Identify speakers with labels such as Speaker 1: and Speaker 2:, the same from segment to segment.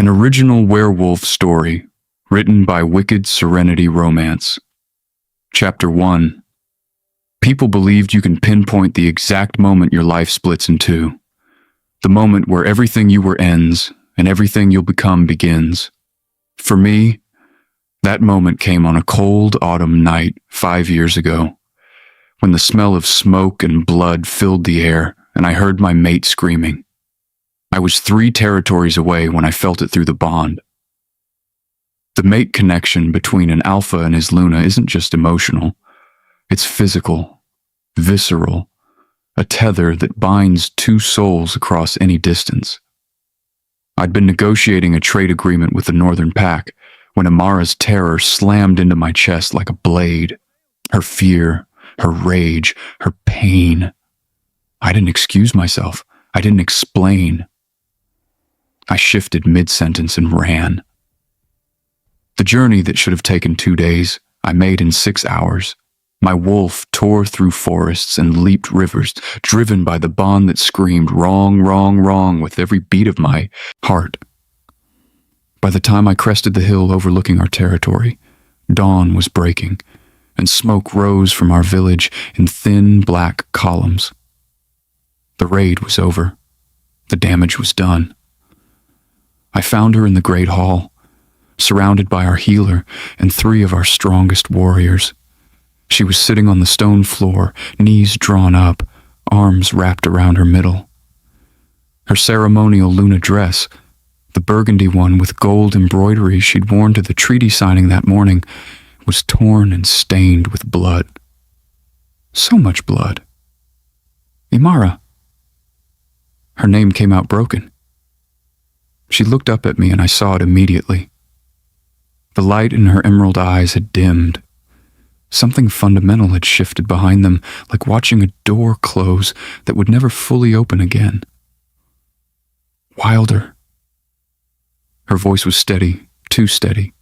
Speaker 1: An original werewolf story, written by Wicked Serenity Romance. Chapter 1. People believed you can pinpoint the exact moment your life splits in two. The moment where everything you were ends and everything you'll become begins. For me, that moment came on a cold autumn night 5 years ago, when the smell of smoke and blood filled the air and I heard my mate screaming. I was 3 territories away when I felt it through the bond. The mate connection between an alpha and his Luna isn't just emotional. It's physical, visceral, a tether that binds 2 souls across any distance. I'd been negotiating a trade agreement with the Northern Pack when Imara's terror slammed into my chest like a blade. Her fear, her rage, her pain. I didn't excuse myself. I didn't explain. I shifted mid-sentence and ran. The journey that should have taken 2 days, I made in 6 hours. My wolf tore through forests and leaped rivers, driven by the bond that screamed wrong, wrong, wrong with every beat of my heart. By the time I crested the hill overlooking our territory, dawn was breaking, and smoke rose from our village in thin black columns. The raid was over. The damage was done. I found her in the great hall, surrounded by our healer and 3 of our strongest warriors. She was sitting on the stone floor, knees drawn up, arms wrapped around her middle. Her ceremonial Luna dress, the burgundy one with gold embroidery she'd worn to the treaty signing that morning, was torn and stained with blood. So much blood. Imara. Her name came out broken. She looked up at me and I saw it immediately. The light in her emerald eyes had dimmed. Something fundamental had shifted behind them, like watching a door close that would never fully open again. Wilder. Her voice was steady, too steady.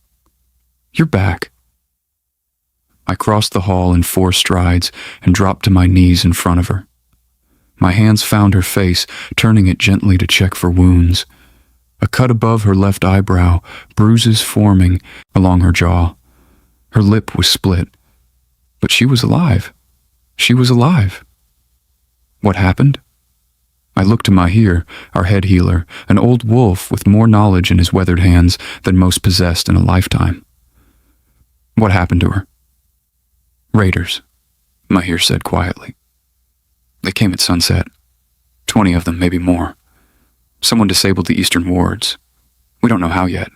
Speaker 1: You're back. I crossed the hall in 4 strides and dropped to my knees in front of her. My hands found her face, turning it gently to check for wounds. A cut above her left eyebrow, bruises forming along her jaw. Her lip was split. But she was alive. She was alive. What happened? I looked to Mahir, our head healer, an old wolf with more knowledge in his weathered hands than most possessed in a lifetime. What happened to her? Raiders, Mahir said quietly. They came at sunset. 20 of them, maybe more. Someone disabled the eastern wards. We don't know how yet.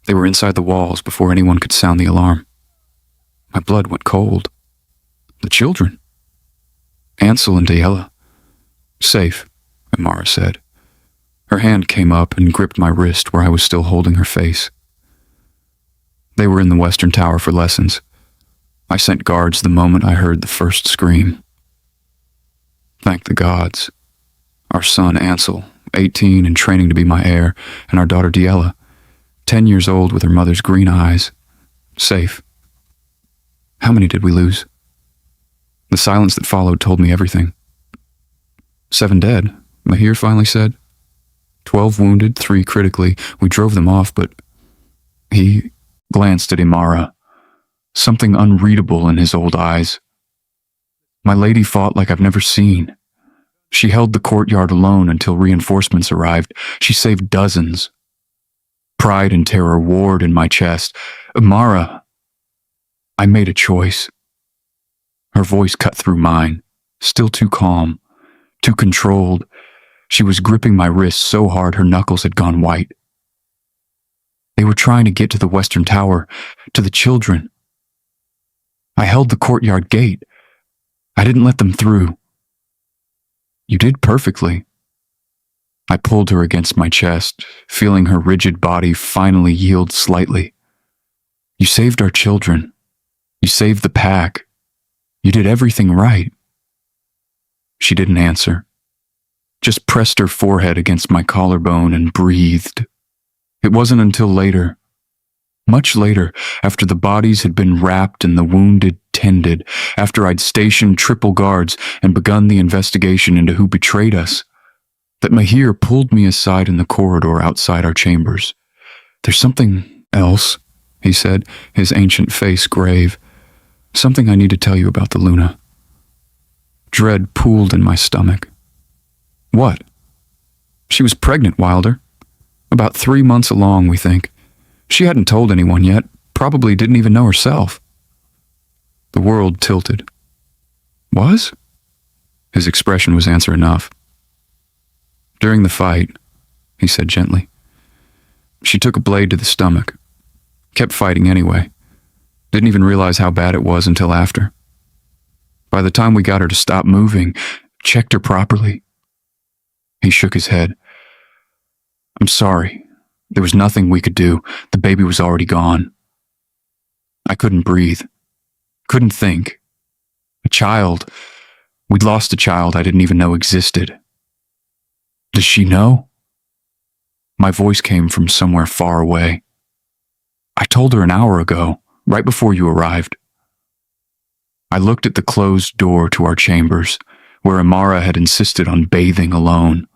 Speaker 1: They were inside the walls before anyone could sound the alarm. My blood went cold. The children. Ansel and Diella. Safe, Imara said. Her hand came up and gripped my wrist where I was still holding her face. They were in the western tower for lessons. I sent guards the moment I heard the first scream. Thank the gods. Our son Ansel, 18 and training to be my heir, and our daughter Diella, 10 years old with her mother's green eyes. Safe. How many did we lose? The silence that followed told me everything. 7 dead, Mahir finally said. 12 wounded, 3 critically. We drove them off, but... He glanced at Imara. Something unreadable in his old eyes. My lady fought like I've never seen. She held the courtyard alone until reinforcements arrived. She saved dozens. Pride and terror warred in my chest. Imara. I made a choice. Her voice cut through mine, still too calm, too controlled. She was gripping my wrist so hard her knuckles had gone white. They were trying to get to the western tower, to the children. I held the courtyard gate. I didn't let them through. You did perfectly. I pulled her against my chest, feeling her rigid body finally yield slightly. You saved our children. You saved the pack. You did everything right. She didn't answer, just pressed her forehead against my collarbone and breathed. It wasn't until later, much later, after the bodies had been wrapped and the wounded tended, after I'd stationed triple guards and begun the investigation into who betrayed us, that Mahir pulled me aside in the corridor outside our chambers. "There's something else," he said, his ancient face grave. "Something I need to tell you about the Luna." Dread pooled in my stomach. "What?" "She was pregnant, Wilder. About 3 months along, we think. She hadn't told anyone yet, probably didn't even know herself." The world tilted. "Was?" His expression was answer enough. "During the fight," he said gently, "she took a blade to the stomach. Kept fighting anyway. Didn't even realize how bad it was until after. By the time we got her to stop moving, checked her properly." He shook his head. "I'm sorry. There was nothing we could do. The baby was already gone. I couldn't breathe. Couldn't think. A child. We'd lost a child I didn't even know existed." "Does she know?" My voice came from somewhere far away. "I told her an hour ago, right before you arrived." I looked at the closed door to our chambers, where Imara had insisted on bathing alone,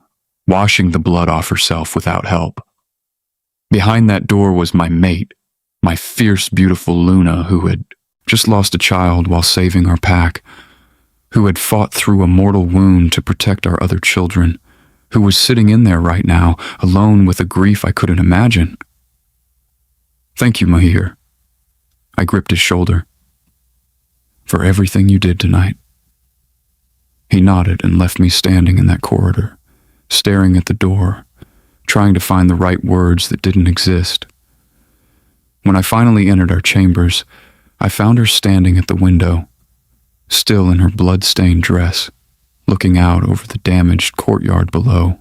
Speaker 1: washing the blood off herself without help. Behind that door was my mate, my fierce, beautiful Luna, who had just lost a child while saving our pack, who had fought through a mortal wound to protect our other children, who was sitting in there right now, alone with a grief I couldn't imagine. "Thank you, Mahir." I gripped his shoulder. "For everything you did tonight." He nodded and left me standing in that corridor, staring at the door, trying to find the right words that didn't exist. When I finally entered our chambers, I found her standing at the window, still in her blood-stained dress, looking out over the damaged courtyard below.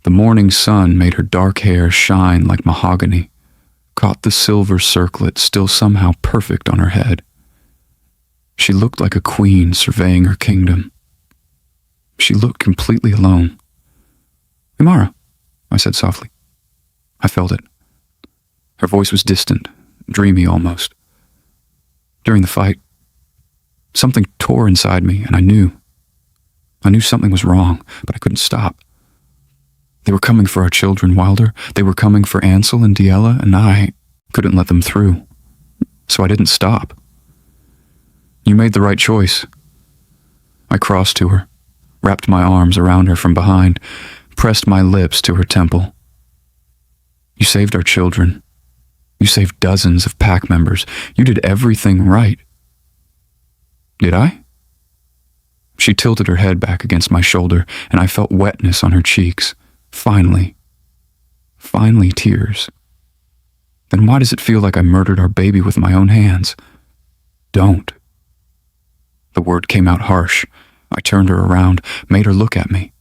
Speaker 1: The morning sun made her dark hair shine like mahogany, caught the silver circlet still somehow perfect on her head. She looked like a queen surveying her kingdom. She looked completely alone. "Imara," I said softly. I felt it. Her voice was distant, dreamy almost. "During the fight, something tore inside me, and I knew something was wrong, but I couldn't stop. They were coming for our children, Wilder. They were coming for Ansel and Diella, and I couldn't let them through. So I didn't stop." "You made the right choice." I crossed to her, wrapped my arms around her from behind, pressed my lips to her temple. "You saved our children. You saved dozens of pack members. You did everything right." "Did I?" She tilted her head back against my shoulder, and I felt wetness on her cheeks. Finally tears. "Then why does it feel like I murdered our baby with my own hands?" "Don't." The word came out harsh. I turned her around, made her look at me.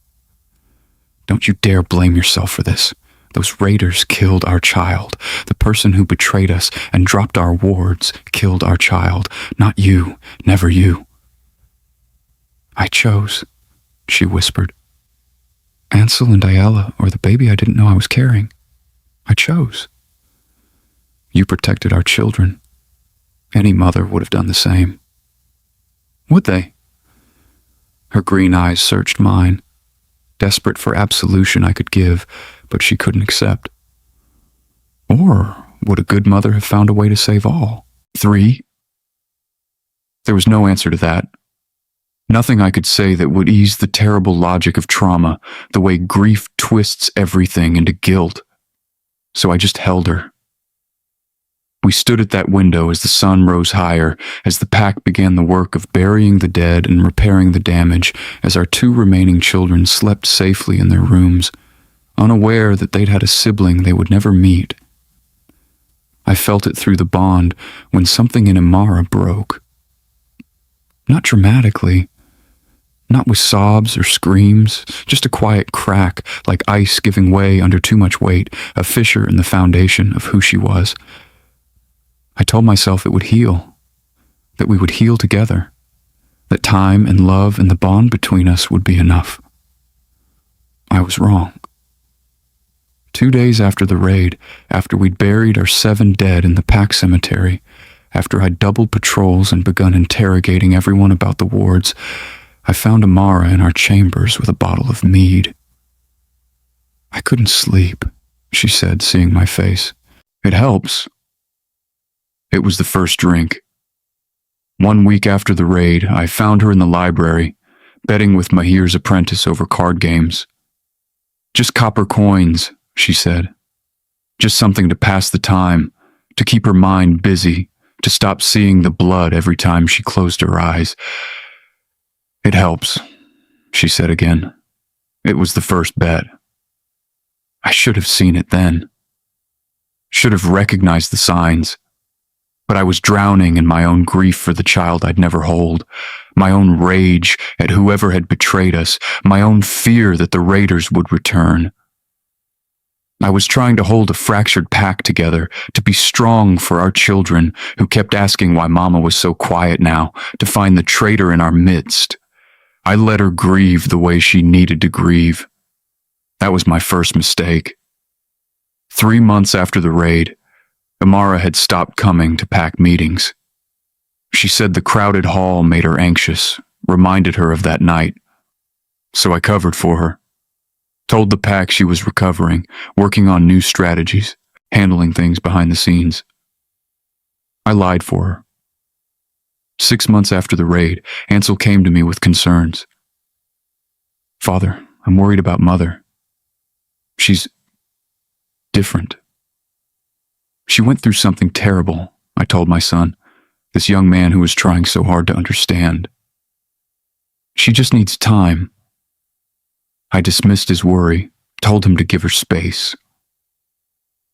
Speaker 1: "Don't you dare blame yourself for this. Those raiders killed our child. The person who betrayed us and dropped our wards killed our child. Not you, never you." "I chose," she whispered. "Ansel and Diella, or the baby I didn't know I was carrying. I chose. You protected our children. Any mother would have done the same." "Would they?" Her green eyes searched mine, desperate for absolution I could give, but she couldn't accept. "Or would a good mother have found a way to save all? 3? There was no answer to that. Nothing I could say that would ease the terrible logic of trauma, the way grief twists everything into guilt. So I just held her. We stood at that window as the sun rose higher, as the pack began the work of burying the dead and repairing the damage, as our 2 remaining children slept safely in their rooms, unaware that they'd had a sibling they would never meet. I felt it through the bond when something in Imara broke. Not dramatically, not with sobs or screams, just a quiet crack like ice giving way under too much weight, a fissure in the foundation of who she was. I told myself it would heal, that we would heal together, that time and love and the bond between us would be enough. I was wrong. 2 days after the raid, after we'd buried our 7 dead in the pack cemetery, after I'd doubled patrols and begun interrogating everyone about the wards, I found Imara in our chambers with a bottle of mead. I couldn't sleep, she said, seeing my face. It helps. It was the first drink. 1 week after the raid, I found her in the library, betting with Mahir's apprentice over card games. Just copper coins, she said. Just something to pass the time, to keep her mind busy, to stop seeing the blood every time she closed her eyes. It helps, she said again. It was the first bet. I should have seen it then. Should have recognized the signs. But I was drowning in my own grief for the child I'd never hold, my own rage at whoever had betrayed us, my own fear that the raiders would return. I was trying to hold a fractured pack together, to be strong for our children who kept asking why Mama was so quiet now, to find the traitor in our midst. I let her grieve the way she needed to grieve. That was my first mistake. 3 months after the raid, Imara had stopped coming to pack meetings. She said the crowded hall made her anxious, reminded her of that night. So I covered for her. Told the pack she was recovering, working on new strategies, handling things behind the scenes. I lied for her. 6 months after the raid, Ansel came to me with concerns. Father, I'm worried about Mother. She's different. She went through something terrible, I told my son, this young man who was trying so hard to understand. She just needs time. I dismissed his worry, told him to give her space.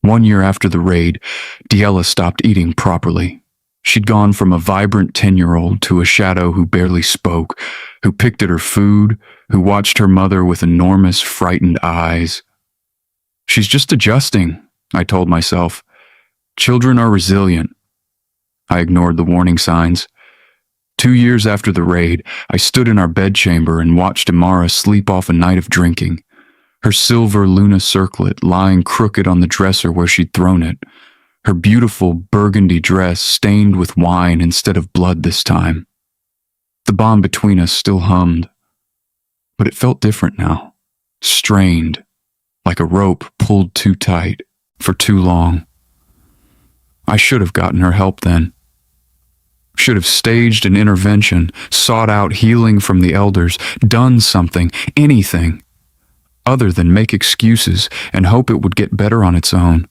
Speaker 1: 1 year after the raid, Diella stopped eating properly. She'd gone from a vibrant 10-year-old to a shadow who barely spoke, who picked at her food, who watched her mother with enormous, frightened eyes. She's just adjusting, I told myself. Children are resilient. I ignored the warning signs. 2 years after the raid, I stood in our bedchamber and watched Imara sleep off a night of drinking, her silver Luna circlet lying crooked on the dresser where she'd thrown it, her beautiful burgundy dress stained with wine instead of blood this time. The bond between us still hummed, but it felt different now, strained, like a rope pulled too tight for too long. I should have gotten her help then. Should have staged an intervention, sought out healing from the elders, done something, anything, other than make excuses and hope it would get better on its own.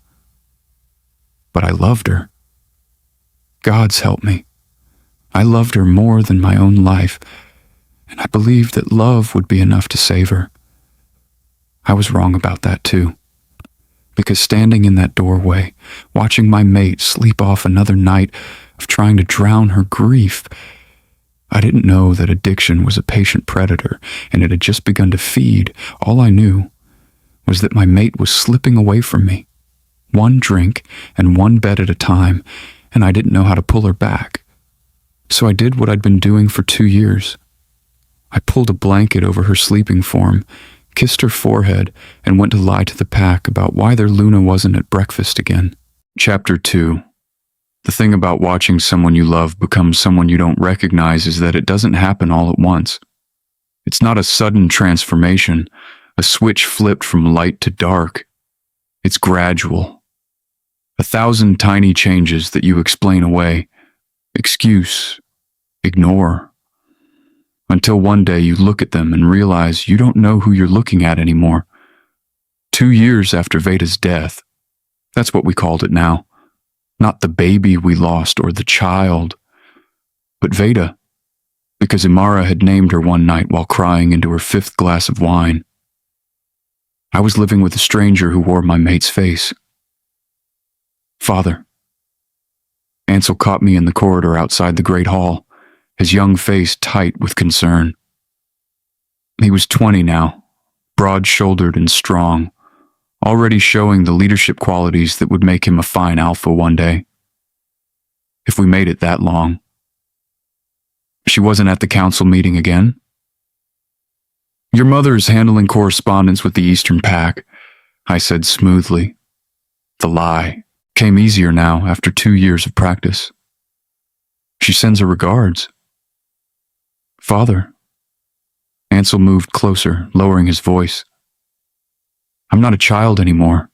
Speaker 1: But I loved her. God's help me. I loved her more than my own life, and I believed that love would be enough to save her. I was wrong about that too. Because standing in that doorway, watching my mate sleep off another night of trying to drown her grief, I didn't know that addiction was a patient predator and it had just begun to feed. All I knew was that my mate was slipping away from me, one drink and one bed at a time, and I didn't know how to pull her back. So I did what I'd been doing for 2 years. I pulled a blanket over her sleeping form, kissed her forehead, and went to lie to the pack about why their Luna wasn't at breakfast again. Chapter 2. The thing about watching someone you love become someone you don't recognize is that it doesn't happen all at once. It's not a sudden transformation, a switch flipped from light to dark. It's gradual. 1,000 tiny changes that you explain away, excuse, ignore, until one day you look at them and realize you don't know who you're looking at anymore. 2 years after Veda's death, that's what we called it now. Not the baby we lost or the child, but Veda, because Imara had named her one night while crying into her 5th glass of wine. I was living with a stranger who wore my mate's face. Father. Ansel caught me in the corridor outside the great hall, his young face tight with concern. He was 20 now, broad-shouldered and strong, already showing the leadership qualities that would make him a fine alpha one day. If we made it that long. She wasn't at the council meeting again? Your mother is handling correspondence with the Eastern Pack, I said smoothly. The lie came easier now after 2 years of practice. She sends her regards. Father. Ansel moved closer, lowering his voice. I'm not a child anymore.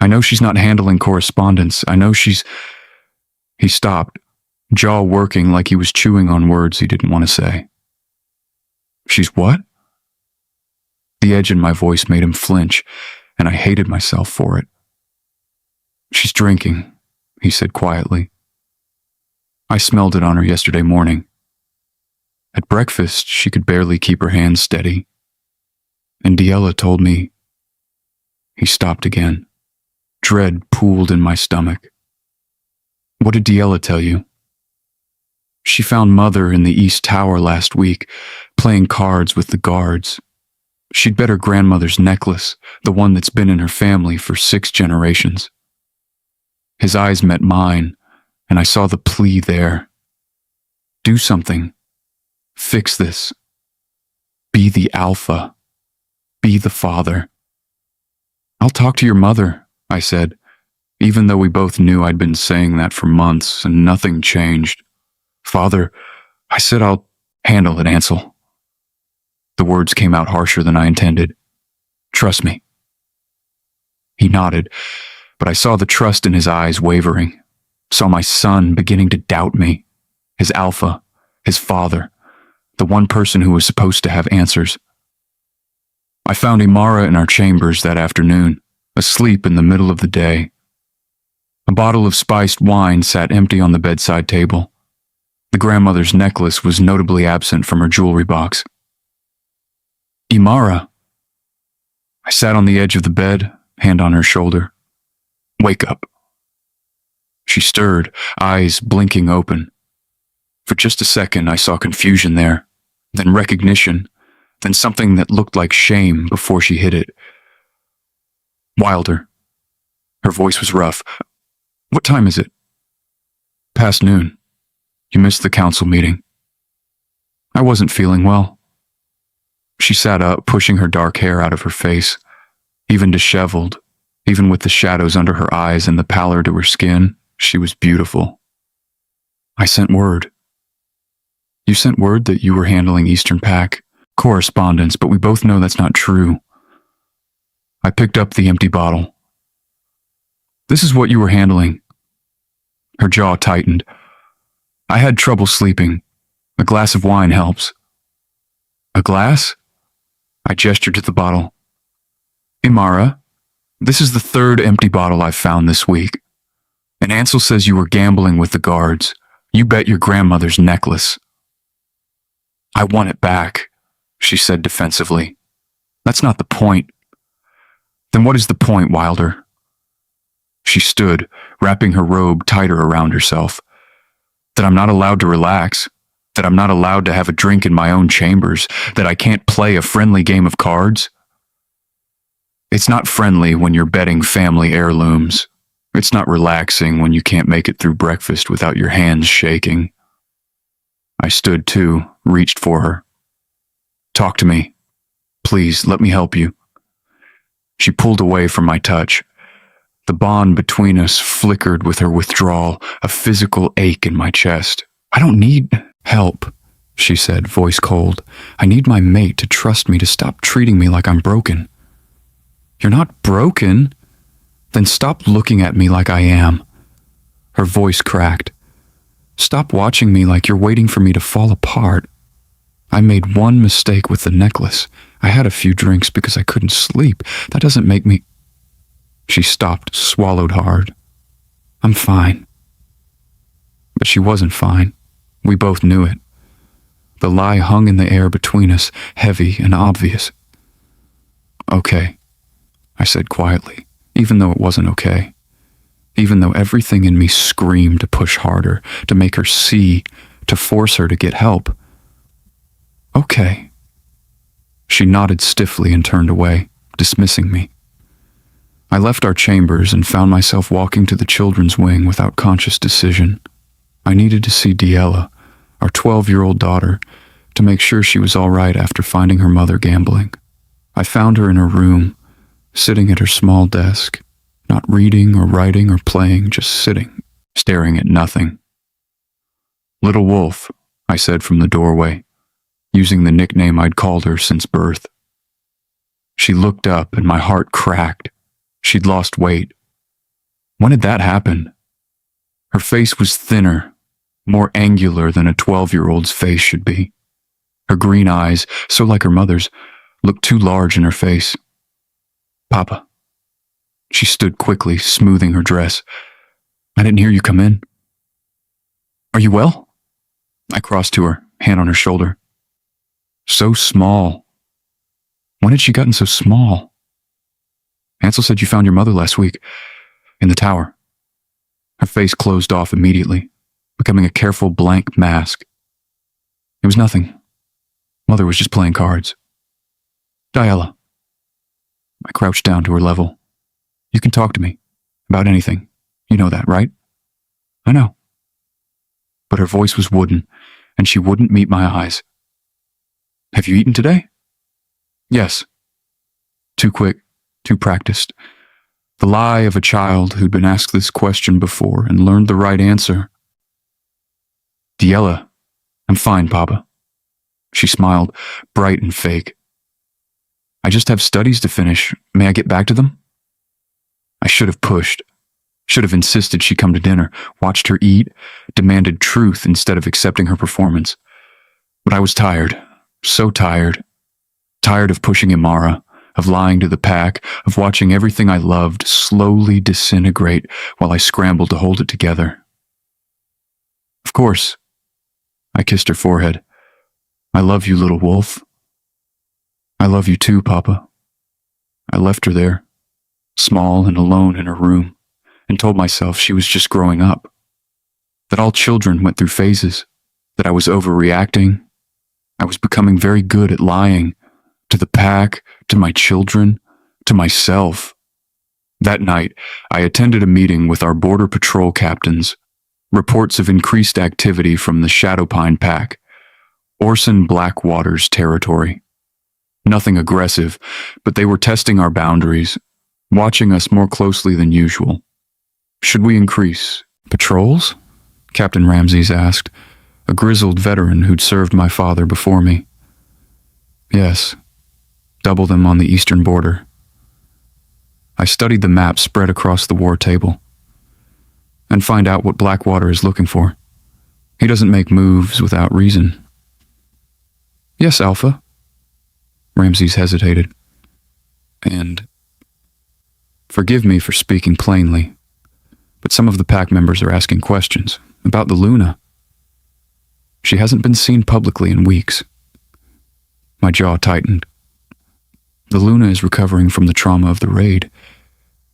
Speaker 1: I know she's not handling correspondence. I know she's... He stopped, jaw working like he was chewing on words he didn't want to say. She's what? The edge in my voice made him flinch, and I hated myself for it. She's drinking, he said quietly. I smelled it on her yesterday morning. At breakfast, she could barely keep her hands steady. And Diella told me... He stopped again. Dread pooled in my stomach. What did Diella tell you? She found Mother in the East Tower last week, playing cards with the guards. She'd bet her grandmother's necklace, the one that's been in her family for 6 generations. His eyes met mine, and I saw the plea there. Do something. Fix this. Be the alpha. Be the father. I'll talk to your mother, I said, even though we both knew I'd been saying that for months and nothing changed. Father, I said I'll handle it, Ansel. The words came out harsher than I intended. Trust me. He nodded, but I saw the trust in his eyes wavering, saw my son beginning to doubt me, his alpha, his father, the one person who was supposed to have answers. I found Imara in our chambers that afternoon, asleep in the middle of the day. A bottle of spiced wine sat empty on the bedside table. The grandmother's necklace was notably absent from her jewelry box. Imara. I sat on the edge of the bed, hand on her shoulder. Wake up. She stirred, eyes blinking open. For just a second, I saw confusion there, then recognition, then something that looked like shame before she hid it. Wilder. Her voice was rough. What time is it? Past noon. You missed the council meeting. I wasn't feeling well. She sat up, pushing her dark hair out of her face. Even disheveled, even with the shadows under her eyes and the pallor to her skin, she was beautiful. I sent word. You sent word that you were handling Eastern Pac correspondence, but we both know that's not true. I picked up the empty bottle. This is what you were handling. Her jaw tightened. I had trouble sleeping. A glass of wine helps. A glass? I gestured to the bottle. Imara, this is the 3rd empty bottle I've found this week. And Ansel says you were gambling with the guards. You bet your grandmother's necklace. I want it back, she said defensively. That's not the point. Then what is the point, Wilder? She stood, wrapping her robe tighter around herself. That I'm not allowed to relax, that I'm not allowed to have a drink in my own chambers, that I can't play a friendly game of cards. It's not friendly when you're betting family heirlooms. It's not relaxing when you can't make it through breakfast without your hands shaking. I stood too, reached for her. Talk to me. Please, let me help you. She pulled away from my touch. The bond between us flickered with her withdrawal, a physical ache in my chest. I don't need help, she said, voice cold. I need my mate to trust me, to stop treating me like I'm broken. You're not broken? Then stop looking at me like I am. Her voice cracked. Stop watching me like you're waiting for me to fall apart. I made one mistake with the necklace. I had a few drinks because I couldn't sleep. That doesn't make me... She stopped, swallowed hard. I'm fine. But she wasn't fine. We both knew it. The lie hung in the air between us, heavy and obvious. Okay, I said quietly, even though it wasn't okay. Even though everything in me screamed to push harder, to make her see, to force her to get help. Okay. She nodded stiffly and turned away, dismissing me. I left our chambers and found myself walking to the children's wing without conscious decision. I needed to see Diella, our 12-year-old daughter, to make sure she was all right after finding her mother gambling. I found her in her room, sitting at her small desk, not reading or writing or playing, just sitting, staring at nothing. Little Wolf, I said from the doorway, using the nickname I'd called her since birth. She looked up and my heart cracked. She'd lost weight. When had that happened? Her face was thinner, more angular than a 12-year-old's face should be. Her green eyes, so like her mother's, looked too large in her face. Papa. She stood quickly, smoothing her dress. I didn't hear you come in. Are you well? I crossed to her, hand on her shoulder. So small. When had she gotten so small? Ansel said you found your mother last week, in the tower. Her face closed off immediately, becoming a careful blank mask. It was nothing. Mother was just playing cards. Diella. I crouched down to her level. You can talk to me about anything. You know that, right? I know. But her voice was wooden, and she wouldn't meet my eyes. Have you eaten today? Yes. Too quick, too practiced. The lie of a child who'd been asked this question before and learned the right answer. Diella, I'm fine, Papa. She smiled, bright and fake. I just have studies to finish. May I get back to them? I should have pushed. Should have insisted she come to dinner, watched her eat, demanded truth instead of accepting her performance. But I was tired. So tired. Tired of pushing Imara, of lying to the pack, of watching everything I loved slowly disintegrate while I scrambled to hold it together. Of course. I kissed her forehead. I love you, little wolf. I love you too, Papa. I left her there, small and alone in her room, and told myself she was just growing up. That all children went through phases. That I was overreacting. I was becoming very good at lying. To the pack, to my children, to myself. That night, I attended a meeting with our border patrol captains. Reports of increased activity from the Shadowpine pack. Orson Blackwater's territory. Nothing aggressive, but they were testing our boundaries, watching us more closely than usual. Should we increase patrols? Captain Ramses asked, a grizzled veteran who'd served my father before me. Yes. Double them on the eastern border. I studied the map spread across the war table and find out what Blackwater is looking for. He doesn't make moves without reason. Yes, Alpha. Ramses hesitated. And forgive me for speaking plainly, but some of the pack members are asking questions about the Luna. She hasn't been seen publicly in weeks. My jaw tightened. The Luna is recovering from the trauma of the raid.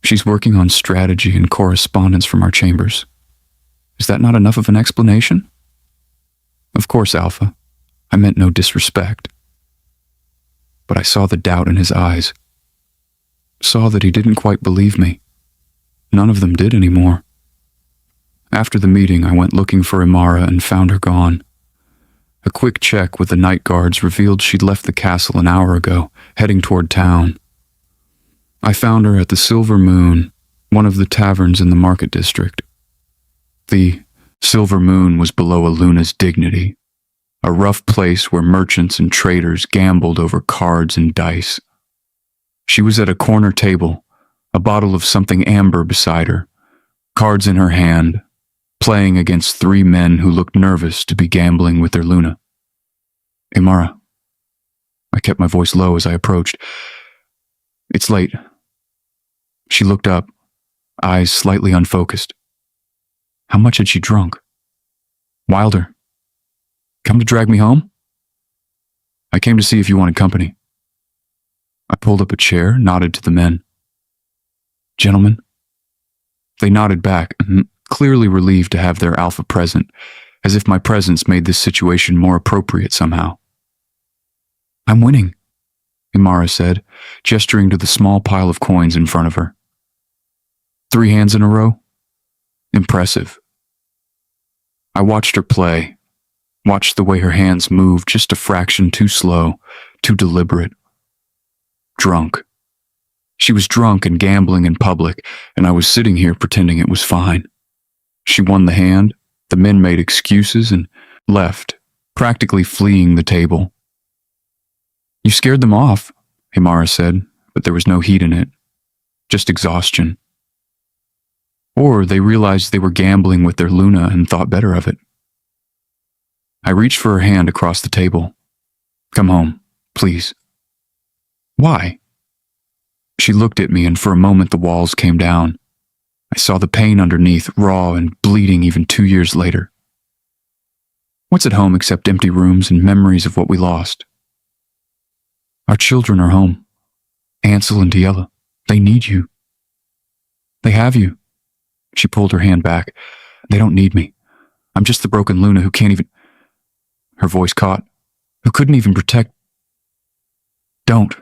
Speaker 1: She's working on strategy and correspondence from our chambers. Is that not enough of an explanation? Of course, Alpha. I meant no disrespect. But I saw the doubt in his eyes. Saw that he didn't quite believe me. None of them did anymore. After the meeting, I went looking for Imara and found her gone. A quick check with the night guards revealed she'd left the castle an hour ago, heading toward town. I found her at the Silver Moon, one of the taverns in the market district. The Silver Moon was below a Luna's dignity, a rough place where merchants and traders gambled over cards and dice. She was at a corner table, a bottle of something amber beside her, cards in her hand, playing against 3 men who looked nervous to be gambling with their Luna. Imara. I kept my voice low as I approached. It's late. She looked up, eyes slightly unfocused. How much had she drunk? Wilder. Come to drag me home? I came to see if you wanted company. I pulled up a chair, nodded to the men. Gentlemen? They nodded back, clearly relieved to have their alpha present, as if my presence made this situation more appropriate somehow. I'm winning, Imara said, gesturing to the small pile of coins in front of her. 3 hands in a row? Impressive. I watched her play, watched the way her hands moved just a fraction too slow, too deliberate. Drunk. She was drunk and gambling in public, and I was sitting here pretending it was fine. She won the hand, the men made excuses and left, practically fleeing the table. You scared them off, Imara said, but there was no heat in it, just exhaustion. Or they realized they were gambling with their Luna and thought better of it. I reached for her hand across the table. "Come home, please." "Why?" She looked at me, and for a moment the walls came down. I saw the pain underneath, raw and bleeding even 2 years later. "What's at home except empty rooms and memories of what we lost?" "Our children are home. Ansel and Diella. They need you." "They have you." She pulled her hand back. "They don't need me. I'm just the broken Luna who can't even—" Her voice caught. "Who couldn't even protect—" "Don't."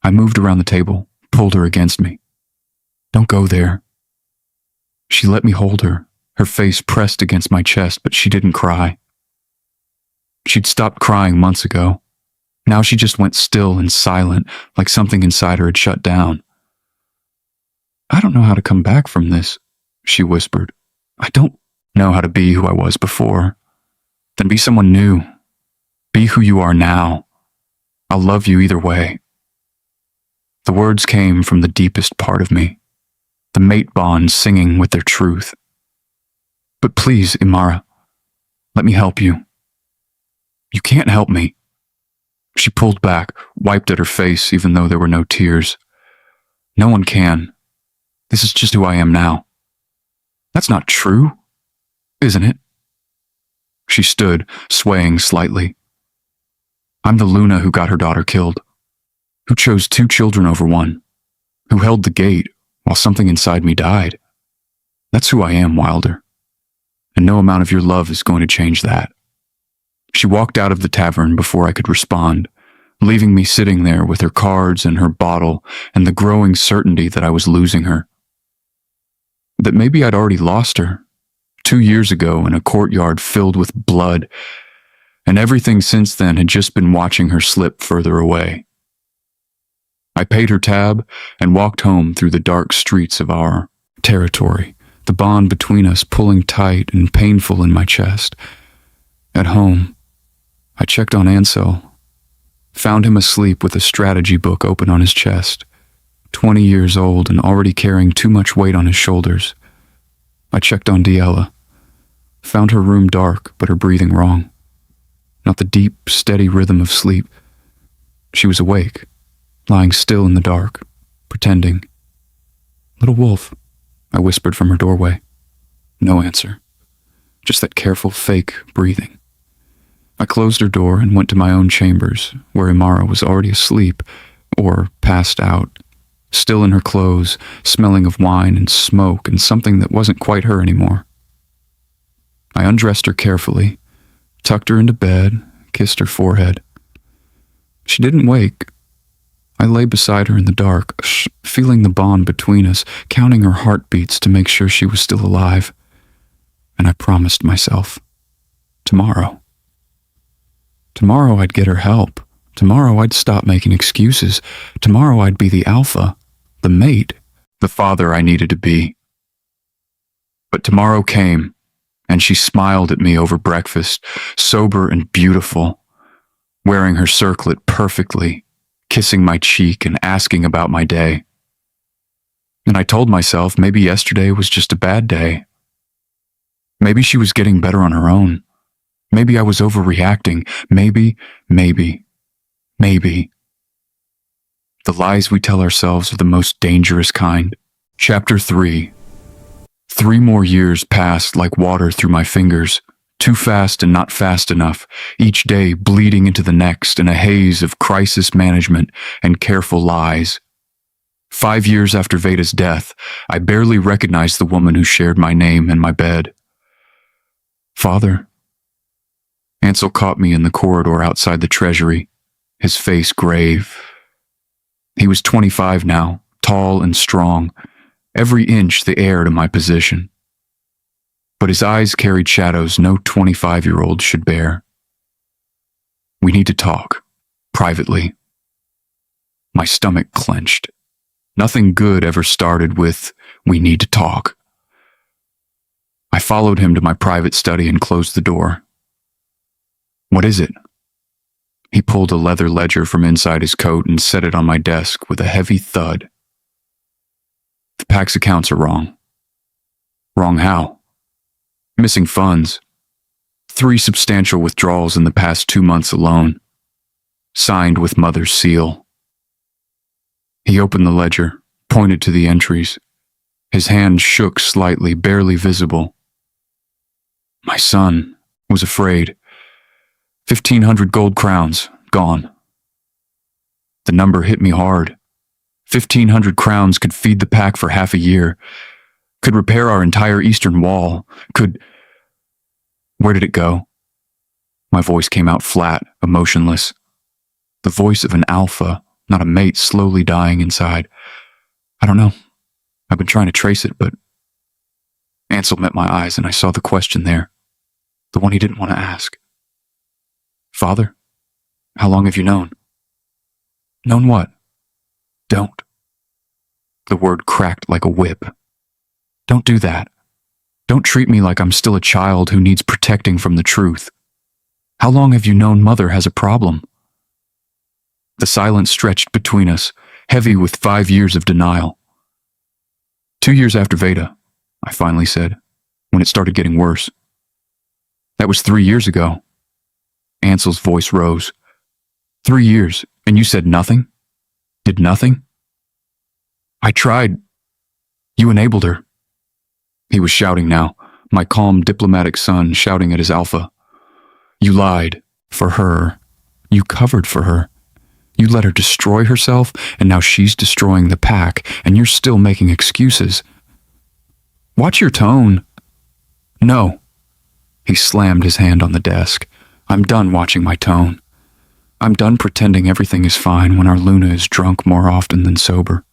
Speaker 1: I moved around the table, pulled her against me. "Don't go there." She let me hold her, her face pressed against my chest, but she didn't cry. She'd stopped crying months ago. Now she just went still and silent, like something inside her had shut down. "I don't know how to come back from this," she whispered. "I don't know how to be who I was before. Then be someone new. Be who you are now. I'll love you either way." The words came from the deepest part of me, the mate bond singing with their truth. "But please, Imara, let me help you." "You can't help me." She pulled back, wiped at her face even though there were no tears. "No one can. This is just who I am now." "That's not true, isn't it?" She stood, swaying slightly. "I'm the Luna who got her daughter killed, who chose 2 children over one, who held the gate while something inside me died. That's who I am, Wilder. And no amount of your love is going to change that." She walked out of the tavern before I could respond, leaving me sitting there with her cards and her bottle and the growing certainty that I was losing her. That maybe I'd already lost her 2 years ago in a courtyard filled with blood, and everything since then had just been watching her slip further away. I paid her tab and walked home through the dark streets of our territory, the bond between us pulling tight and painful in my chest. At home, I checked on Ansel, found him asleep with a strategy book open on his chest, 20 years old and already carrying too much weight on his shoulders. I checked on Diella, found her room dark but her breathing wrong. Not the deep, steady rhythm of sleep. She was awake, lying still in the dark, pretending. "Little wolf," I whispered from her doorway. No answer. Just that careful, fake breathing. I closed her door and went to my own chambers, where Imara was already asleep, or passed out, still in her clothes, smelling of wine and smoke and something that wasn't quite her anymore. I undressed her carefully, tucked her into bed, kissed her forehead. She didn't wake. I lay beside her in the dark, feeling the bond between us, counting her heartbeats to make sure she was still alive. And I promised myself, tomorrow I'd get her help. Tomorrow I'd stop making excuses. Tomorrow I'd be the alpha, the mate, the father I needed to be. But tomorrow came, and she smiled at me over breakfast, sober and beautiful, wearing her circlet perfectly, kissing my cheek and asking about my day. And I told myself maybe yesterday was just a bad day. Maybe she was getting better on her own. Maybe I was overreacting. Maybe. The lies we tell ourselves are the most dangerous kind. Chapter 3. 3 more years passed like water through my fingers, too fast and not fast enough, each day bleeding into the next in a haze of crisis management and careful lies. 5 years after Veda's death, I barely recognized the woman who shared my name and my bed. "Father." Ansel caught me in the corridor outside the treasury, his face grave. He was 25 now, tall and strong, every inch the heir to my position. But his eyes carried shadows no 25-year-old should bear. "We need to talk, privately." My stomach clenched. Nothing good ever started with, "We need to talk." I followed him to my private study and closed the door. "What is it?" He pulled a leather ledger from inside his coat and set it on my desk with a heavy thud. The pack's accounts are wrong. Wrong how? Missing funds. 3 substantial withdrawals in the past 2 months alone. Signed with Mother's seal. He opened the ledger, pointed to the entries. His hand shook slightly, barely visible. My son was afraid. 1,500 gold crowns, gone. The number hit me hard. 1,500 crowns could feed the pack for half a year, could repair our entire eastern wall, could... Where did it go? My voice came out flat, emotionless. The voice of an alpha, not a mate, slowly dying inside. I don't know. I've been trying to trace it, but... Ansel met my eyes and I saw the question there. The one he didn't want to ask. Father, how long have you known? Known what? Don't. The word cracked like a whip. Don't do that. Don't treat me like I'm still a child who needs protecting from the truth. How long have you known Mother has a problem? The silence stretched between us, heavy with 5 years of denial. 2 years after Veda, I finally said, when it started getting worse. That was 3 years ago. Ansel's voice rose. 3 years, and you said nothing? Did nothing? I tried. You enabled her. He was shouting now, my calm diplomatic son shouting at his alpha. You lied. For her. You covered for her. You let her destroy herself, and now she's destroying the pack, and you're still making excuses. Watch your tone. No. He slammed his hand on the desk. I'm done watching my tone. I'm done pretending everything is fine when our Luna is drunk more often than sober.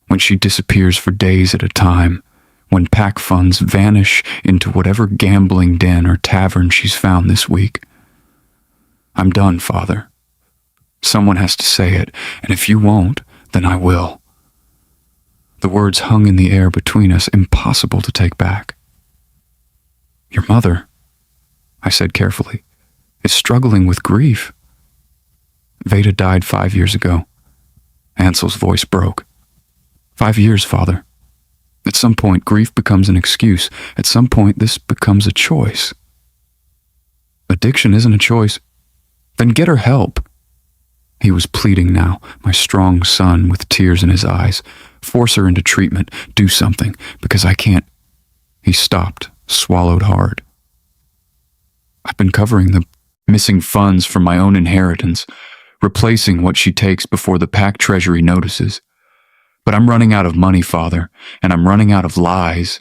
Speaker 1: When she disappears for days at a time. When pack funds vanish into whatever gambling den or tavern she's found this week. I'm done, Father. Someone has to say it, and if you won't, then I will. The words hung in the air between us, impossible to take back. Your mother, I said carefully, is struggling with grief. Veda died 5 years ago. Ansel's voice broke. 5 years, Father. At some point, grief becomes an excuse. At some point, this becomes a choice. Addiction isn't a choice. Then get her help. He was pleading now, my strong son with tears in his eyes. Force her into treatment. Do something, because I can't. He stopped, swallowed hard. I've been covering the missing funds from my own inheritance, replacing what she takes before the pack treasury notices. But I'm running out of money, Father, and I'm running out of lies.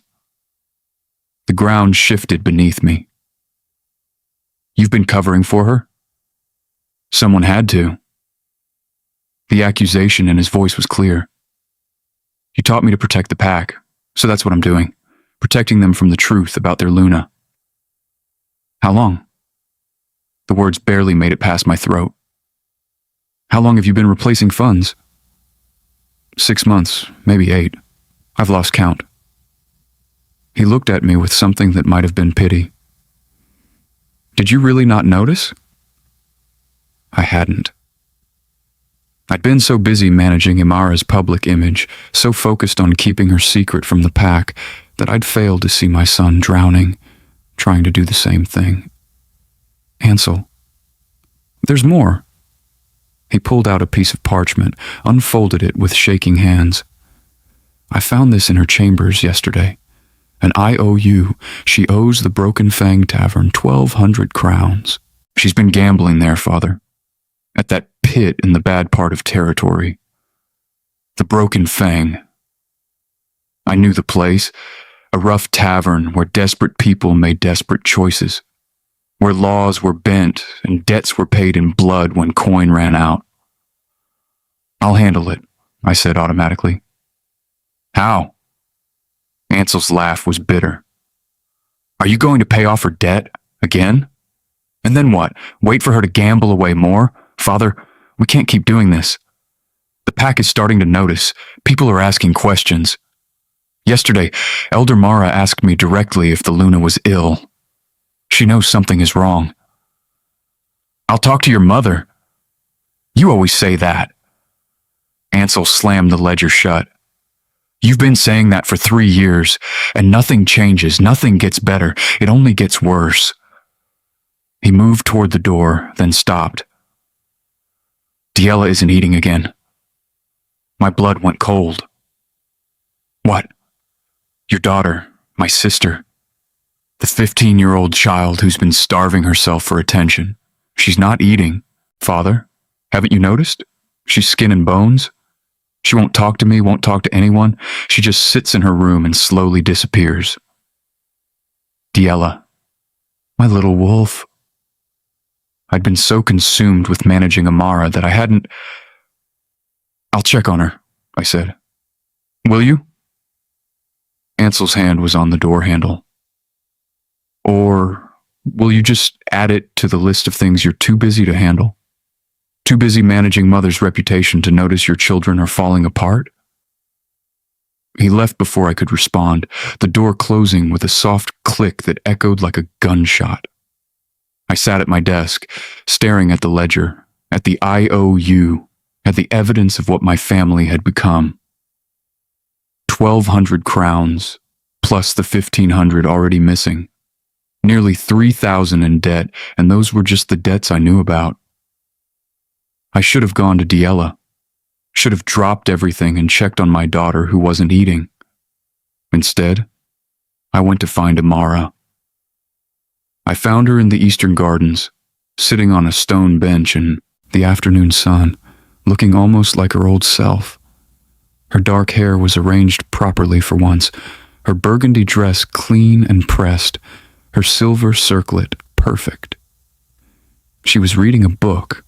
Speaker 1: The ground shifted beneath me. You've been covering for her? Someone had to. The accusation in his voice was clear. You taught me to protect the pack, so that's what I'm doing, protecting them from the truth about their Luna. How long? The words barely made it past my throat. How long have you been replacing funds? 6 months, maybe 8. I've lost count. He looked at me with something that might have been pity. Did you really not notice? I hadn't. I'd been so busy managing Imara's public image, so focused on keeping her secret from the pack, that I'd failed to see my son drowning, trying to do the same thing. Ansel, there's more. He pulled out a piece of parchment, unfolded it with shaking hands. I found this in her chambers yesterday. An IOU. She owes the Broken Fang Tavern 1,200 crowns. She's been gambling there, Father. At that pit in the bad part of territory. The Broken Fang. I knew the place. A rough tavern where desperate people made desperate choices. Where laws were bent and debts were paid in blood when coin ran out. I'll handle it, I said automatically. How? Ansel's laugh was bitter. Are you going to pay off her debt? Again? And then what? Wait for her to gamble away more? Father, we can't keep doing this. The pack is starting to notice. People are asking questions. Yesterday, Elder Mara asked me directly if the Luna was ill. She knows something is wrong. I'll talk to your mother. You always say that. Ansel slammed the ledger shut. You've been saying that for 3 years, and nothing changes, nothing gets better, it only gets worse. He moved toward the door, then stopped. Diella isn't eating again. My blood went cold. What? Your daughter, my sister. The 15-year-old child who's been starving herself for attention. She's not eating. Father, haven't you noticed? She's skin and bones. She won't talk to me, won't talk to anyone. She just sits in her room and slowly disappears. Diella, my little wolf. I'd been so consumed with managing Imara that I hadn't... I'll check on her, I said. Will you? Ansel's hand was on the door handle. Or will you just add it to the list of things you're too busy to handle? Too busy managing Mother's reputation to notice your children are falling apart? He left before I could respond, the door closing with a soft click that echoed like a gunshot. I sat at my desk, staring at the ledger, at the IOU, at the evidence of what my family had become. 1,200 crowns, plus the 1,500 already missing. Nearly 3,000 in debt, and those were just the debts I knew about. I should have gone to Diella, should have dropped everything and checked on my daughter who wasn't eating. Instead, I went to find Imara. I found her in the Eastern Gardens, sitting on a stone bench in the afternoon sun, looking almost like her old self. Her dark hair was arranged properly for once, her burgundy dress clean and pressed, her silver circlet perfect. She was reading a book,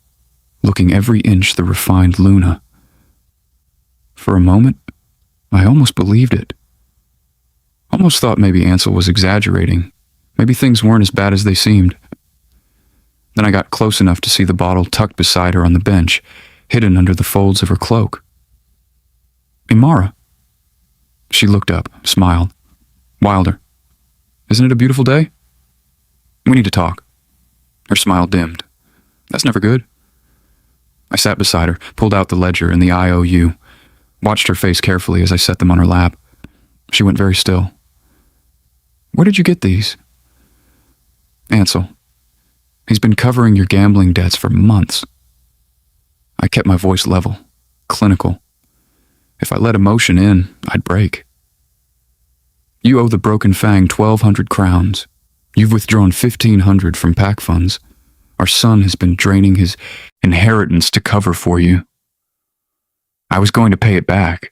Speaker 1: looking every inch the refined Luna. For a moment, I almost believed it. Almost thought maybe Ansel was exaggerating. Maybe things weren't as bad as they seemed. Then I got close enough to see the bottle tucked beside her on the bench, hidden under the folds of her cloak. Imara. She looked up, smiled. Wilder. Isn't it a beautiful day? We need to talk. Her smile dimmed. That's never good. I sat beside her, pulled out the ledger and the IOU, watched her face carefully as I set them on her lap. She went very still. Where did you get these? Ansel. He's been covering your gambling debts for months. I kept my voice level, clinical. If I let emotion in, I'd break. You owe the Broken Fang 1,200 crowns. You've withdrawn 1,500 from pack funds. Our son has been draining his inheritance to cover for you. I was going to pay it back.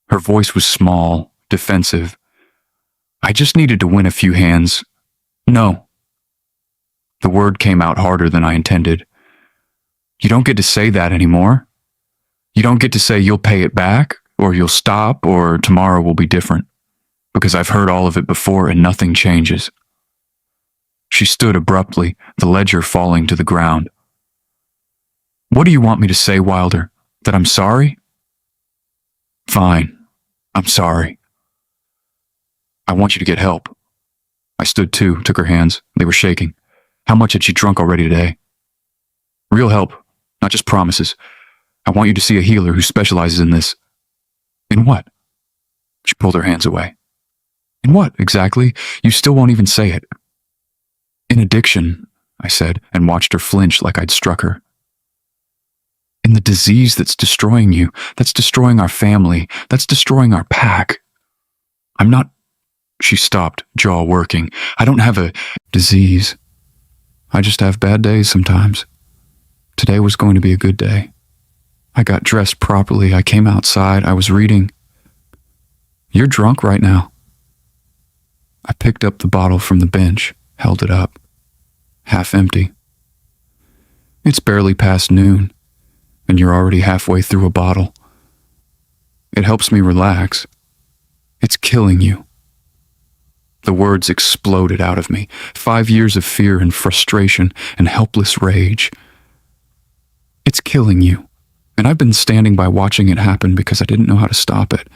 Speaker 1: Her voice was small, defensive. I just needed to win a few hands. No. The word came out harder than I intended. You don't get to say that anymore. You don't get to say you'll pay it back, or you'll stop, or tomorrow will be different. Because I've heard all of it before and nothing changes. She stood abruptly, the ledger falling to the ground. What do you want me to say, Wilder? That I'm sorry? Fine. I'm sorry. I want you to get help. I stood too, took her hands. They were shaking. How much had she drunk already today? Real help, not just promises. I want you to see a healer who specializes in this. In what? She pulled her hands away. In what, exactly? You still won't even say it. In addiction, I said, and watched her flinch like I'd struck her. In the disease that's destroying you, that's destroying our family, that's destroying our pack. I'm not... She stopped, jaw working. I don't have a disease. I just have bad days sometimes. Today was going to be a good day. I got dressed properly. I came outside. I was reading. You're drunk right now. I picked up the bottle from the bench, held it up. Half empty. It's barely past noon, and you're already halfway through a bottle. It helps me relax. It's killing you. The words exploded out of me. 5 years of fear and frustration and helpless rage. It's killing you. And I've been standing by watching it happen because I didn't know how to stop it.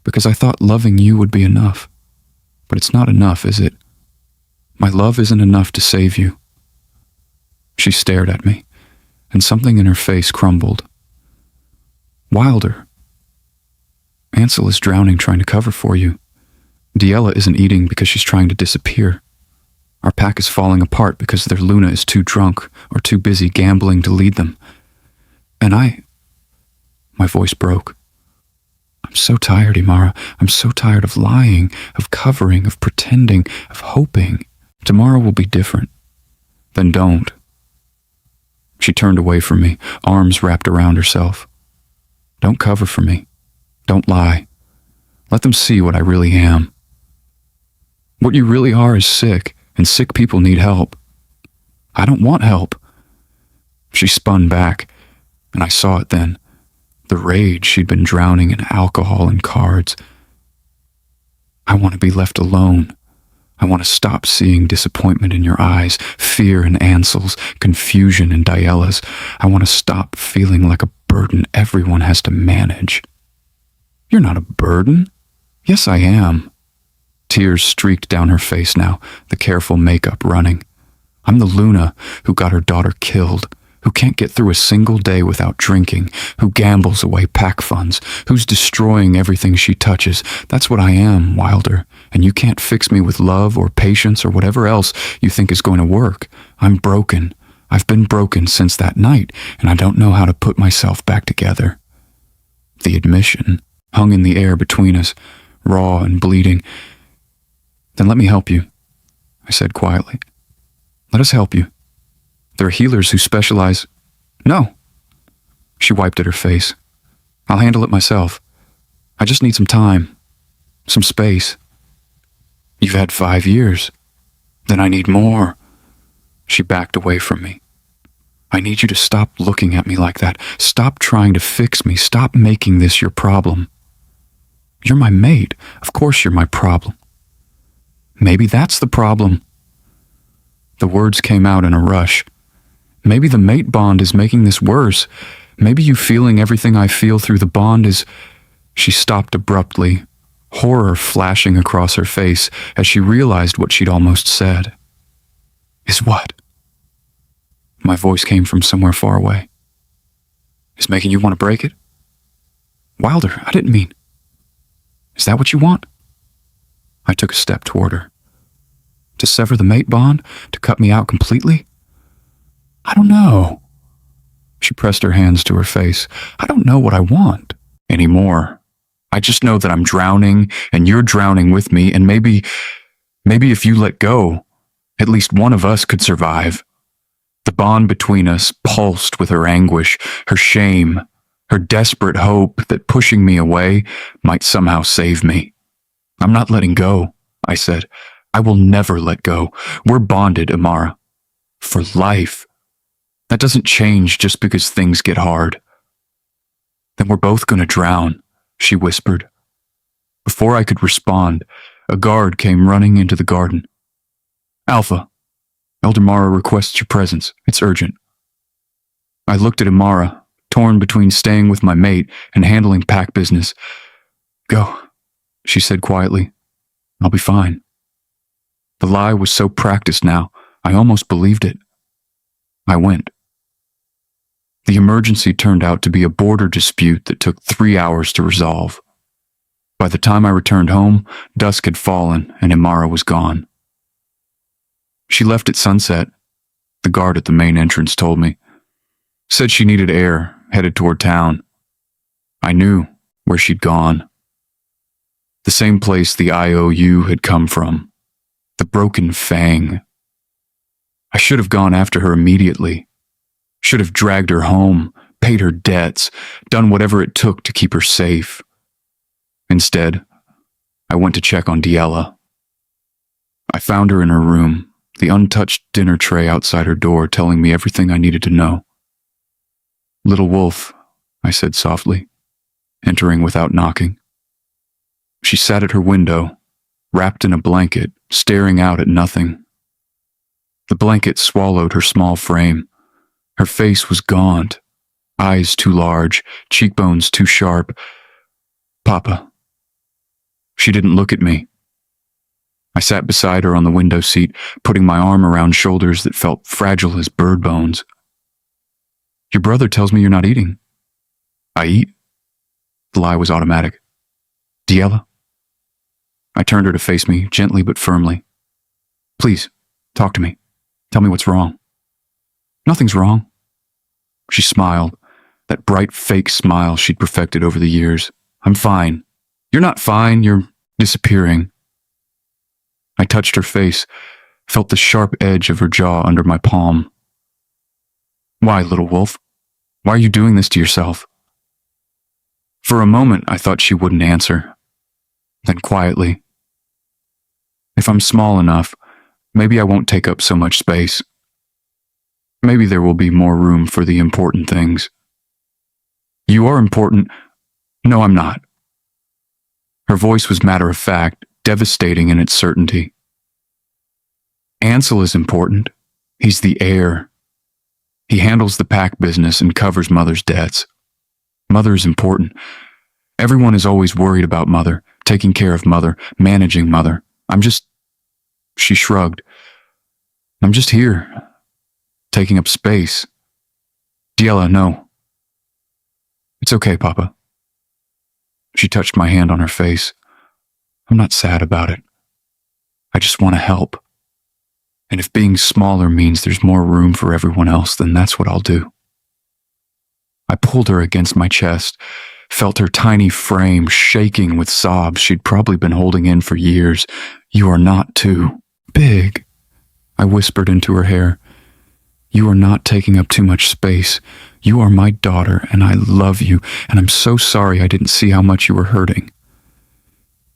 Speaker 1: Because I thought loving you would be enough. But it's not enough, is it? My love isn't enough to save you. She stared at me, and something in her face crumbled. Wilder. Ansel is drowning trying to cover for you. Diella isn't eating because she's trying to disappear. Our pack is falling apart because their Luna is too drunk or too busy gambling to lead them. And my voice broke. I'm so tired, Imara. I'm so tired of lying, of covering, of pretending, of hoping. Tomorrow will be different. Then don't. She turned away from me, arms wrapped around herself. Don't cover for me. Don't lie. Let them see what I really am. What you really are is sick, and sick people need help. I don't want help. She spun back, and I saw it then. The rage she'd been drowning in alcohol and cards. I want to be left alone. I want to stop seeing disappointment in your eyes, fear in Ansel's, confusion in Diella's. I want to stop feeling like a burden everyone has to manage. You're not a burden. Yes, I am. Tears streaked down her face now, the careful makeup running. I'm the Luna who got her daughter killed, who can't get through a single day without drinking, who gambles away pack funds, who's destroying everything she touches. That's what I am, Wilder, and you can't fix me with love or patience or whatever else you think is going to work. I'm broken. I've been broken since that night, and I don't know how to put myself back together. The admission hung in the air between us, raw and bleeding. Then let me help you, I said quietly. Let us help you. There are healers who specialize. No. She wiped at her face. I'll handle it myself. I just need some time. Some space. You've had 5 years. Then I need more. She backed away from me. I need you to stop looking at me like that. Stop trying to fix me. Stop making this your problem. You're my mate. Of course you're my problem. Maybe that's the problem. The words came out in a rush. Maybe the mate bond is making this worse. Maybe you feeling everything I feel through the bond is... She stopped abruptly, horror flashing across her face as she realized what she'd almost said. Is what? My voice came from somewhere far away. Is making you want to break it? Wilder, I didn't mean... Is that what you want? I took a step toward her. To sever the mate bond? To cut me out completely? I don't know. She pressed her hands to her face. I don't know what I want anymore. I just know that I'm drowning and you're drowning with me, and maybe if you let go, at least one of us could survive. The bond between us pulsed with her anguish, her shame, her desperate hope that pushing me away might somehow save me. I'm not letting go, I said. I will never let go. We're bonded, Imara. For life. That doesn't change just because things get hard. Then we're both going to drown, she whispered. Before I could respond, a guard came running into the garden. Alpha, Elder Mara requests your presence. It's urgent. I looked at Imara, torn between staying with my mate and handling pack business. Go, she said quietly. I'll be fine. The lie was so practiced now, I almost believed it. I went. The emergency turned out to be a border dispute that took 3 hours to resolve. By the time I returned home, dusk had fallen and Imara was gone. She left at sunset, the guard at the main entrance told me. Said she needed air, headed toward town. I knew where she'd gone. The same place the IOU had come from. The Broken Fang. I should have gone after her immediately. Should have dragged her home, paid her debts, done whatever it took to keep her safe. Instead, I went to check on Diella. I found her in her room, the untouched dinner tray outside her door telling me everything I needed to know. Little wolf, I said softly, entering without knocking. She sat at her window, wrapped in a blanket, staring out at nothing. The blanket swallowed her small frame. Her face was gaunt, eyes too large, cheekbones too sharp. Papa. She didn't look at me. I sat beside her on the window seat, putting my arm around shoulders that felt fragile as bird bones. Your brother tells me you're not eating. I eat? The lie was automatic. Diella? I turned her to face me, gently but firmly. Please, talk to me. Tell me what's wrong. Nothing's wrong. She smiled, that bright fake smile she'd perfected over the years. I'm fine. You're not fine, you're disappearing. I touched her face, felt the sharp edge of her jaw under my palm. Why, little wolf? Why are you doing this to yourself? For a moment, I thought she wouldn't answer. Then quietly, if I'm small enough, maybe I won't take up so much space. Maybe there will be more room for the important things. You are important. No, I'm not. Her voice was matter-of-fact, devastating in its certainty. Ansel is important. He's the heir. He handles the pack business and covers Mother's debts. Mother is important. Everyone is always worried about Mother, taking care of Mother, managing Mother. She shrugged. I'm just here, taking up space. Diella, no. It's okay, Papa. She touched my hand on her face. I'm not sad about it. I just want to help. And if being smaller means there's more room for everyone else, then that's what I'll do. I pulled her against my chest, felt her tiny frame shaking with sobs she'd probably been holding in for years. You are not too big, I whispered into her hair. You are not taking up too much space. You are my daughter, and I love you, and I'm so sorry I didn't see how much you were hurting.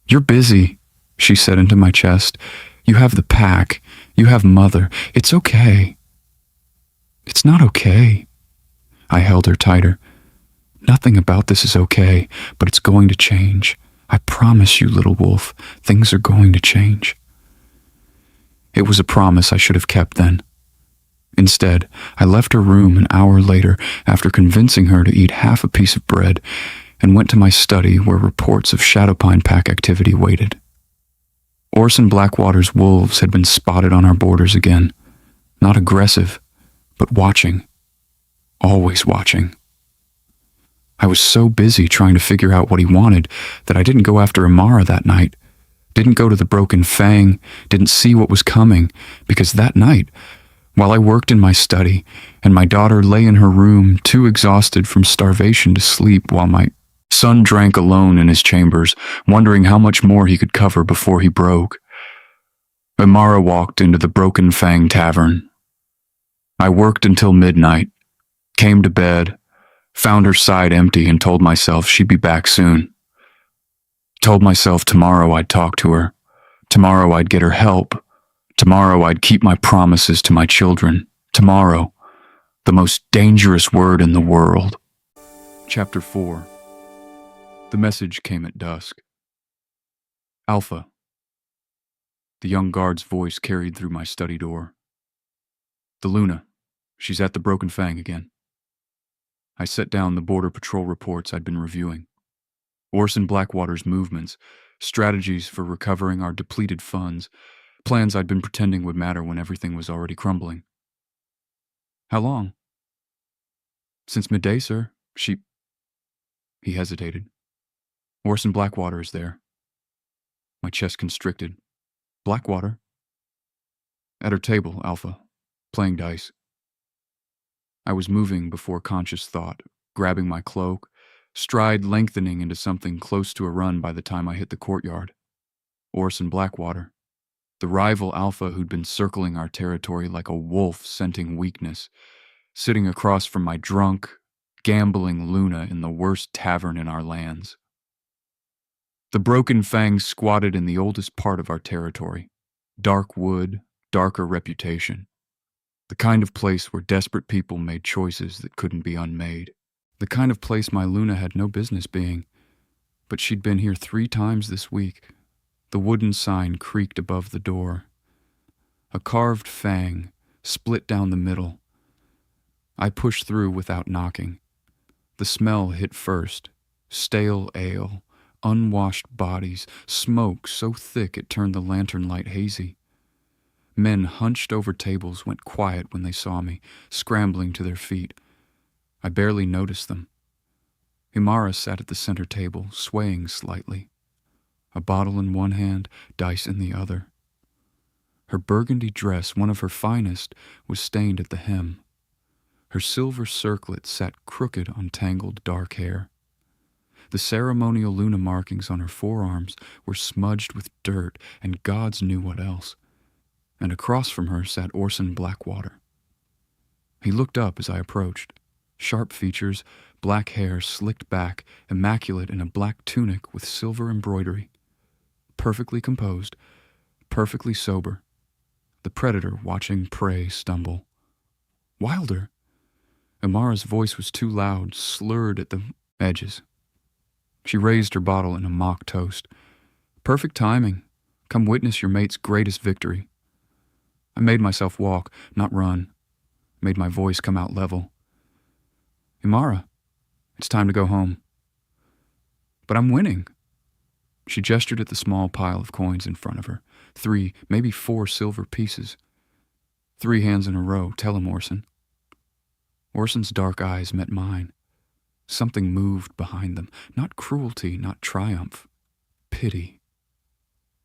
Speaker 1: You're busy, she said into my chest. You have the pack. You have Mother. It's okay. It's not okay. I held her tighter. Nothing about this is okay, but it's going to change. I promise you, little wolf, things are going to change. It was a promise I should have kept then. Instead, I left her room an hour later after convincing her to eat half a piece of bread and went to my study where reports of Shadowpine Pack activity waited. Orson Blackwater's wolves had been spotted on our borders again. Not aggressive, but watching. Always watching. I was so busy trying to figure out what he wanted that I didn't go after Imara that night. Didn't go to the Broken Fang, didn't see what was coming, because that night, while I worked in my study and my daughter lay in her room too exhausted from starvation to sleep while my son drank alone in his chambers, wondering how much more he could cover before he broke, Imara walked into the Broken Fang tavern. I worked until midnight, came to bed, found her side empty and told myself she'd be back soon. Told myself tomorrow I'd talk to her. Tomorrow I'd get her help. Tomorrow I'd keep my promises to my children. Tomorrow, the most dangerous word in the world. Chapter 4. The message came at dusk. Alpha. The young guard's voice carried through my study door. The Luna. She's at the Broken Fang again. I set down the Border Patrol reports I'd been reviewing. Orson Blackwater's movements, strategies for recovering our depleted funds, plans I'd been pretending would matter when everything was already crumbling. How long? Since midday, sir. He hesitated. Orson Blackwater is there. My chest constricted. Blackwater? At her table, Alpha, playing dice. I was moving before conscious thought, grabbing my cloak, stride lengthening into something close to a run by the time I hit the courtyard. Orson Blackwater, the rival Alpha who'd been circling our territory like a wolf scenting weakness, sitting across from my drunk, gambling Luna in the worst tavern in our lands. The Broken Fang squatted in the oldest part of our territory. Dark wood, darker reputation. The kind of place where desperate people made choices that couldn't be unmade. The kind of place my Luna had no business being, but she'd been here 3 times this week. The wooden sign creaked above the door. A carved fang, split down the middle. I pushed through without knocking. The smell hit first. Stale ale, unwashed bodies, smoke so thick it turned the lantern light hazy. Men hunched over tables went quiet when they saw me, scrambling to their feet. I barely noticed them. Imara sat at the center table, swaying slightly. A bottle in one hand, dice in the other. Her burgundy dress, one of her finest, was stained at the hem. Her silver circlet sat crooked on tangled dark hair. The ceremonial Luna markings on her forearms were smudged with dirt and gods knew what else. And across from her sat Orson Blackwater. He looked up as I approached. Sharp features, black hair slicked back, immaculate in a black tunic with silver embroidery. Perfectly composed, perfectly sober. The predator watching prey stumble. Wilder! Imara's voice was too loud, slurred at the edges. She raised her bottle in a mock toast. Perfect timing. Come witness your mate's greatest victory. I made myself walk, not run. Made my voice come out level. Imara, it's time to go home. But I'm winning. She gestured at the small pile of coins in front of her. 3, maybe 4 silver pieces. 3 hands in a row. Tell him, Orson. Orson's dark eyes met mine. Something moved behind them. Not cruelty, not triumph. Pity.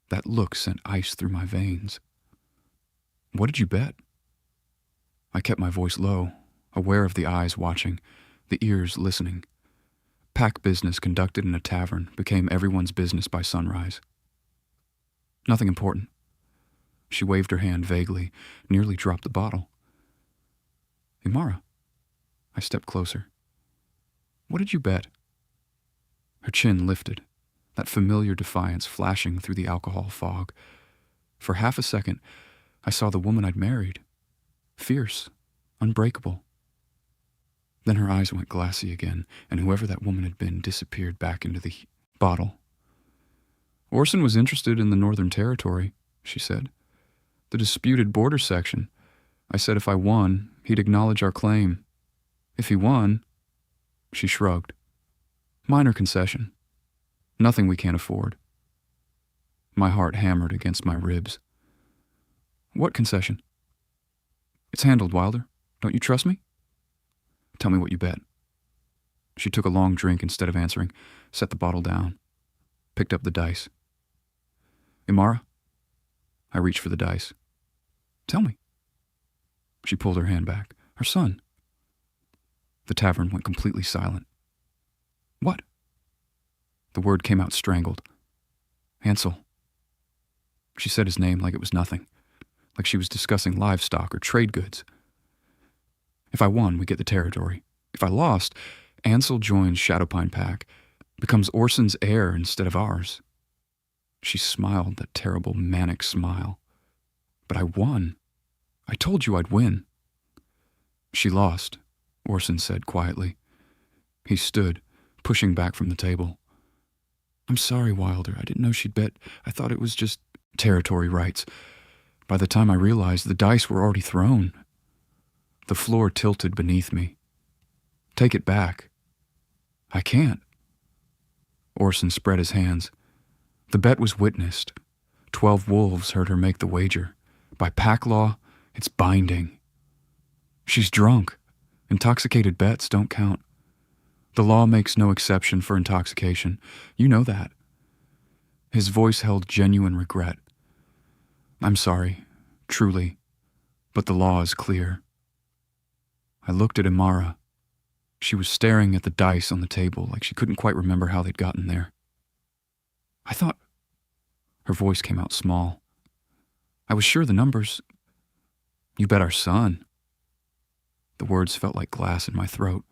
Speaker 1: That look sent ice through my veins. What did you bet? I kept my voice low, aware of the eyes watching, the ears listening. Pack business conducted in a tavern became everyone's business by sunrise. Nothing important. She waved her hand vaguely, nearly dropped the bottle. Imara. I stepped closer. What did you bet? Her chin lifted, that familiar defiance flashing through the alcohol fog. For half a second, I saw the woman I'd married. Fierce, unbreakable. Then her eyes went glassy again, and whoever that woman had been disappeared back into the bottle. Orson was interested in the Northern Territory, she said. The disputed border section. I said if I won, he'd acknowledge our claim. If he won, she shrugged. Minor concession. Nothing we can't afford. My heart hammered against my ribs. What concession? It's handled, Wilder. Don't you trust me? Tell me what you bet. She took a long drink instead of answering, set the bottle down, picked up the dice. Imara? I reached for the dice. Tell me. She pulled her hand back. Her son. The tavern went completely silent. What? The word came out strangled. Hansel. She said his name like it was nothing, like she was discussing livestock or trade goods. If I won, we get the territory. If I lost, Ansel joins Shadowpine Pack, becomes Orson's heir instead of ours. She smiled that terrible manic smile. But I won. I told you I'd win. She lost, Orson said quietly. He stood, pushing back from the table. I'm sorry, Wilder. I didn't know she'd bet. I thought it was just territory rights. By the time I realized, the dice were already thrown. The floor tilted beneath me. Take it back. I can't. Orson spread his hands. The bet was witnessed. 12 wolves heard her make the wager. By pack law, it's binding. She's drunk. Intoxicated bets don't count. The law makes no exception for intoxication. You know that. His voice held genuine regret. I'm sorry, truly, but the law is clear. I looked at Imara. She was staring at the dice on the table like she couldn't quite remember how they'd gotten there. I thought... Her voice came out small. I was sure the numbers... You bet our son. The words felt like glass in my throat.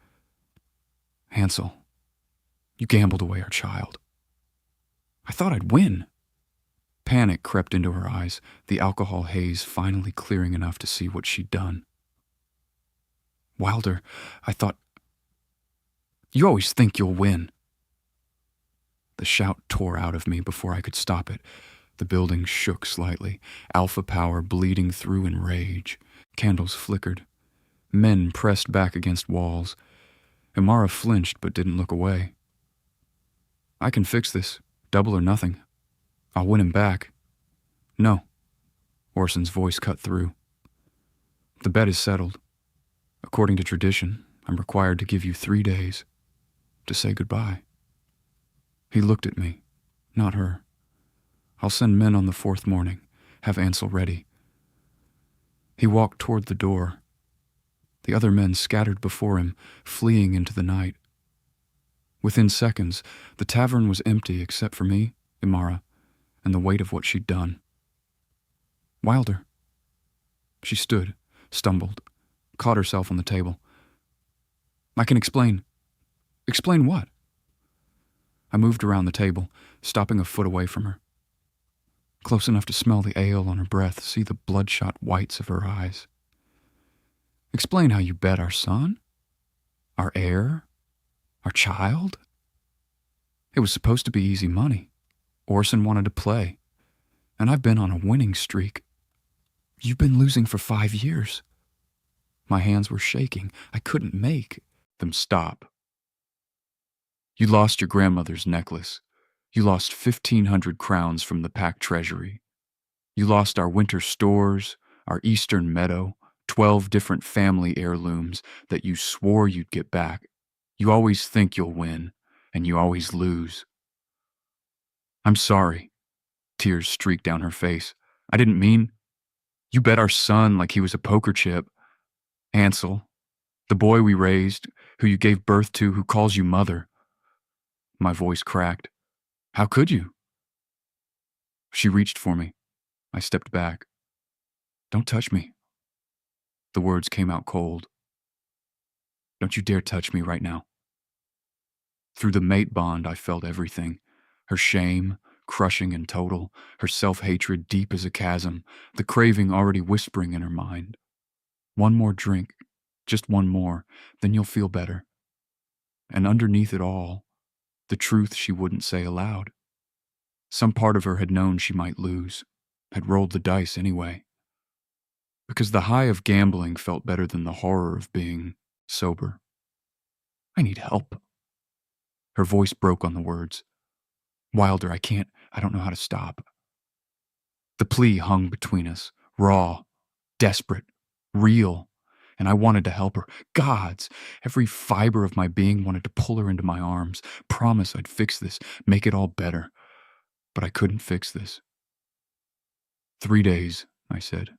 Speaker 1: Hansel, you gambled away our child. I thought I'd win. Panic crept into her eyes, the alcohol haze finally clearing enough to see what she'd done. Wilder, I thought... You always think you'll win. The shout tore out of me before I could stop it. The building shook slightly, alpha power bleeding through in rage. Candles flickered. Men pressed back against walls. Imara flinched but didn't look away. I can fix this, double or nothing. I'll win him back. No. Orson's voice cut through. The bet is settled. According to tradition, I'm required to give you 3 days to say goodbye." He looked at me, not her. "I'll send men on the 4th morning. Have Ansel ready." He walked toward the door. The other men scattered before him, fleeing into the night. Within seconds, the tavern was empty except for me, Imara, and the weight of what she'd done. "Wilder." She stood, stumbled, caught herself on the table. "I can explain." "Explain what?" I moved around the table, stopping a foot away from her. Close enough to smell the ale on her breath, see the bloodshot whites of her eyes. "Explain how you bet our son? Our heir? Our child? It was supposed to be easy money. Orson wanted to play, and I've been on a winning streak. You've been losing for 5 years." My hands were shaking. I couldn't make them stop. "You lost your grandmother's necklace. You lost 1,500 crowns from the pack treasury. You lost our winter stores, our eastern meadow, 12 different family heirlooms that you swore you'd get back. You always think you'll win, and you always lose." "I'm sorry." Tears streaked down her face. "I didn't mean. You bet our son like he was a poker chip. Ansel, the boy we raised, who you gave birth to, who calls you mother." My voice cracked. "How could you?" She reached for me. I stepped back. "Don't touch me." The words came out cold. "Don't you dare touch me right now." Through the mate bond, I felt everything. Her shame, crushing and total, her self-hatred deep as a chasm, the craving already whispering in her mind. "One more drink, just one more, then you'll feel better." And underneath it all, the truth she wouldn't say aloud. Some part of her had known she might lose, had rolled the dice anyway. Because the high of gambling felt better than the horror of being sober. "I need help." Her voice broke on the words. "Wilder, I don't know how to stop." The plea hung between us, raw, desperate, real, and I wanted to help her. Gods, every fiber of my being wanted to pull her into my arms, promise I'd fix this, make it all better. But I couldn't fix this. 3 days, I said.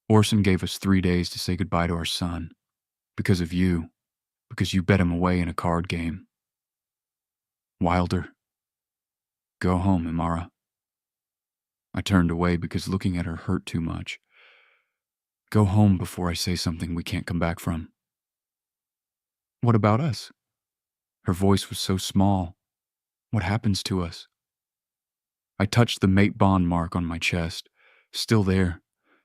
Speaker 1: Orson gave us 3 days to say goodbye to our son. Because of you. Because you bet him away in a card game. Wilder. Go home, Imara. I turned away because looking at her hurt too much. Go home before I say something we can't come back from. What about us? Her voice was so small. What happens to us? I touched the mate bond mark on my chest. Still there.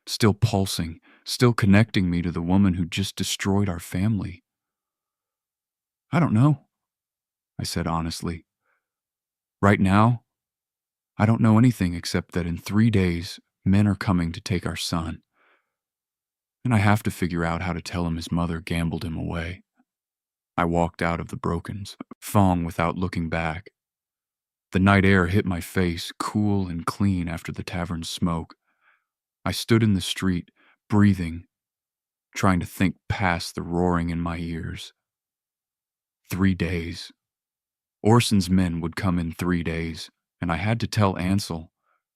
Speaker 1: Still pulsing. Still connecting me to the woman who just destroyed our family. I don't know, I said honestly. Right now, I don't know anything except that in 3 days, men are coming to take our son. And I have to figure out how to tell him his mother gambled him away. I walked out of the Brokens, thong without looking back. The night air hit my face, cool and clean after the tavern's smoke. I stood in the street, breathing, trying to think past the roaring in my ears. 3 days. Orson's men would come in 3 days, and I had to tell Ansel,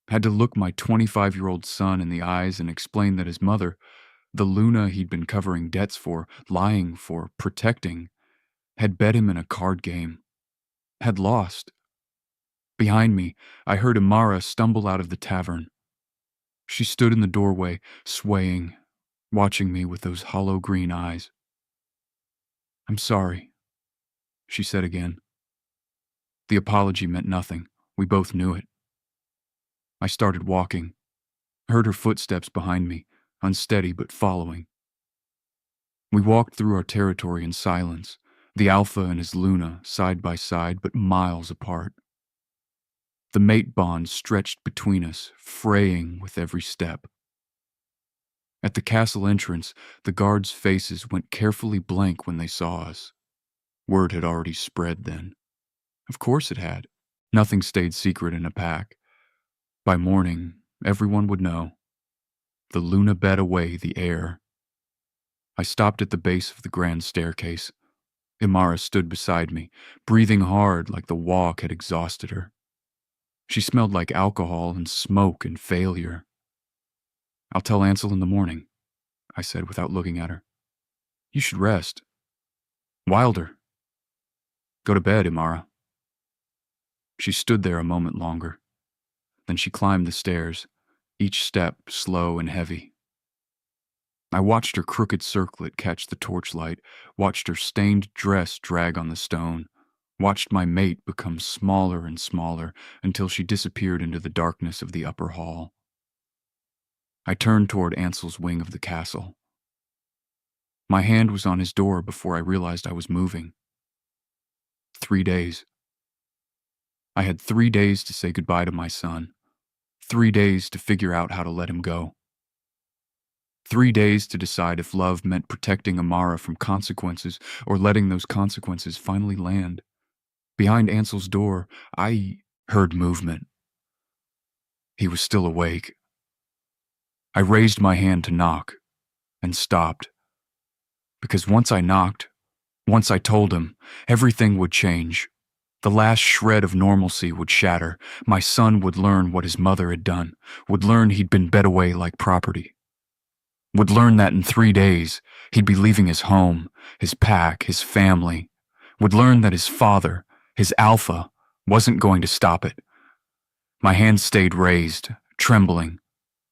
Speaker 1: had to look my 25-year-old son in the eyes and explain that his mother, the Luna he'd been covering debts for, lying for, protecting, had bet him in a card game, had lost. Behind me, I heard Imara stumble out of the tavern. She stood in the doorway, swaying, watching me with those hollow green eyes. I'm sorry, she said again. The apology meant nothing. We both knew it. I started walking, heard her footsteps behind me, unsteady but following. We walked through our territory in silence, the Alpha and his Luna side by side but miles apart. The mate bond stretched between us, fraying with every step. At the castle entrance, the guards' faces went carefully blank when they saw us. Word had already spread then. Of course it had. Nothing stayed secret in a pack. By morning, everyone would know. The Luna bet away the heir. I stopped at the base of the grand staircase. Imara stood beside me, breathing hard like the walk had exhausted her. She smelled like alcohol and smoke and failure. "I'll tell Ansel in the morning," I said without looking at her. "You should rest. Wilder. Go to bed, Imara." She stood there a moment longer. Then she climbed the stairs, each step slow and heavy. I watched her crooked circlet catch the torchlight, watched her stained dress drag on the stone, watched my mate become smaller and smaller until she disappeared into the darkness of the upper hall. I turned toward Ansel's wing of the castle. My hand was on his door before I realized I was moving. 3 days. I had 3 days to say goodbye to my son. 3 days to figure out how to let him go. 3 days to decide if love meant protecting Imara from consequences or letting those consequences finally land. Behind Ansel's door, I heard movement. He was still awake. I raised my hand to knock and stopped. Because once I knocked, once I told him, everything would change. The last shred of normalcy would shatter. My son would learn what his mother had done, would learn he'd been bet away like property. Would learn that in 3 days, he'd be leaving his home, his pack, his family. Would learn that his father, his alpha, wasn't going to stop it. My hand stayed raised, trembling,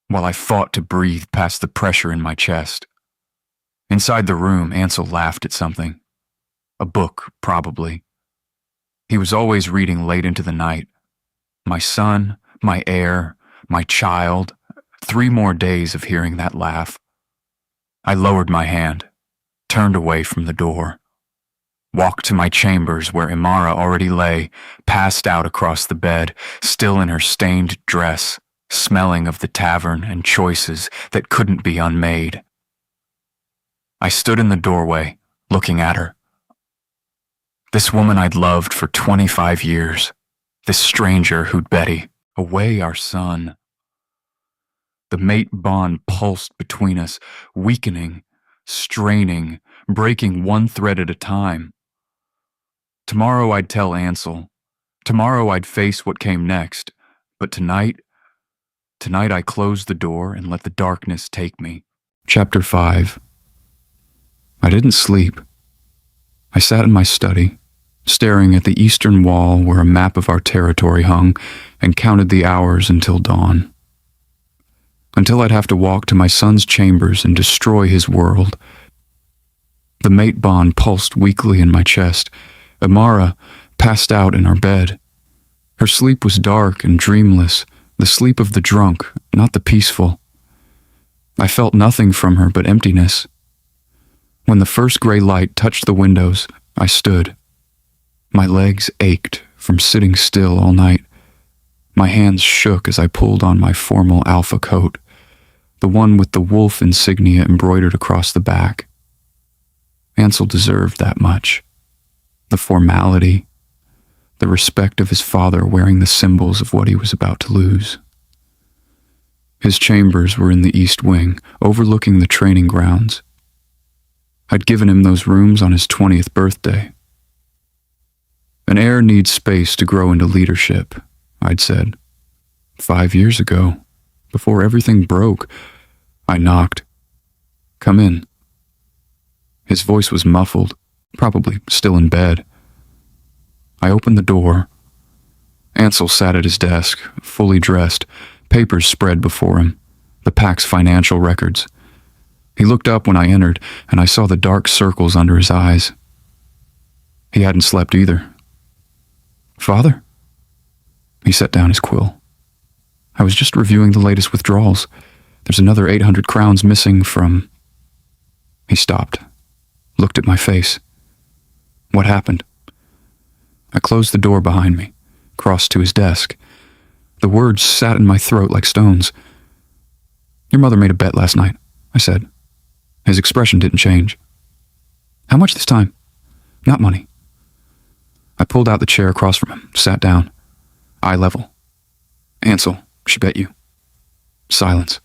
Speaker 1: while I fought to breathe past the pressure in my chest. Inside the room, Ansel laughed at something. A book, probably. He was always reading late into the night. My son, my heir, my child. 3 more days of hearing that laugh. I lowered my hand, turned away from the door, walked to my chambers where Imara already lay, passed out across the bed, still in her stained dress, smelling of the tavern and choices that couldn't be unmade. I stood in the doorway, looking at her. This woman I'd loved for 25 years, this stranger who'd Betty, away our son. The mate bond pulsed between us, weakening, straining, breaking one thread at a time. Tomorrow I'd tell Ansel. Tomorrow I'd face what came next. But tonight I closed the door and let the darkness take me. Chapter 5. I didn't sleep. I sat in my study, staring at the eastern wall where a map of our territory hung, and counted the hours until dawn. Until I'd have to walk to my son's chambers and destroy his world. The mate bond pulsed weakly in my chest. Imara passed out in our bed. Her sleep was dark and dreamless, the sleep of the drunk, not the peaceful. I felt nothing from her but emptiness. When the first gray light touched the windows, I stood. My legs ached from sitting still all night. My hands shook as I pulled on my formal alpha coat, the one with the wolf insignia embroidered across the back. Ansel deserved that much. The formality, the respect of his father wearing the symbols of what he was about to lose. His chambers were in the east wing, overlooking the training grounds. I'd given him those rooms on his 20th birthday. An heir needs space to grow into leadership, I'd said. 5 years ago, before everything broke, I knocked. "Come in." His voice was muffled, probably still in bed. I opened the door. Ansel sat at his desk, fully dressed, papers spread before him, the pack's financial records. He looked up when I entered, and I saw the dark circles under his eyes. He hadn't slept either. "Father?" He set down his quill. "I was just reviewing the latest withdrawals. There's another 800 crowns missing from..." He stopped, looked at my face. "What happened?" I closed the door behind me, crossed to his desk. The words sat in my throat like stones. "Your mother made a bet last night," I said. His expression didn't change. "How much this time?" "Not money." I pulled out the chair across from him, sat down, eye level. "Ansel, she bet you." Silence.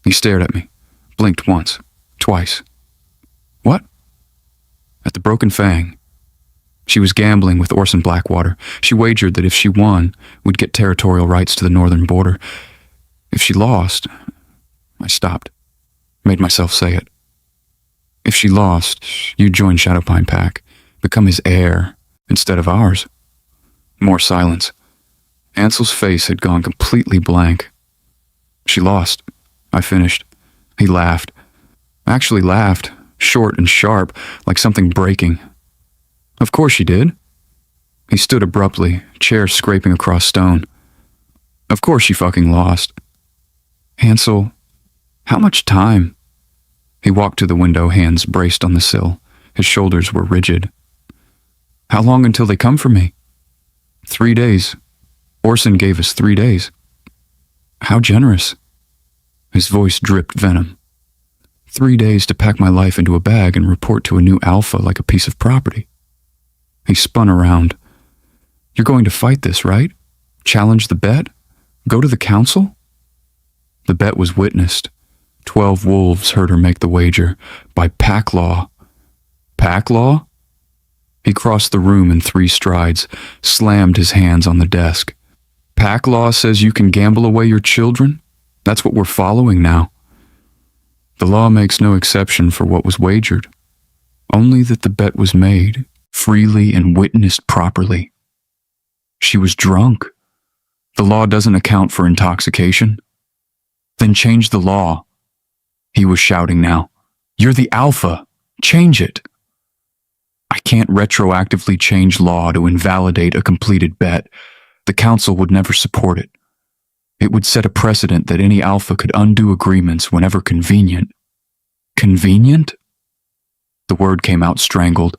Speaker 1: He stared at me, blinked once, twice, At the Broken Fang. She was gambling with Orson Blackwater. She wagered that if she won, we'd get territorial rights to the northern border. If she lost, I stopped. Made myself say it. If she lost, you'd join Shadowpine Pack, become his heir instead of ours. More silence. Ansel's face had gone completely blank. She lost. I finished. He laughed. Actually laughed, short and sharp, like something breaking. Of course she did. He stood abruptly, chair scraping across stone. Of course she fucking lost. Ansel, how much time? He walked to the window, hands braced on the sill. His shoulders were rigid. How long until they come for me? 3 days. Orson gave us 3 days. How generous. His voice dripped venom. 3 days to pack my life into a bag and report to a new alpha like a piece of property. He spun around. You're going to fight this, right? Challenge the bet? Go to the council? The bet was witnessed. 12 wolves heard her make the wager. By pack law. Pack law? He crossed the room in 3 strides, slammed his hands on the desk. Pack law says you can gamble away your children? That's what we're following now. The law makes no exception for what was wagered. Only that the bet was made, freely and witnessed properly. She was drunk. The law doesn't account for intoxication. Then change the law. He was shouting now. You're the alpha. Change it. I can't retroactively change law to invalidate a completed bet. The council would never support it. It would set a precedent that any alpha could undo agreements whenever convenient. Convenient? The word came out strangled.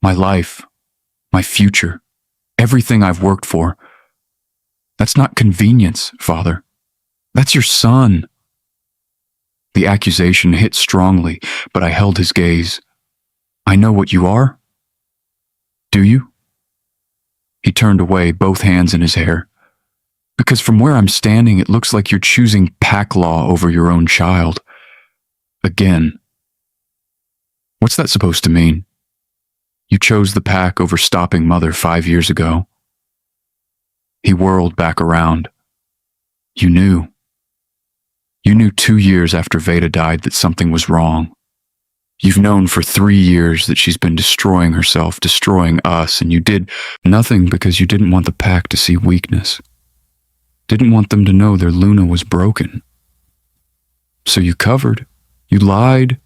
Speaker 1: My life, my future, everything I've worked for. That's not convenience, Father. That's your son. The accusation hit strongly, but I held his gaze. I know what you are. Do you? He turned away, both hands in his hair. Because from where I'm standing, it looks like you're choosing pack law over your own child. Again. What's that supposed to mean? You chose the pack over stopping Mother 5 years ago. He whirled back around. You knew. You knew 2 years after Veda died that something was wrong. You've known for 3 years that she's been destroying herself, destroying us, and you did nothing because you didn't want the pack to see weakness. Didn't want them to know their Luna was broken. So you covered, you lied,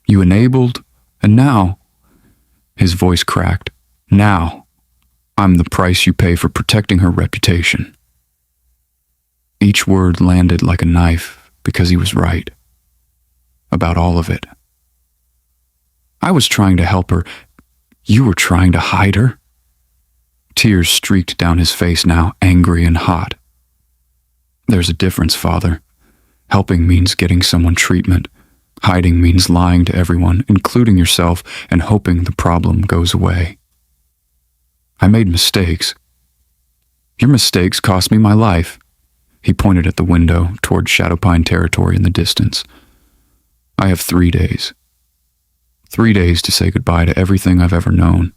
Speaker 1: you enabled, and now, his voice cracked, now, I'm the price you pay for protecting her reputation. Each word landed like a knife because he was right. About all of it. I was trying to help her. You were trying to hide her. Tears streaked down his face now, angry and hot. There's a difference, Father. Helping means getting someone treatment. Hiding means lying to everyone, including yourself, and hoping the problem goes away. I made mistakes. Your mistakes cost me my life. He pointed at the window toward Shadowpine territory in the distance. I have 3 days. 3 days to say goodbye to everything I've ever known.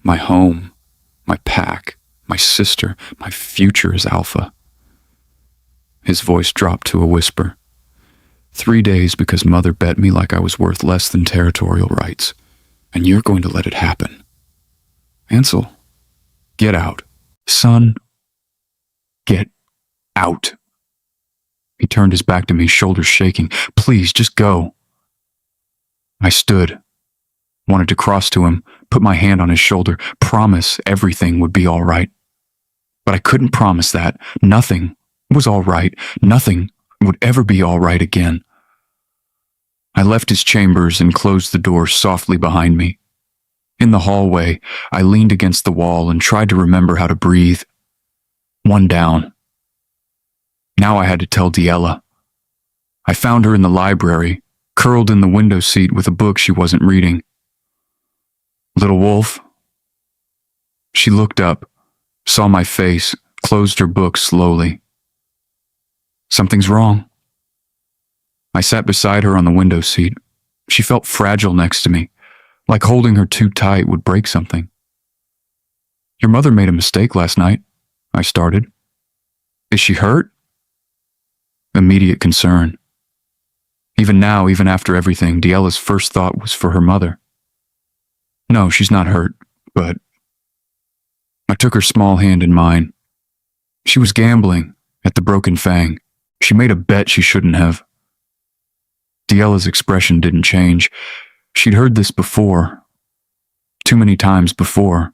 Speaker 1: My home, my pack, my sister, my future as Alpha. His voice dropped to a whisper. 3 days because Mother bet me like I was worth less than territorial rights. And you're going to let it happen. Ansel, get out. Son, get out. He turned his back to me, shoulders shaking. Please, just go. I stood, wanted to cross to him, put my hand on his shoulder, promise everything would be all right. But I couldn't promise that. Nothing was all right. Nothing would ever be all right again. I left his chambers and closed the door softly behind me. In the hallway, I leaned against the wall and tried to remember how to breathe. One down. Now I had to tell Diella. I found her in the library, curled in the window seat with a book she wasn't reading. Little Wolf. She looked up, saw my face, closed her book slowly. Something's wrong. I sat beside her on the window seat. She felt fragile next to me. like holding her too tight would break something. Your mother made a mistake last night, I started. Is she hurt? Immediate concern. Even now, even after everything, Diella's first thought was for her mother. No, she's not hurt, but... I took her small hand in mine. She was gambling at the Broken Fang. She made a bet she shouldn't have. Diella's expression didn't change. She'd heard this before. Too many times before.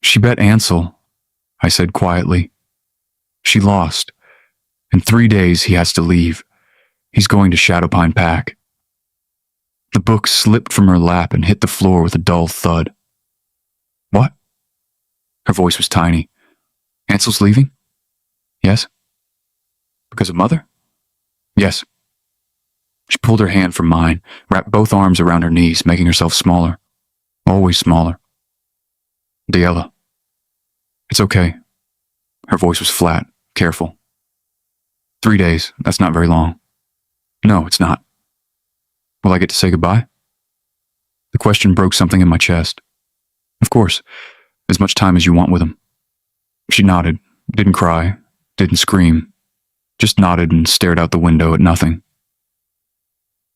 Speaker 1: She bet Ansel, I said quietly. She lost. In 3 days he has to leave. He's going to Shadowpine Pack. The book slipped from her lap and hit the floor with a dull thud. What? Her voice was tiny. Ansel's leaving? Yes. Because of Mother? Yes. She pulled her hand from mine, wrapped both arms around her knees, making herself smaller. Always smaller. Diella. It's okay. Her voice was flat, careful. 3 days, that's not very long. No, it's not. Will I get to say goodbye? The question broke something in my chest. Of course, as much time as you want with him. She nodded, didn't cry, didn't scream, just nodded and stared out the window at nothing.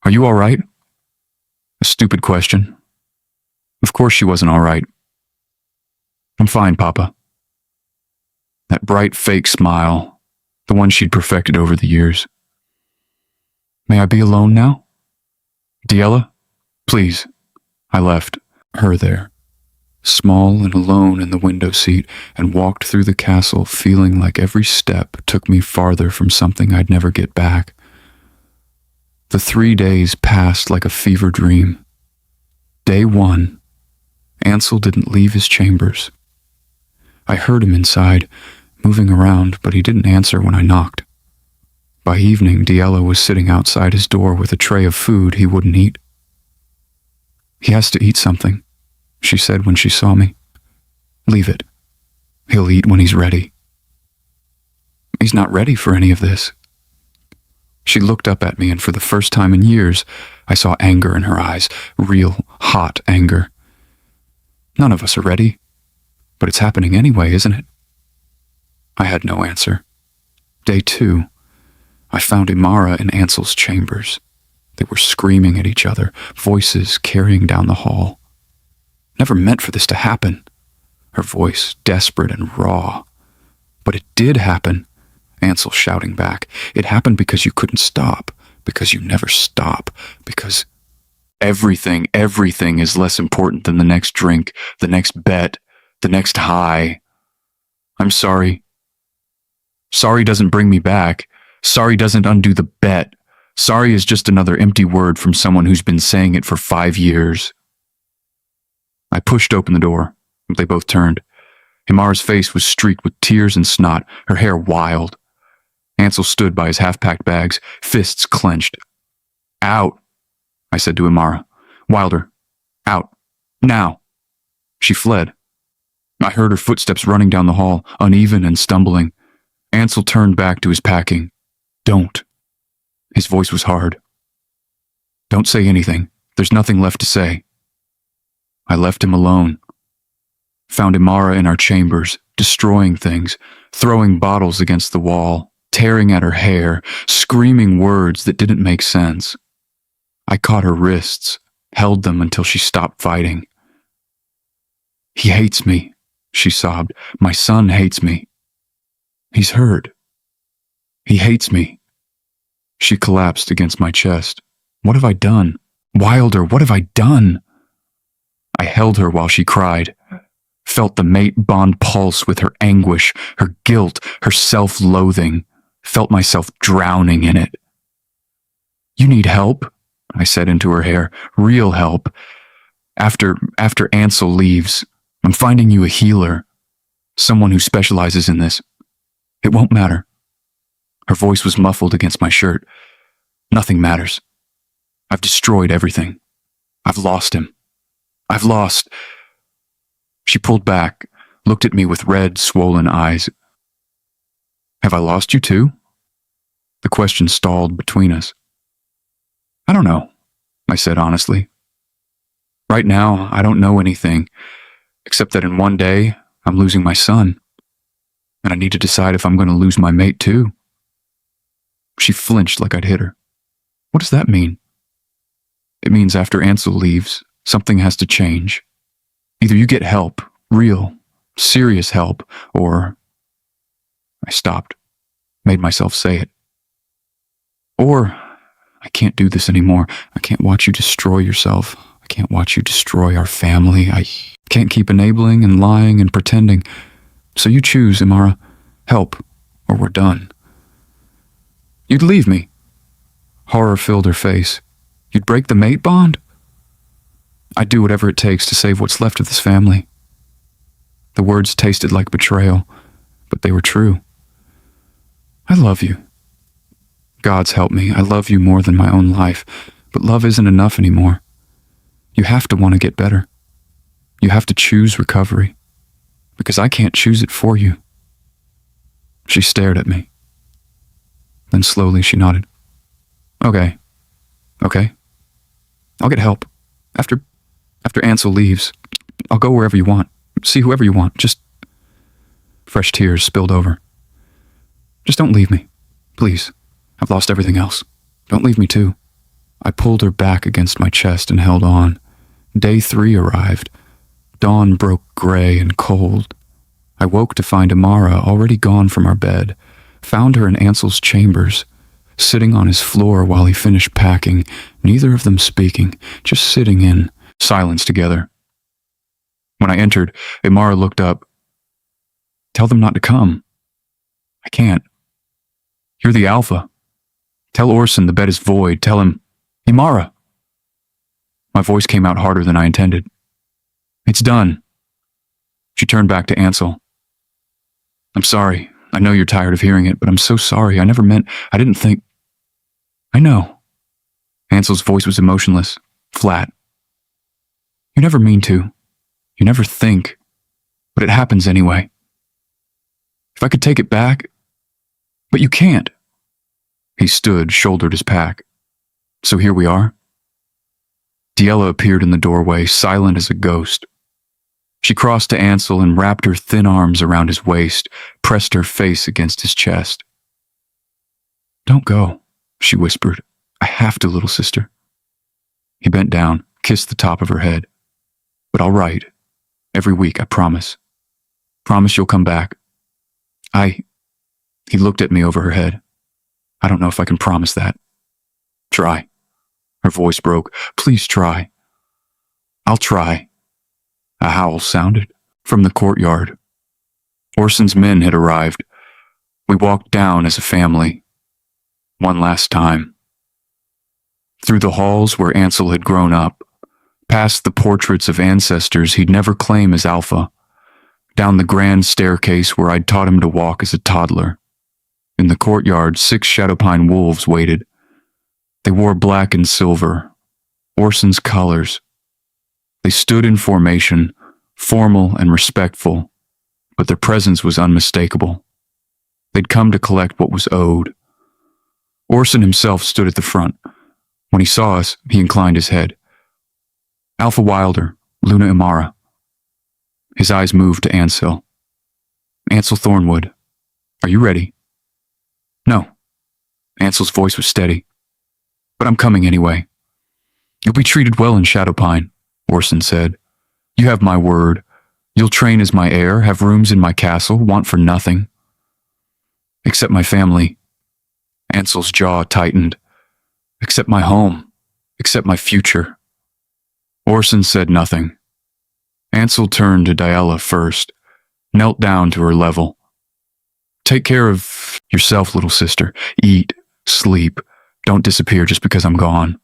Speaker 1: Are you all right? A stupid question. Of course she wasn't all right. I'm fine, Papa. That bright fake smile, the one she'd perfected over the years. May I be alone now? Diella, please. I left her there, small and alone in the window seat, and walked through the castle feeling like every step took me farther from something I'd never get back. The 3 days passed like a fever dream. Day 1, Ansel didn't leave his chambers. I heard him inside, moving around, but he didn't answer when I knocked. By evening, Diella was sitting outside his door with a tray of food he wouldn't eat. He has to eat something, she said when she saw me. Leave it. He'll eat when he's ready. He's not ready for any of this. She looked up at me, and for the first time in years, I saw anger in her eyes, real, hot anger. None of us are ready, but it's happening anyway, isn't it? I had no answer. Day 2, I found Imara in Ansel's chambers. They were screaming at each other, voices carrying down the hall. Never meant for this to happen. Her voice desperate and raw. But it did happen. Ansel shouting back. It happened because you couldn't stop, because you never stop, because everything is less important than the next drink, the next bet, the next high. I'm sorry. Sorry doesn't bring me back. Sorry doesn't undo the bet. Sorry is just another empty word from someone who's been saying it for 5 years. I pushed open the door. They both turned. Imara's face was streaked with tears and snot, her hair wild. Ansel stood by his half-packed bags, fists clenched. Out, I said to Imara. Wilder. Out. Now. She fled. I heard her footsteps running down the hall, uneven and stumbling. Ansel turned back to his packing. Don't. His voice was hard. Don't say anything. There's nothing left to say. I left him alone. Found Imara in our chambers, destroying things, throwing bottles against the wall, tearing at her hair, screaming words that didn't make sense. I caught her wrists, held them until she stopped fighting. He hates me, she sobbed. My son hates me. He's hurt. He hates me. She collapsed against my chest. What have I done? Wilder, what have I done? I held her while she cried, felt the mate bond pulse with her anguish, her guilt, her self-loathing, felt myself drowning in it. You need help, I said into her hair, real help. After Ansel leaves, I'm finding you a healer, someone who specializes in this. It won't matter. Her voice was muffled against my shirt. Nothing matters. I've destroyed everything. I've lost him. I've lost. She pulled back, looked at me with red, swollen eyes. Have I lost you too? The question stalled between us. I don't know, I said honestly. Right now, I don't know anything, except that in one day, I'm losing my son. And I need to decide if I'm going to lose my mate too. She flinched like I'd hit her. What does that mean? It means after Ansel leaves, something has to change. Either you get help, real, serious help, or... I stopped, made myself say it. Or, I can't do this anymore. I can't watch you destroy yourself. I can't watch you destroy our family. I can't keep enabling and lying and pretending. So you choose, Imara. Help, or we're done. You'd leave me. Horror filled her face. You'd break the mate bond? I'd do whatever it takes to save what's left of this family. The words tasted like betrayal, but they were true. I love you. God's help me, I love you more than my own life, but love isn't enough anymore. You have to want to get better. You have to choose recovery, because I can't choose it for you. She stared at me. Then slowly she nodded. Okay. I'll get help. After Ansel leaves, I'll go wherever you want. See whoever you want. Just... Fresh tears spilled over. Just don't leave me. Please. I've lost everything else. Don't leave me too. I pulled her back against my chest and held on. Day 3 arrived. Dawn broke gray and cold. I woke to find Imara already gone from our bed. Found her in Ansel's chambers, sitting on his floor while he finished packing, neither of them speaking, just sitting in silence together. When I entered, Imara looked up. Tell them not to come. I can't. You're the alpha. Tell Orson the bed is void. Tell him, Imara. My voice came out harder than I intended. It's done. She turned back to Ansel. I'm sorry. I know you're tired of hearing it, but I'm so sorry. I didn't think... I know. Ansel's voice was emotionless, flat. You never mean to. You never think. But it happens anyway. If I could take it back... But you can't. He stood, shouldered his pack. So here we are. Diella appeared in the doorway, silent as a ghost. She crossed to Ansel and wrapped her thin arms around his waist, pressed her face against his chest. Don't go, she whispered. I have to, little sister. He bent down, kissed the top of her head. But I'll write. Every week, I promise. Promise you'll come back. He looked at me over her head. I don't know if I can promise that. Try. Her voice broke. Please try. I'll try. A howl sounded from the courtyard. Orson's men had arrived. We walked down as a family. One last time. Through the halls where Ansel had grown up, past the portraits of ancestors he'd never claim as alpha, down the grand staircase where I'd taught him to walk as a toddler. In the courtyard, 6 Shadowpine wolves waited. They wore black and silver, Orson's colors. They stood in formation, formal and respectful, but their presence was unmistakable. They'd come to collect what was owed. Orson himself stood at the front. When he saw us, he inclined his head. Alpha Wilder, Luna Imara. His eyes moved to Ansel. Ansel Thornwood, are you ready? No. Ansel's voice was steady. But I'm coming anyway. You'll be treated well in Shadowpine, Orson said. You have my word. You'll train as my heir, have rooms in my castle, want for nothing. Except my family. Ansel's jaw tightened. Except my home. Except my future. Orson said nothing. Ansel turned to Diella first, knelt down to her level. Take care of yourself, little sister. Eat, sleep. Don't disappear just because I'm gone.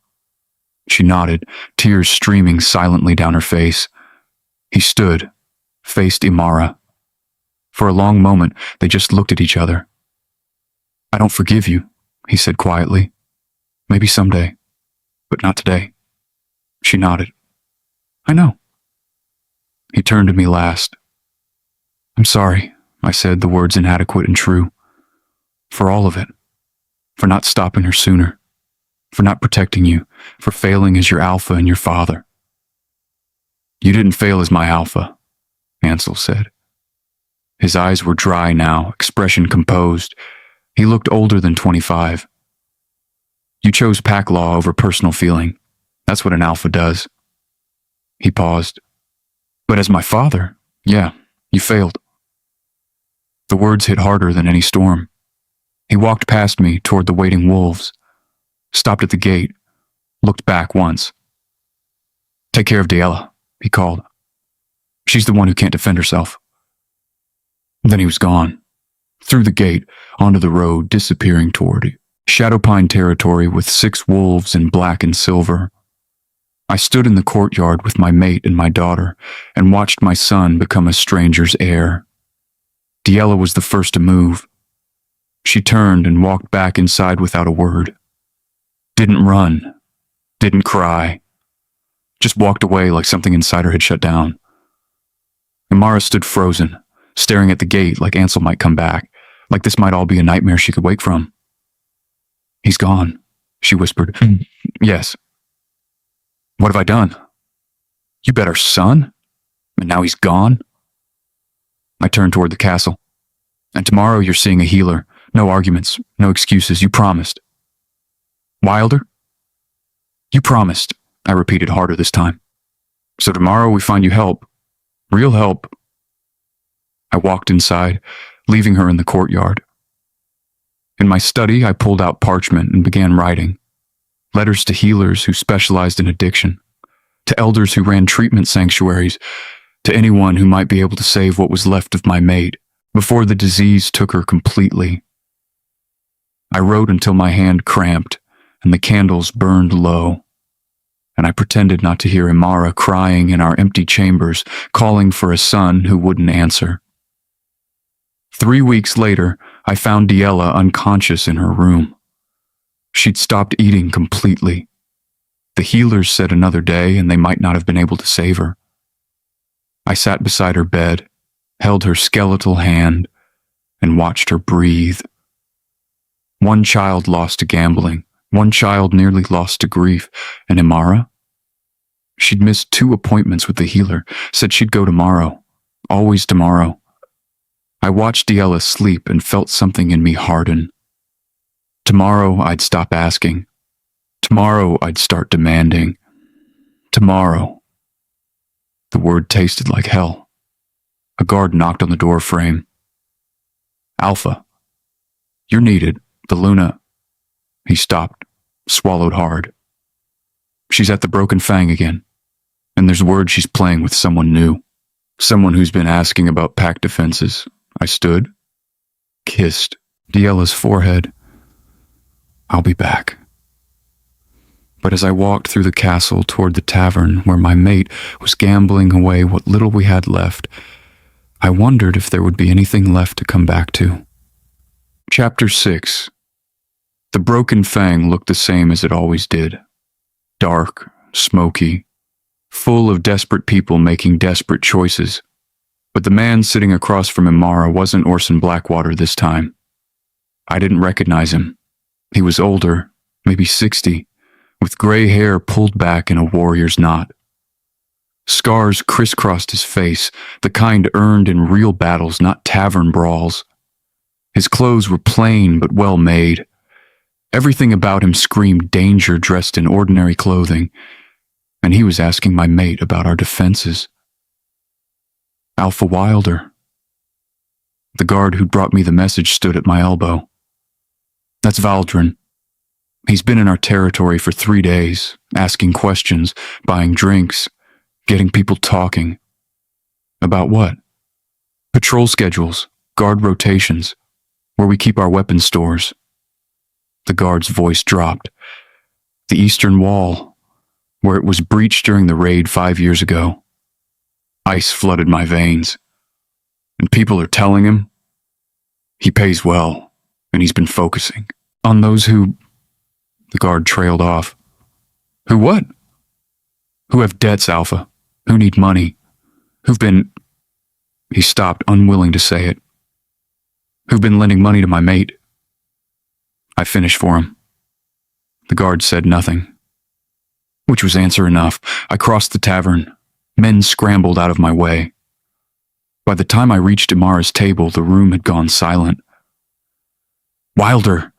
Speaker 1: She nodded, tears streaming silently down her face. He stood, faced Imara. For a long moment, they just looked at each other. I don't forgive you, he said quietly. Maybe someday, but not today. She nodded. I know. He turned to me last. I'm sorry, I said, the words inadequate and true. For all of it. For not stopping her sooner. For not protecting you. For failing as your alpha and your father. You didn't fail as my alpha, Ansel said. His eyes were dry now, expression composed. He looked older than 25. You chose pack law over personal feeling. That's what an alpha does. He paused. But as my father, yeah, you failed. The words hit harder than any storm. He walked past me toward the waiting wolves, stopped at the gate, looked back once. Take care of Diella, he called. She's the one who can't defend herself. Then he was gone, through the gate, onto the road, disappearing toward Shadowpine territory with 6 wolves in black and silver. I stood in the courtyard with my mate and my daughter and watched my son become a stranger's heir. Diella was the first to move. She turned and walked back inside without a word. Didn't run. Didn't cry. Just walked away like something inside her had shut down. Imara stood frozen, staring at the gate like Ansel might come back, like this might all be a nightmare she could wake from. He's gone, she whispered. Yes. What have I done? You bet our son? And now he's gone? I turned toward the castle. And tomorrow you're seeing a healer. No arguments, no excuses. You promised. Wilder? You promised, I repeated harder this time. So tomorrow we find you help. Real help. I walked inside, leaving her in the courtyard. In my study, I pulled out parchment and began writing. Letters to healers who specialized in addiction, to elders who ran treatment sanctuaries, to anyone who might be able to save what was left of my mate before the disease took her completely. I wrote until my hand cramped and the candles burned low, and I pretended not to hear Imara crying in our empty chambers, calling for a son who wouldn't answer. 3 weeks later, I found Diella unconscious in her room. She'd stopped eating completely. The healers said another day and they might not have been able to save her. I sat beside her bed, held her skeletal hand, and watched her breathe. One child lost to gambling, one child nearly lost to grief, and Imara? She'd missed 2 appointments with the healer, said she'd go tomorrow, always tomorrow. I watched Diella sleep and felt something in me harden. Tomorrow I'd stop asking. Tomorrow I'd start demanding. Tomorrow. The word tasted like hell. A guard knocked on the door frame. Alpha. You're needed. The Luna. He stopped, swallowed hard. She's at the Broken Fang again. And there's word she's playing with someone new. Someone who's been asking about pack defenses. I stood, kissed Diella's forehead. I'll be back. But as I walked through the castle toward the tavern where my mate was gambling away what little we had left, I wondered if there would be anything left to come back to. Chapter 6. The Broken Fang looked the same as it always did. Dark, smoky, full of desperate people making desperate choices. But the man sitting across from Imara wasn't Orson Blackwater this time. I didn't recognize him. He was older, maybe 60, with gray hair pulled back in a warrior's knot. Scars crisscrossed his face, the kind earned in real battles, not tavern brawls. His clothes were plain but well made. Everything about him screamed danger dressed in ordinary clothing, and he was asking my mate about our defenses. Alpha Wilder. The guard who'd brought me the message stood at my elbow. That's Valdrin. He's been in our territory for 3 days, asking questions, buying drinks, getting people talking. About what? Patrol schedules, guard rotations, where we keep our weapon stores. The guard's voice dropped. The eastern wall, where it was breached during the raid 5 years ago. Ice flooded my veins. And people are telling him he pays well, and he's been focusing on those who... The guard trailed off. Who what? Who have debts, Alpha. Who need money. Who've been... He stopped, unwilling to say it. Who've been lending money to my mate. I finished for him. The guard said nothing, which was answer enough. I crossed the tavern, Men scrambled out of my way. By the time I reached Imara's table, the room had gone silent. Wilder!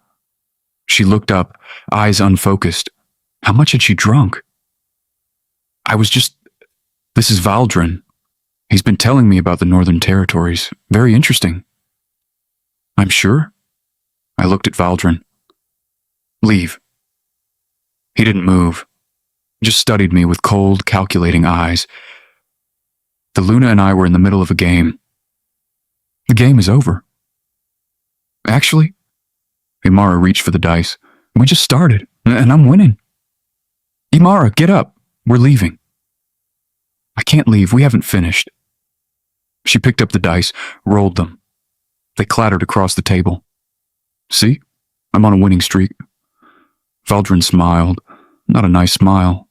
Speaker 1: She looked up, eyes unfocused. How much had she drunk? This is Valdrin. He's been telling me about the Northern Territories. Very interesting. I'm sure? I looked at Valdrin. Leave. He didn't move, just studied me with cold, calculating eyes. The Luna and I were in the middle of a game. The game is over. Actually, Imara reached for the dice. We just started, and I'm winning. Imara, get up. We're leaving. I can't leave. We haven't finished. She picked up the dice, rolled them. They clattered across the table. See? I'm on a winning streak. Valdrin smiled. Not a nice smile.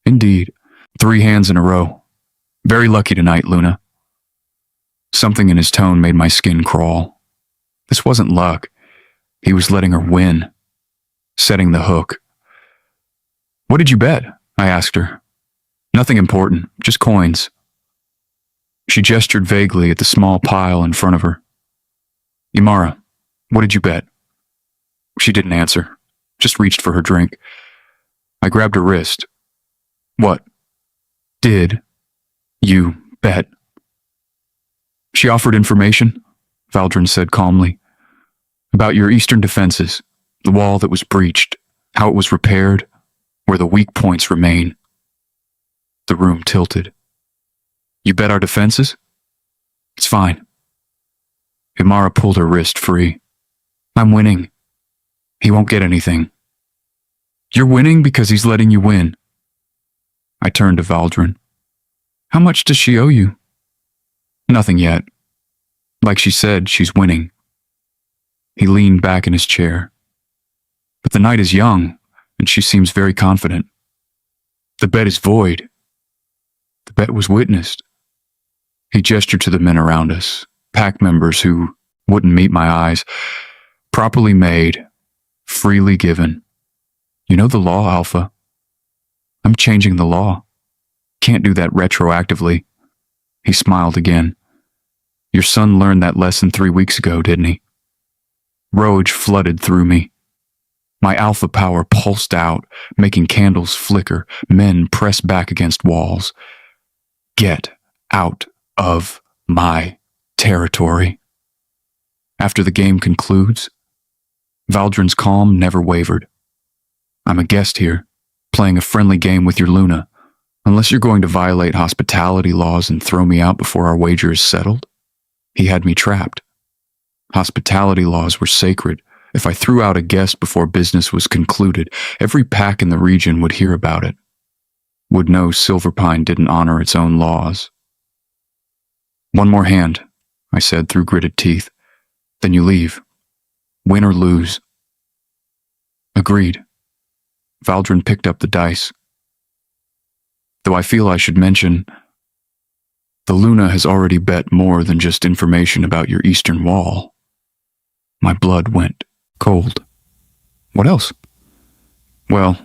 Speaker 1: Indeed. 3 hands in a row. Very lucky tonight, Luna. Something in his tone made my skin crawl. This wasn't luck. He was letting her win. Setting the hook. What did you bet? I asked her. Nothing important, just coins. She gestured vaguely at the small pile in front of her. Imara, what did you bet? She didn't answer, just reached for her drink. I grabbed her wrist. What did you bet? She offered information, Valdrin said calmly, about your eastern defenses, the wall that was breached, how it was repaired, where the weak points remain. The room tilted. You bet our defenses? It's fine. Imara pulled her wrist free. I'm winning. He won't get anything. You're winning because he's letting you win. I turned to Valdrin. How much does she owe you? Nothing yet. Like she said, she's winning. He leaned back in his chair. But the night is young, and she seems very confident. The bet is void. The bet was witnessed. He gestured to the men around us, pack members who wouldn't meet my eyes. Properly made, freely given. You know the law, Alpha. I'm changing the law. Can't do that retroactively. He smiled again. Your son learned that lesson 3 weeks ago, didn't he? Rage flooded through me. My alpha power pulsed out, making candles flicker, men press back against walls. Get out of my territory. After the game concludes, Valdrin's calm never wavered. I'm a guest here, playing a friendly game with your Luna. Unless you're going to violate hospitality laws and throw me out before our wager is settled. He had me trapped. Hospitality laws were sacred. If I threw out a guest before business was concluded, every pack in the region would hear about it. Would know Silverpine didn't honor its own laws. One more hand, I said through gritted teeth. Then you leave. Win or lose. Agreed. Valdrin picked up the dice. Though I feel I should mention, the Luna has already bet more than just information about your eastern wall. My blood went cold. What else? Well,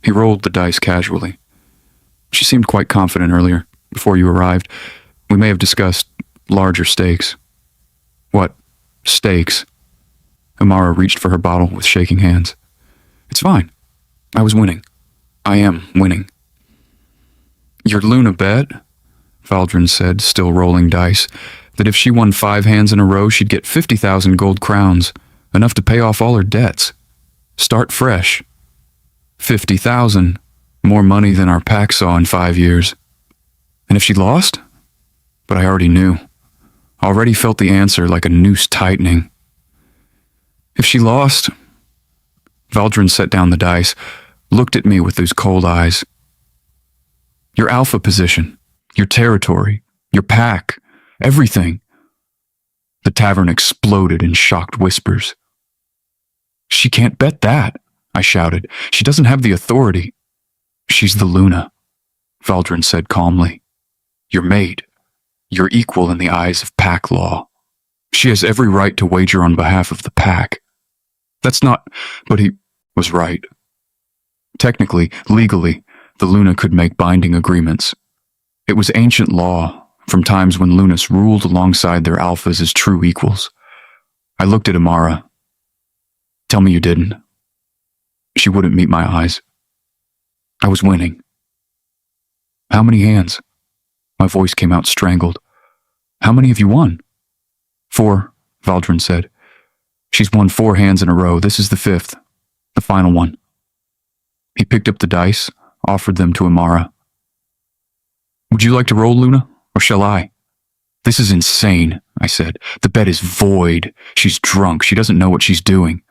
Speaker 1: he rolled the dice casually. She seemed quite confident earlier, before you arrived. We may have discussed larger stakes. What stakes? Imara reached for her bottle with shaking hands. It's fine. I was winning. I am winning. Your Luna bet, Valdrin said, still rolling dice, that if she won 5 hands in a row, she'd get 50,000 gold crowns, enough to pay off all her debts. Start fresh. 50,000, more money than our pack saw in 5 years. And if she lost? But I already knew. Already felt the answer like a noose tightening. If she lost... Valdrin set down the dice, looked at me with those cold eyes. Your alpha position, your territory, your pack, everything. The tavern exploded in shocked whispers. She can't bet that, I shouted. She doesn't have the authority. She's the Luna, Valdrin said calmly. Your mate, your equal in the eyes of pack law. She has every right to wager on behalf of the pack. That's not, but he was right. Technically, legally, the Luna could make binding agreements, It was ancient law, from times when Lunas ruled alongside their alphas as true equals. I looked at Imara. Tell me you didn't. She wouldn't meet my eyes. I was winning. How many hands? My voice came out strangled. How many have you won? 4, Valdrin said. She's won 4 hands in a row. This is the 5th. The final one. He picked up the dice, offered them to Imara. Would you like to roll, Luna, or shall I? This is insane, I said. The bet is void. She's drunk. She doesn't know what she's doing.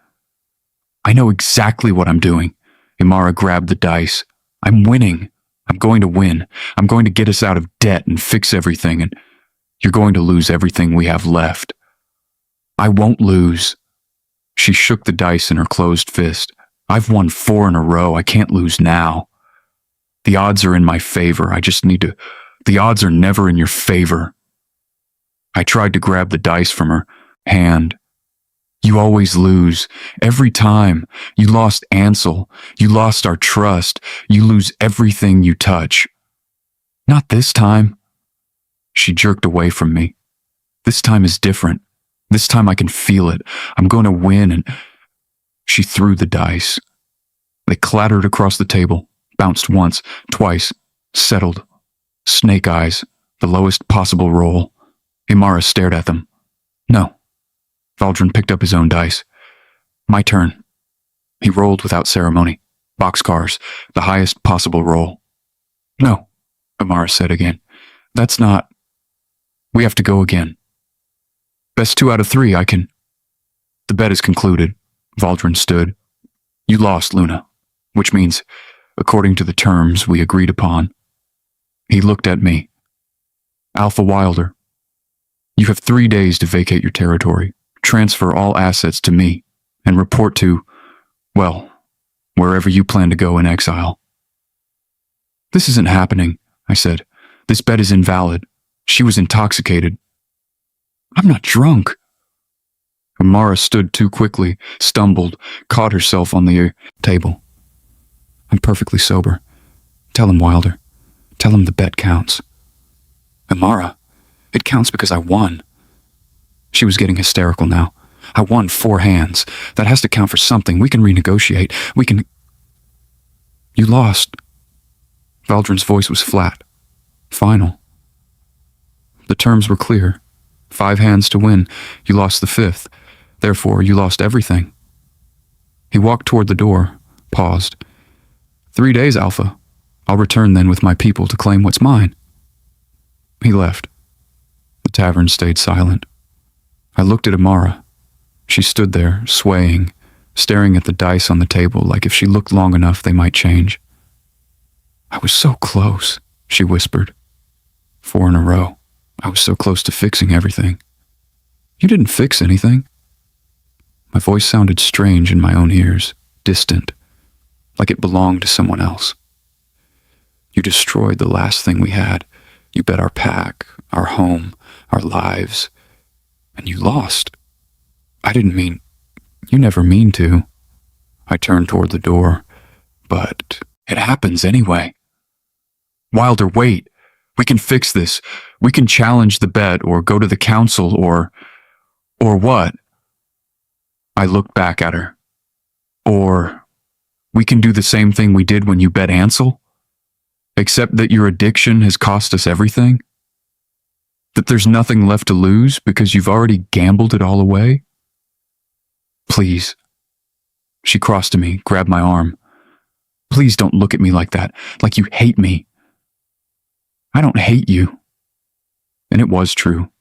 Speaker 1: I know exactly what I'm doing. Imara grabbed the dice. I'm winning. I'm going to win. I'm going to get us out of debt and fix everything, and you're going to lose everything we have left. I won't lose. She shook the dice in her closed fist. I've won 4 in a row. I can't lose now. The odds are in my favor. I just need to... The odds are never in your favor. I tried to grab the dice from her hand. You always lose. Every time. You lost Ansel. You lost our trust. You lose everything you touch. Not this time. She jerked away from me. This time is different. This time I can feel it. I'm going to win, and... She threw the dice. They clattered across the table, bounced once, twice, settled. Snake eyes, the lowest possible roll. Imara stared at them. No. Valdrin picked up his own dice. My turn. He rolled without ceremony. Boxcars, the highest possible roll. No, Imara said again. That's not... We have to go again. Best 2 out of 3, I can... The bet is concluded. Valdrin stood. You lost, Luna, which means, according to the terms we agreed upon. He looked at me. Alpha Wilder, you have 3 days to vacate your territory, transfer all assets to me, and report to, well, wherever you plan to go in exile. This isn't happening, I said. This bet is invalid. She was intoxicated. I'm not drunk. Imara stood too quickly, stumbled, caught herself on the table. I'm perfectly sober. Tell him, Wilder. Tell him the bet counts. Imara, it counts because I won. She was getting hysterical now. I won 4 hands. That has to count for something. We can renegotiate. We can... You lost. Valdrin's voice was flat. Final. The terms were clear. 5 hands to win. You lost the 5th. Therefore, you lost everything. He walked toward the door, paused. 3 days, Alpha. I'll return then with my people to claim what's mine. He left. The tavern stayed silent. I looked at Imara. She stood there, swaying, staring at the dice on the table like if she looked long enough they might change. I was so close, she whispered. 4 in a row. I was so close to fixing everything. You didn't fix anything. My voice sounded strange in my own ears, distant, like it belonged to someone else. You destroyed the last thing we had. You bet our pack, our home, our lives, and you lost. I didn't mean... You never mean to. I turned toward the door, but it happens anyway. Wilder, wait. We can fix this. We can challenge the bet or go to the council or what? I looked back at her. Or we can do the same thing we did when you bet Ansel? Except that your addiction has cost us everything? That there's nothing left to lose because you've already gambled it all away? Please. She crossed to me, grabbed my arm. Please don't look at me like that, like you hate me. I don't hate you. And it was true.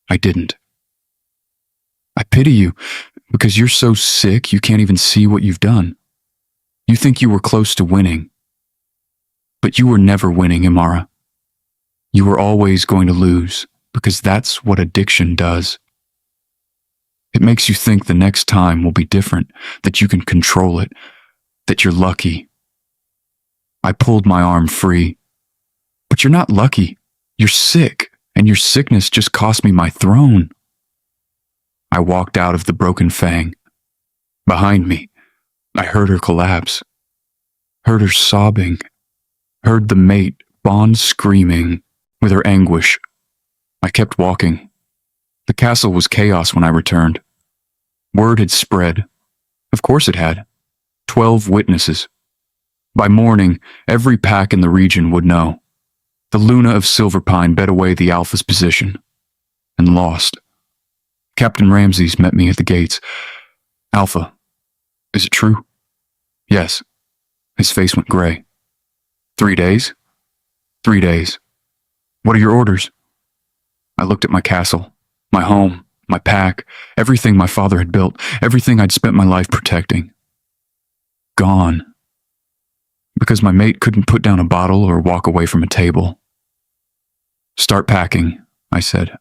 Speaker 1: I didn't. I pity you because you're so sick you can't even see what you've done. You think you were close to winning. But you were never winning, Imara. You were always going to lose because that's what addiction does. It makes you think the next time will be different, that you can control it, that you're lucky. I pulled my arm free. But you're not lucky. You're sick, and your sickness just cost me my throne. I walked out of the broken fang. Behind me, I heard her collapse, heard her sobbing, heard the mate Bond screaming with her anguish. I kept walking. The castle was chaos when I returned. Word had spread. Of course it had. 12 witnesses. By morning, every pack in the region would know. The Luna of Silverpine bet away the Alpha's position. And lost. Captain Ramses met me at the gates. Alpha, is it true? Yes. His face went gray. 3 days? 3 days. What are your orders? I looked at my castle, my home, my pack, everything my father had built, everything I'd spent my life protecting. Gone. Because my mate couldn't put down a bottle or walk away from a table. Start packing, I said.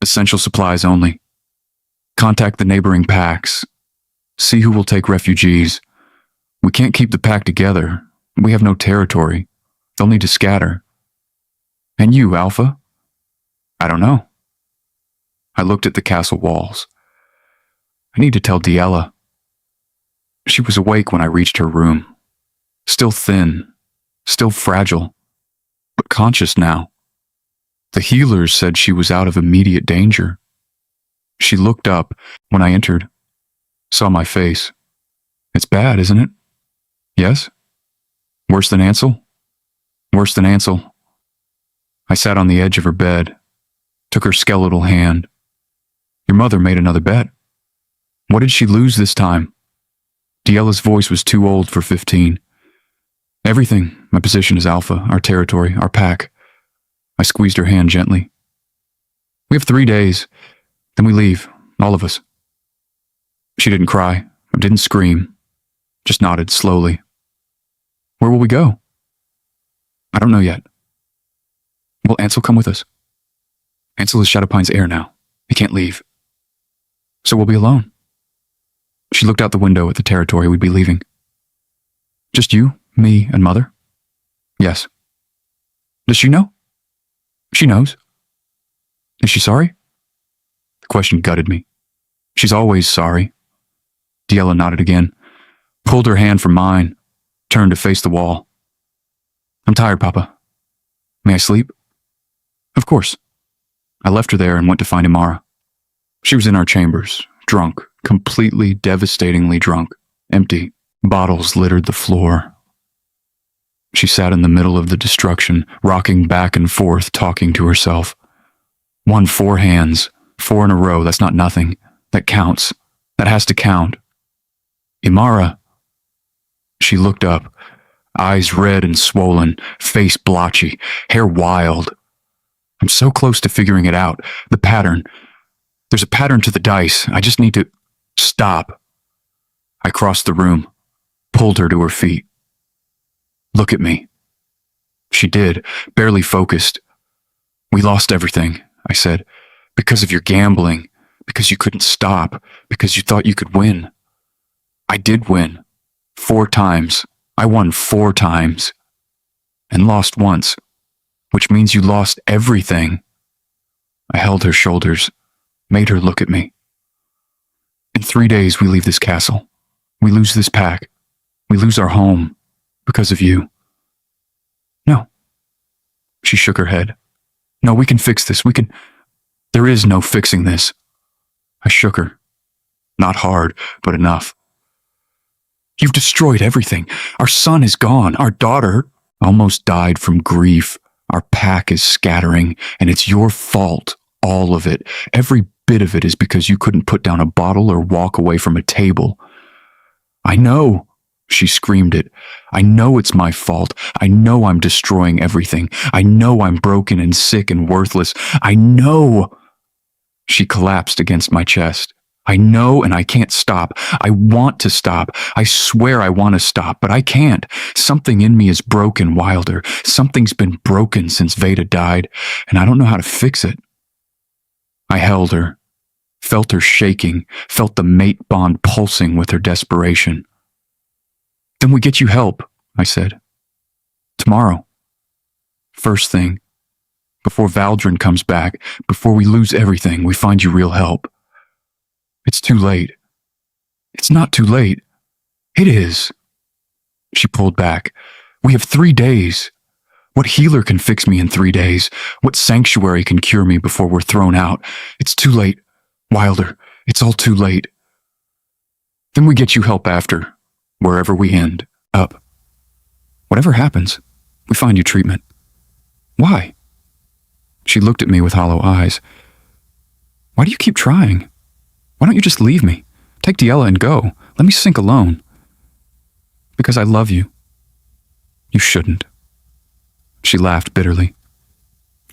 Speaker 1: Essential supplies only. Contact the neighboring packs. See who will take refugees. We can't keep the pack together. We have no territory. They'll need to scatter. And you, Alpha? I don't know. I looked at the castle walls. I need to tell Diella. She was awake when I reached her room. Still thin, still fragile, but conscious now. The healers said she was out of immediate danger. She looked up when I entered, saw my face. It's bad, isn't it? Yes? Worse than Ansel? Worse than Ansel. I sat on the edge of her bed, took her skeletal hand. Your mother made another bet. What did she lose this time? Diella's voice was too old for 15. Everything, my position as Alpha, our territory, our pack. I squeezed her hand gently. We have 3 days, then we leave, all of us. She didn't cry, or didn't scream, just nodded slowly. Where will we go? I don't know yet. Will Ansel come with us? Ansel is Shadowpine's heir now. He can't leave. So we'll be alone. She looked out the window at the territory we'd be leaving. Just you, me, and Mother? Yes. Does she know? She knows. Is she sorry? The question gutted me. She's always sorry. Diella nodded again, pulled her hand from mine, turned to face the wall. I'm tired, Papa. May I sleep? Of course. I left her there and went to find Imara. She was in our chambers, drunk, completely devastatingly drunk, empty. Bottles littered the floor. She sat in the middle of the destruction, rocking back and forth, talking to herself. Won 4 hands, 4 in a row, that's not nothing. That counts. That has to count. Imara. She looked up, eyes red and swollen, face blotchy, hair wild. I'm so close to figuring it out. The pattern. There's a pattern to the dice. I just need to stop. I crossed the room, pulled her to her feet. Look at me. She did, barely focused. We lost everything, I said, because of your gambling, because you couldn't stop, because you thought you could win. I did win. 4 times. I won 4 times. And lost once, which means you lost everything. I held her shoulders, made her look at me. In 3 days, we leave this castle. We lose this pack. We lose our home. Because of you. No. She shook her head. No, we can fix this. There is no fixing this. I shook her. Not hard, but enough. You've destroyed everything. Our son is gone. Our daughter almost died from grief. Our pack is scattering, and it's your fault. All of it. Every bit of it is because you couldn't put down a bottle or walk away from a table. I know. She screamed it. I know it's my fault. I know I'm destroying everything. I know I'm broken and sick and worthless. I know. She collapsed against my chest. I know, and I can't stop. I want to stop. I swear I want to stop, but I can't. Something in me is broken, Wilder. Something's been broken since Veda died, and I don't know how to fix it. I held her, felt her shaking, felt the mate bond pulsing with her desperation. Then we get you help, I said. Tomorrow. First thing. Before Valdrin comes back, before we lose everything, we find you real help. It's too late. It's not too late. It is. She pulled back. We have 3 days. What healer can fix me in 3 days? What sanctuary can cure me before we're thrown out? It's too late. Wilder, it's all too late. Then we get you help after, wherever we end up. Whatever happens, we find you treatment. Why? She looked at me with hollow eyes. Why do you keep trying? Why don't you just leave me? Take Diella and go. Let me sink alone. Because I love you. You shouldn't. She laughed bitterly.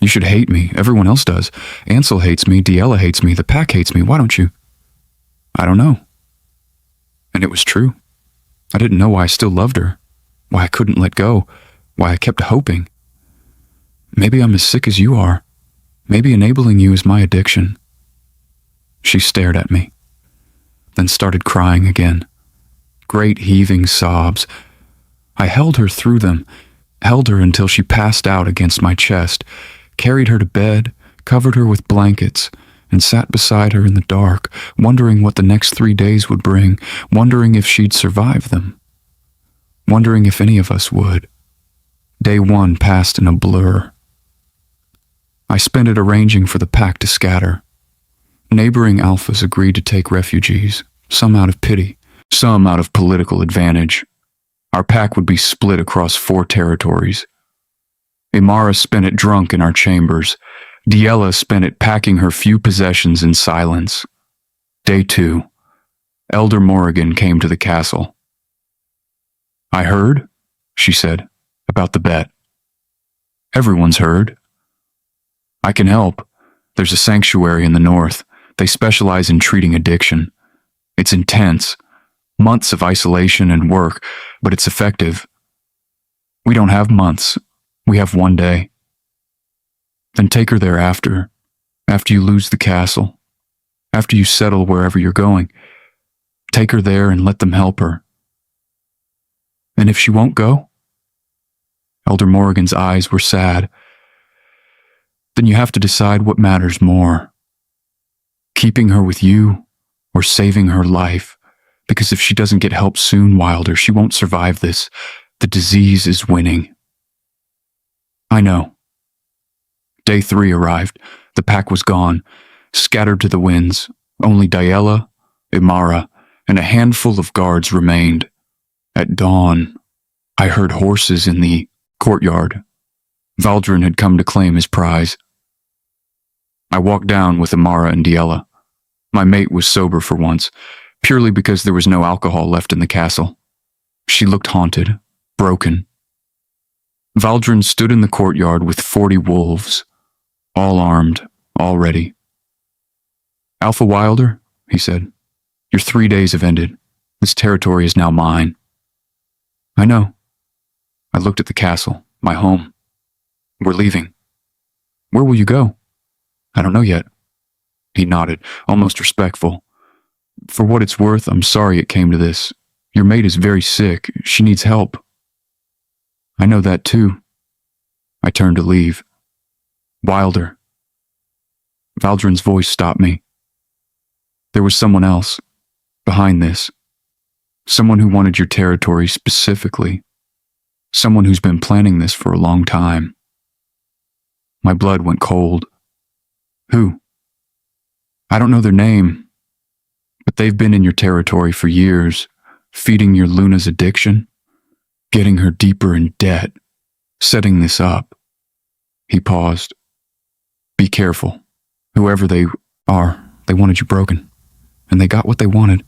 Speaker 1: You should hate me. Everyone else does. Ansel hates me. Diella hates me. The pack hates me. Why don't you? I don't know. And it was true. I didn't know why I still loved her. Why I couldn't let go. Why I kept hoping. Maybe I'm as sick as you are. Maybe enabling you is my addiction. She stared at me, then started crying again. Great heaving sobs. I held her through them, held her until she passed out against my chest, carried her to bed, covered her with blankets, and sat beside her in the dark, wondering what the next 3 days would bring, wondering if she'd survive them, wondering if any of us would. Day 1 passed in a blur. I spent it arranging for the pack to scatter. Neighboring alphas agreed to take refugees, some out of pity, some out of political advantage. Our pack would be split across 4 territories. Imara spent it drunk in our chambers. Diella spent it packing her few possessions in silence. Day 2. Elder Morrigan came to the castle. I heard, she said, about the bet. Everyone's heard. I can help. There's a sanctuary in the north. They specialize in treating addiction. It's intense. Months of isolation and work, but it's effective. We don't have months. We have 1 day. Then take her there after you lose the castle, after you settle wherever you're going. Take her there and let them help her. And if she won't go? Elder Morrigan's eyes were sad. Then you have to decide what matters more. Keeping her with you or saving her life. Because if she doesn't get help soon, Wilder, she won't survive this. The disease is winning. I know. Day 3 arrived. The pack was gone, scattered to the winds. Only Diella, Imara, and a handful of guards remained. At dawn, I heard horses in the courtyard. Valdrin had come to claim his prize. I walked down with Imara and Diella. My mate was sober for once, purely because there was no alcohol left in the castle. She looked haunted, broken. Valdrin stood in the courtyard with 40 wolves, all armed, all ready. Alpha Wilder, he said, your 3 days have ended. This territory is now mine. I know. I looked at the castle, my home. We're leaving. Where will you go? I don't know yet. He nodded, almost respectful. For what it's worth, I'm sorry it came to this. Your mate is very sick. She needs help. I know that too. I turned to leave. Wilder. Valdrin's voice stopped me. There was someone else, behind this. Someone who wanted your territory specifically. Someone who's been planning this for a long time. My blood went cold. Who? I don't know their name, but they've been in your territory for years, feeding your Luna's addiction, getting her deeper in debt, setting this up. He paused. Be careful. Whoever they are, they wanted you broken, and they got what they wanted.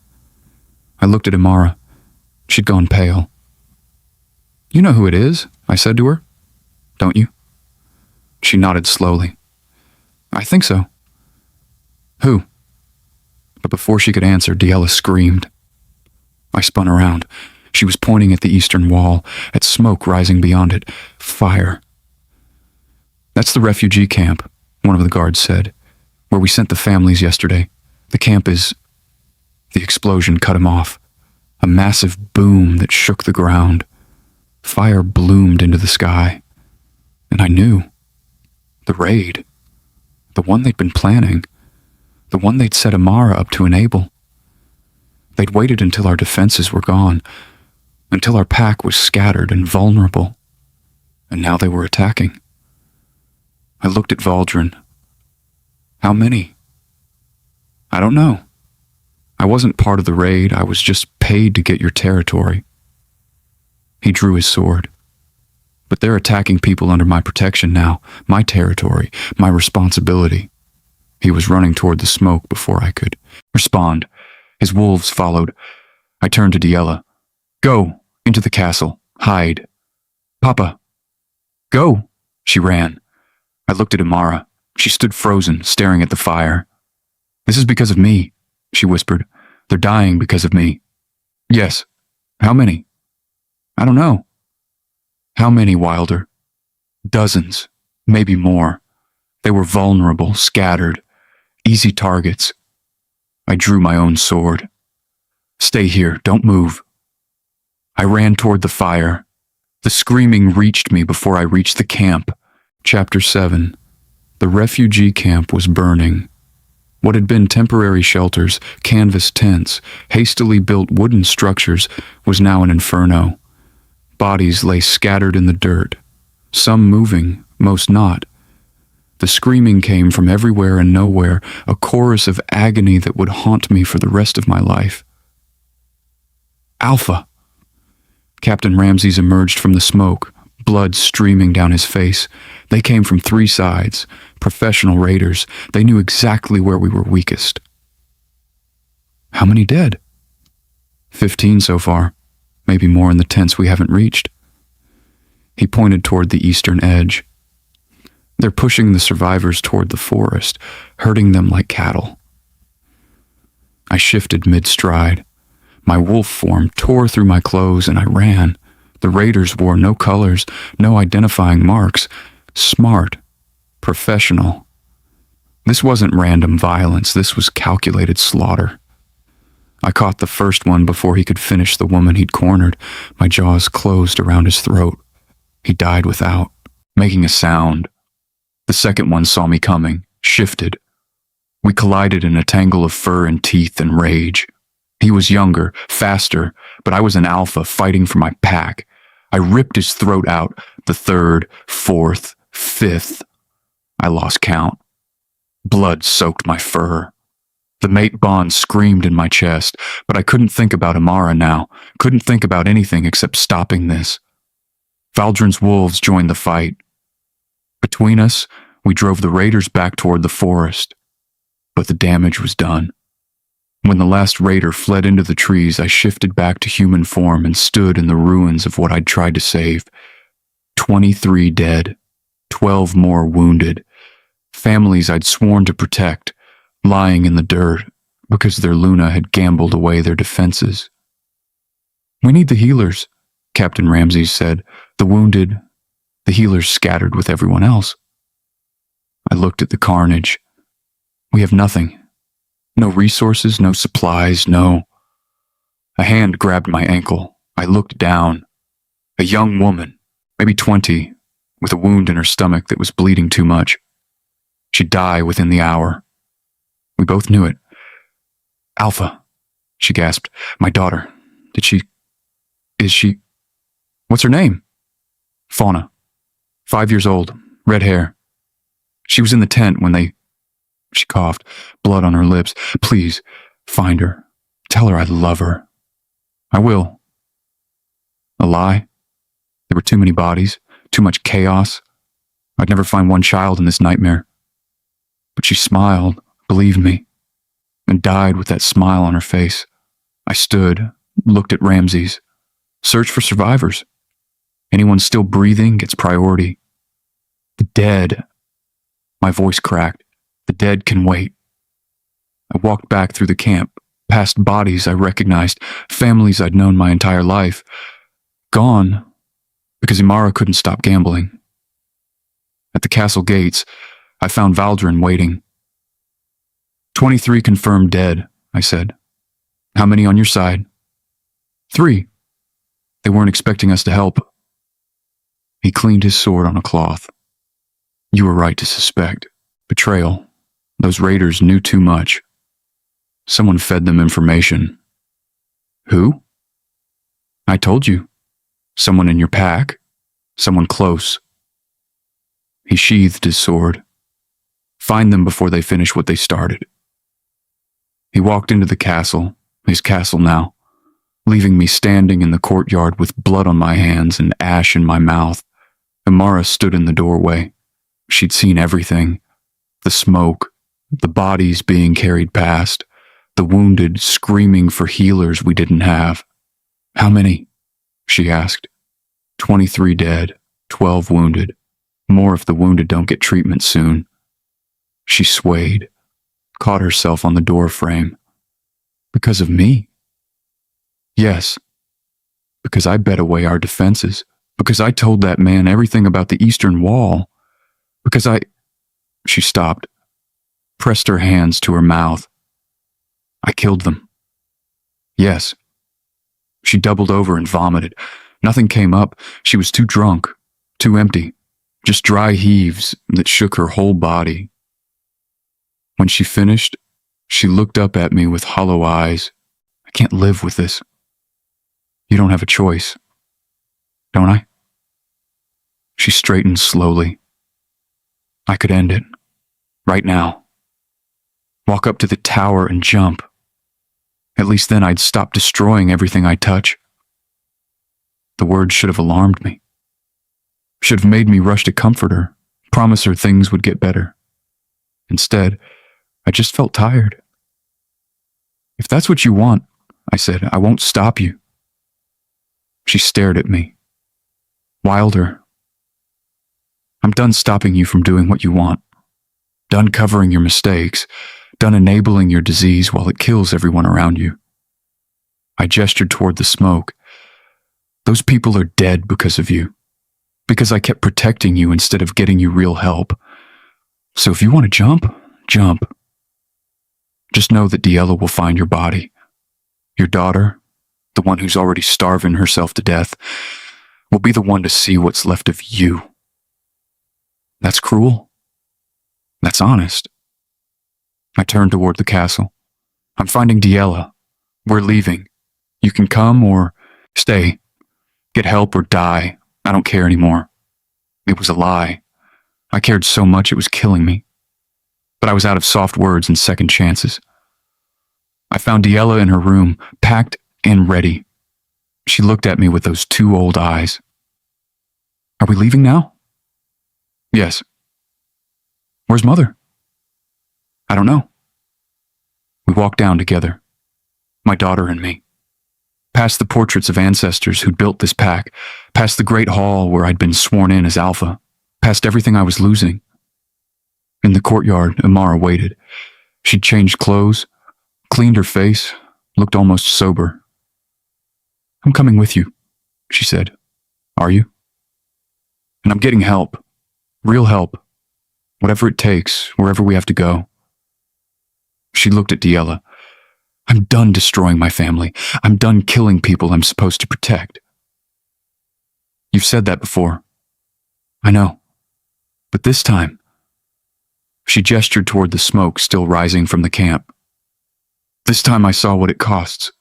Speaker 1: I looked at Imara. She'd gone pale. You know who it is, I said to her. Don't you? She nodded slowly. I think so. Who? But before she could answer, Diella screamed. I spun around. She was pointing at the eastern wall, at smoke rising beyond it. Fire. That's the refugee camp, one of the guards said, where we sent the families yesterday. The camp is... The explosion cut him off. A massive boom that shook the ground. Fire bloomed into the sky. And I knew. The raid. The one they'd been planning. The one they'd set Imara up to enable. They'd waited until our defenses were gone, until our pack was scattered and vulnerable. and now they were attacking. I looked at Valdrin. How many? I don't know. I wasn't part of the raid, I was just paid to get your territory. He drew his sword. But they're attacking people under my protection now, my territory, my responsibility. He was running toward the smoke before I could respond. His wolves followed. I turned to Diella. Go, into the castle, hide. Papa. Go, she ran. I looked at Imara. She stood frozen, staring at the fire. This is because of me, she whispered. They're dying because of me. Yes. How many? I don't know. How many, Wilder? Dozens, maybe more. They were vulnerable, scattered, easy targets. I drew my own sword. Stay here, don't move. I ran toward the fire. The screaming reached me before I reached the camp. Chapter 7. The refugee camp was burning. What had been temporary shelters, canvas tents, hastily built wooden structures, was now an inferno. Bodies lay scattered in the dirt, some moving, most not. The screaming came from everywhere and nowhere, a chorus of agony that would haunt me for the rest of my life. Alpha! Captain Ramses emerged from the smoke, blood streaming down his face. They came from 3 sides, professional raiders. They knew exactly where we were weakest. How many dead? 15 so far. Maybe more in the tents we haven't reached. He pointed toward the eastern edge. They're pushing the survivors toward the forest, herding them like cattle. I shifted mid-stride. My wolf form tore through my clothes and I ran. The raiders wore no colors, no identifying marks. Smart. Professional. This wasn't random violence, this was calculated slaughter. I caught the first one before he could finish the woman he'd cornered. My jaws closed around his throat. He died without making a sound. The second one saw me coming, shifted. We collided in a tangle of fur and teeth and rage. He was younger, faster, but I was an alpha fighting for my pack. I ripped his throat out, the third, fourth, fifth. I lost count. Blood soaked my fur. The mate bond screamed in my chest, but I couldn't think about Imara now, couldn't think about anything except stopping this. Valdrin's wolves joined the fight. Between us, we drove the raiders back toward the forest, but the damage was done. When the last raider fled into the trees, I shifted back to human form and stood in the ruins of what I'd tried to save. 23 dead, 12 more wounded, families I'd sworn to protect, lying in the dirt because their Luna had gambled away their defenses. We need the healers, Captain Ramses said. The wounded, the healers scattered with everyone else. I looked at the carnage. We have nothing. No resources, no supplies, no. A hand grabbed my ankle. I looked down. A young woman, maybe 20, with a wound in her stomach that was bleeding too much. She'd die within the hour. We both knew it. Alpha, she gasped. My daughter. Is she? What's her name? Fauna. 5 years old, red hair. She was in the tent when she coughed, blood on her lips. Please, find her. Tell her I love her. I will. A lie? There were too many bodies, too much chaos. I'd never find one child in this nightmare. But she smiled, believed me, and died with that smile on her face. I stood, looked at Ramses. Search for survivors. Anyone still breathing gets priority. The dead. My voice cracked. The dead can wait. I walked back through the camp, past bodies I recognized, families I'd known my entire life. Gone, because Imara couldn't stop gambling. At the castle gates, I found Valdrin waiting. 23 confirmed dead, I said. How many on your side? 3. They weren't expecting us to help. He cleaned his sword on a cloth. You were right to suspect. Betrayal. Those raiders knew too much. Someone fed them information. Who? I told you. Someone in your pack. Someone close. He sheathed his sword. Find them before they finish what they started. He walked into the castle, his castle now, leaving me standing in the courtyard with blood on my hands and ash in my mouth. Imara stood in the doorway. She'd seen everything. The smoke, the bodies being carried past, the wounded screaming for healers we didn't have. How many? She asked. 23 dead, 12 wounded. More if the wounded don't get treatment soon. She swayed, caught herself on the door frame. Because of me? Yes. Because I bet away our defenses. Because I told that man everything about the Eastern Wall. Because She stopped, pressed her hands to her mouth. I killed them. Yes. She doubled over and vomited. Nothing came up. She was too drunk, too empty. Just dry heaves that shook her whole body. When she finished, she looked up at me with hollow eyes. I can't live with this. You don't have a choice. Don't I? She straightened slowly. I could end it. Right now. Walk up to the tower and jump. At least then I'd stop destroying everything I touch. The words should have alarmed me. Should have made me rush to comfort her, promise her things would get better. Instead, I just felt tired. If that's what you want, I said, I won't stop you. She stared at me. Wilder. I'm done stopping you from doing what you want. Done covering your mistakes. Done enabling your disease while it kills everyone around you. I gestured toward the smoke. Those people are dead because of you. Because I kept protecting you instead of getting you real help. So if you want to jump, jump. Just know that Diella will find your body. Your daughter, the one who's already starving herself to death, will be the one to see what's left of you. That's cruel. That's honest. I turned toward the castle. I'm finding Diella. We're leaving. You can come or stay. Get help or die. I don't care anymore. It was a lie. I cared so much it was killing me. But I was out of soft words and second chances. I found Diella in her room, packed and ready. She looked at me with those two old eyes. Are we leaving now? Yes. Where's Mother? I don't know. We walked down together, my daughter and me, past the portraits of ancestors who'd built this pack, past the great hall where I'd been sworn in as Alpha, past everything I was losing. In the courtyard, Imara waited. She'd changed clothes, cleaned her face, looked almost sober. I'm coming with you, she said. Are you? And I'm getting help. Real help. Whatever it takes, wherever we have to go. She looked at Diella. I'm done destroying my family. I'm done killing people I'm supposed to protect. You've said that before. I know. But this time... She gestured toward the smoke still rising from the camp. This time I saw what it costs.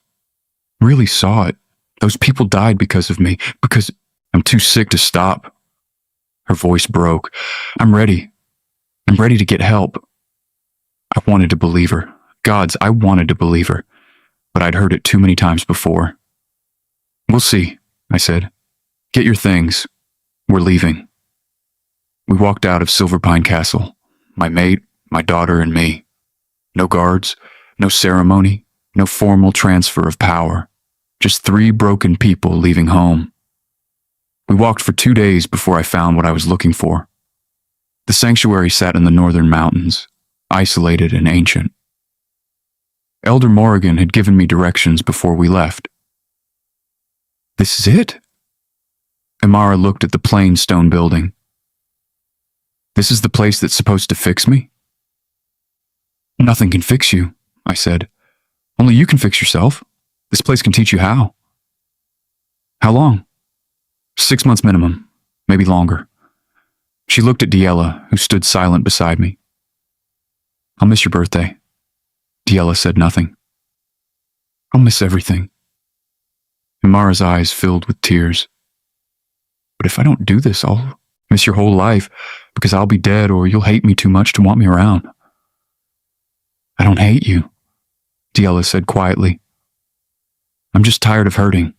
Speaker 1: Really saw it. Those people died because of me, because I'm too sick to stop. Her voice broke. I'm ready. I'm ready to get help. I wanted to believe her. Gods, I wanted to believe her. But I'd heard it too many times before. We'll see, I said. Get your things. We're leaving. We walked out of Silverpine Castle. My mate, my daughter, and me. No guards, no ceremony, no formal transfer of power. Just 3 broken people leaving home. We walked for 2 days before I found what I was looking for. The sanctuary sat in the northern mountains, isolated and ancient. Elder Morrigan had given me directions before we left. This is it? Imara looked at the plain stone building. This is the place that's supposed to fix me? Nothing can fix you, I said. Only you can fix yourself. This place can teach you how. How long? 6 months minimum, maybe longer. She looked at Diella, who stood silent beside me. I'll miss your birthday. Diella said nothing. I'll miss everything. Imara's eyes filled with tears. But if I don't do this, I'll miss your whole life because I'll be dead or you'll hate me too much to want me around. I don't hate you, Diella said quietly. I'm just tired of hurting.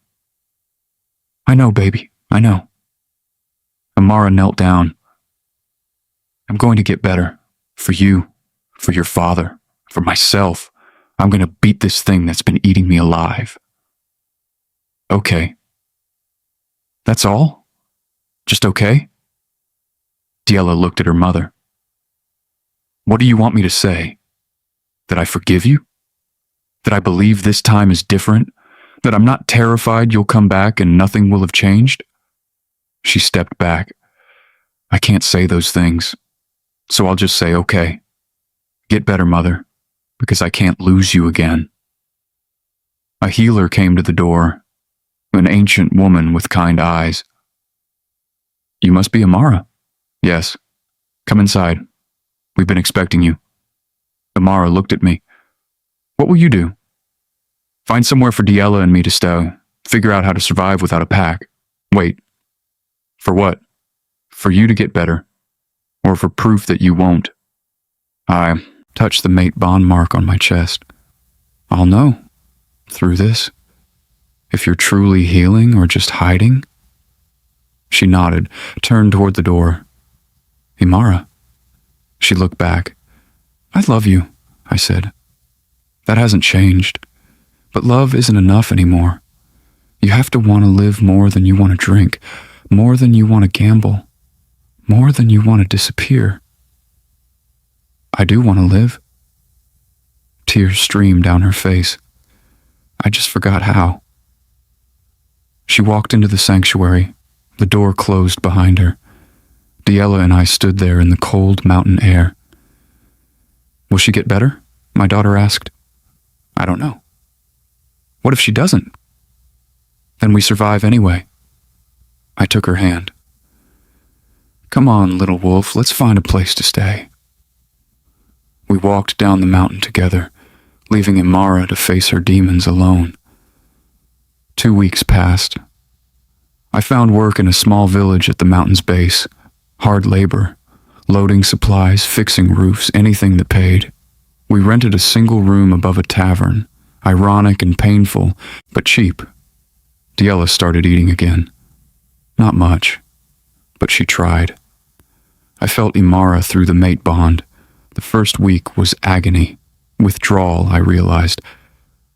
Speaker 1: I know, baby, I know. Imara knelt down. I'm going to get better. For you, for your father, for myself. I'm going to beat this thing that's been eating me alive. Okay. That's all? Just okay? Diella looked at her mother. What do you want me to say? That I forgive you? That I believe this time is different? That I'm not terrified you'll come back and nothing will have changed? She stepped back. I can't say those things, so I'll just say, okay. Get better, Mother, because I can't lose you again. A healer came to the door, an ancient woman with kind eyes. You must be Imara. Yes. Come inside. We've been expecting you. Imara looked at me. What will you do? Find somewhere for Diella and me to stay. Figure out how to survive without a pack. Wait. For what? For you to get better. Or for proof that you won't. I touched the mate bond mark on my chest. I'll know. Through this. If you're truly healing or just hiding. She nodded, turned toward the door. Imara. She looked back. I love you, I said. That hasn't changed. But love isn't enough anymore. You have to want to live more than you want to drink, more than you want to gamble, more than you want to disappear. I do want to live. Tears streamed down her face. I just forgot how. She walked into the sanctuary. The door closed behind her. Diella and I stood there in the cold mountain air. Will she get better? My daughter asked. I don't know. What if she doesn't? Then we survive anyway. I took her hand. Come on, little wolf, let's find a place to stay. We walked down the mountain together, leaving Imara to face her demons alone. 2 weeks passed. I found work in a small village at the mountain's base. Hard labor, loading supplies, fixing roofs, anything that paid. We rented a single room above a tavern, ironic and painful, but cheap. Diella started eating again. Not much, but she tried. I felt Imara through the mate bond. The first week was agony. Withdrawal, I realized.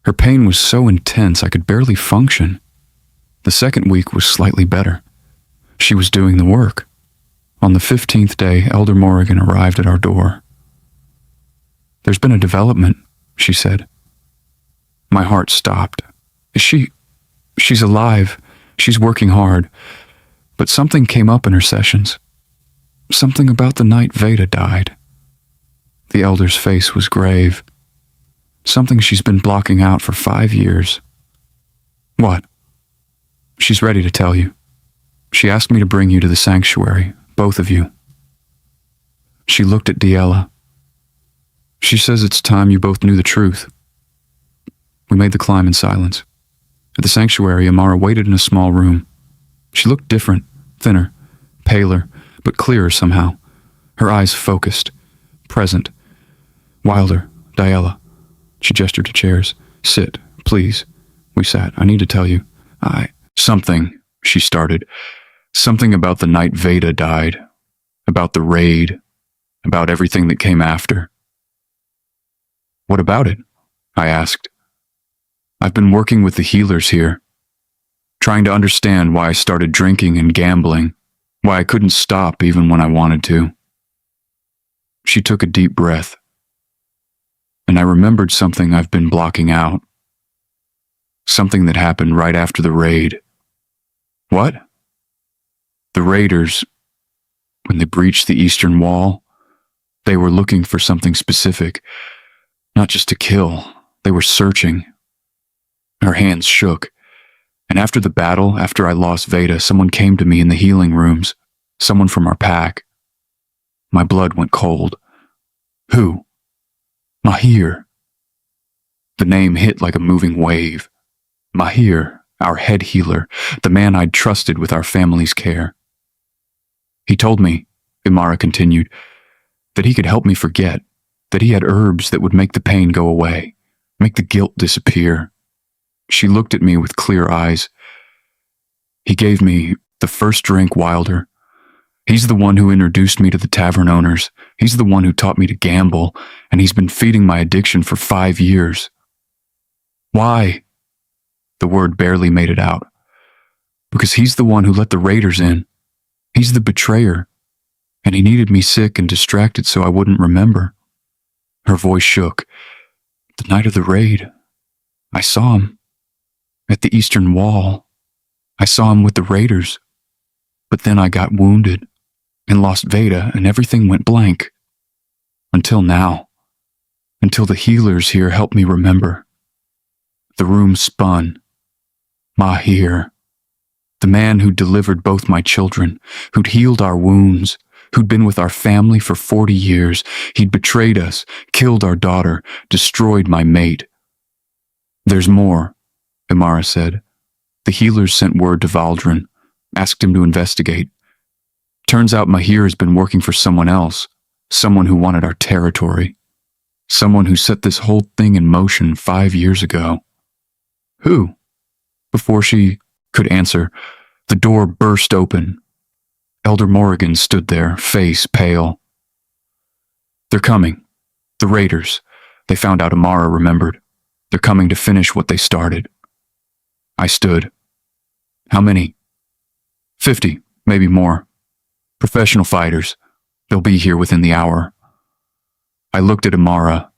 Speaker 1: Her pain was so intense I could barely function. The second week was slightly better. She was doing the work. On the 15th day, Elder Morrigan arrived at our door. There's been a development, she said. My heart stopped. She's alive. She's working hard. But something came up in her sessions. Something about the night Veda died. The elder's face was grave. Something she's been blocking out for 5 years. What? She's ready to tell you. She asked me to bring you to the sanctuary, both of you. She looked at Diella. She says it's time you both knew the truth. We made the climb in silence. At the sanctuary, Imara waited in a small room. She looked different, thinner, paler, but clearer somehow. Her eyes focused, present. Wilder, Diella. She gestured to chairs. Sit, please. We sat. I need to tell you. Something, she started. Something about the night Veda died. About the raid. About everything that came after. What about it? I asked. I've been working with the healers here, trying to understand why I started drinking and gambling, why I couldn't stop even when I wanted to. She took a deep breath, and I remembered something I've been blocking out. Something that happened right after the raid. What? The raiders, when they breached the eastern wall, they were looking for something specific, not just to kill. They were searching. Her hands shook, and after the battle, after I lost Veda, someone came to me in the healing rooms, someone from our pack. My blood went cold. Who? Mahir. The name hit like a moving wave. Mahir, our head healer, the man I'd trusted with our family's care. He told me, Imara continued, that he could help me forget, that he had herbs that would make the pain go away, make the guilt disappear. She looked at me with clear eyes. He gave me the first drink Wilder. He's the one who introduced me to the tavern owners. He's the one who taught me to gamble, and he's been feeding my addiction for 5 years. Why? The word barely made it out. Because he's the one who let the raiders in. He's the betrayer, and he needed me sick and distracted so I wouldn't remember. Her voice shook. The night of the raid, I saw him. At the eastern wall, I saw him with the raiders. But then I got wounded and lost Veda, and everything went blank. Until now. Until the healers here helped me remember. The room spun. Mahir. The man who'd delivered both my children, who'd healed our wounds, who'd been with our family for 40 years. He'd betrayed us, killed our daughter, destroyed my mate. There's more, Imara said. The healers sent word to Valdrin, asked him to investigate. Turns out Mahir has been working for someone else, someone who wanted our territory, someone who set this whole thing in motion 5 years ago. Who? Before she could answer, the door burst open. Elder Morrigan stood there, face pale. They're coming. The raiders. They found out Imara remembered. They're coming to finish what they started. I stood. How many? 50, maybe more. Professional fighters. They'll be here within the hour. I looked at Imara,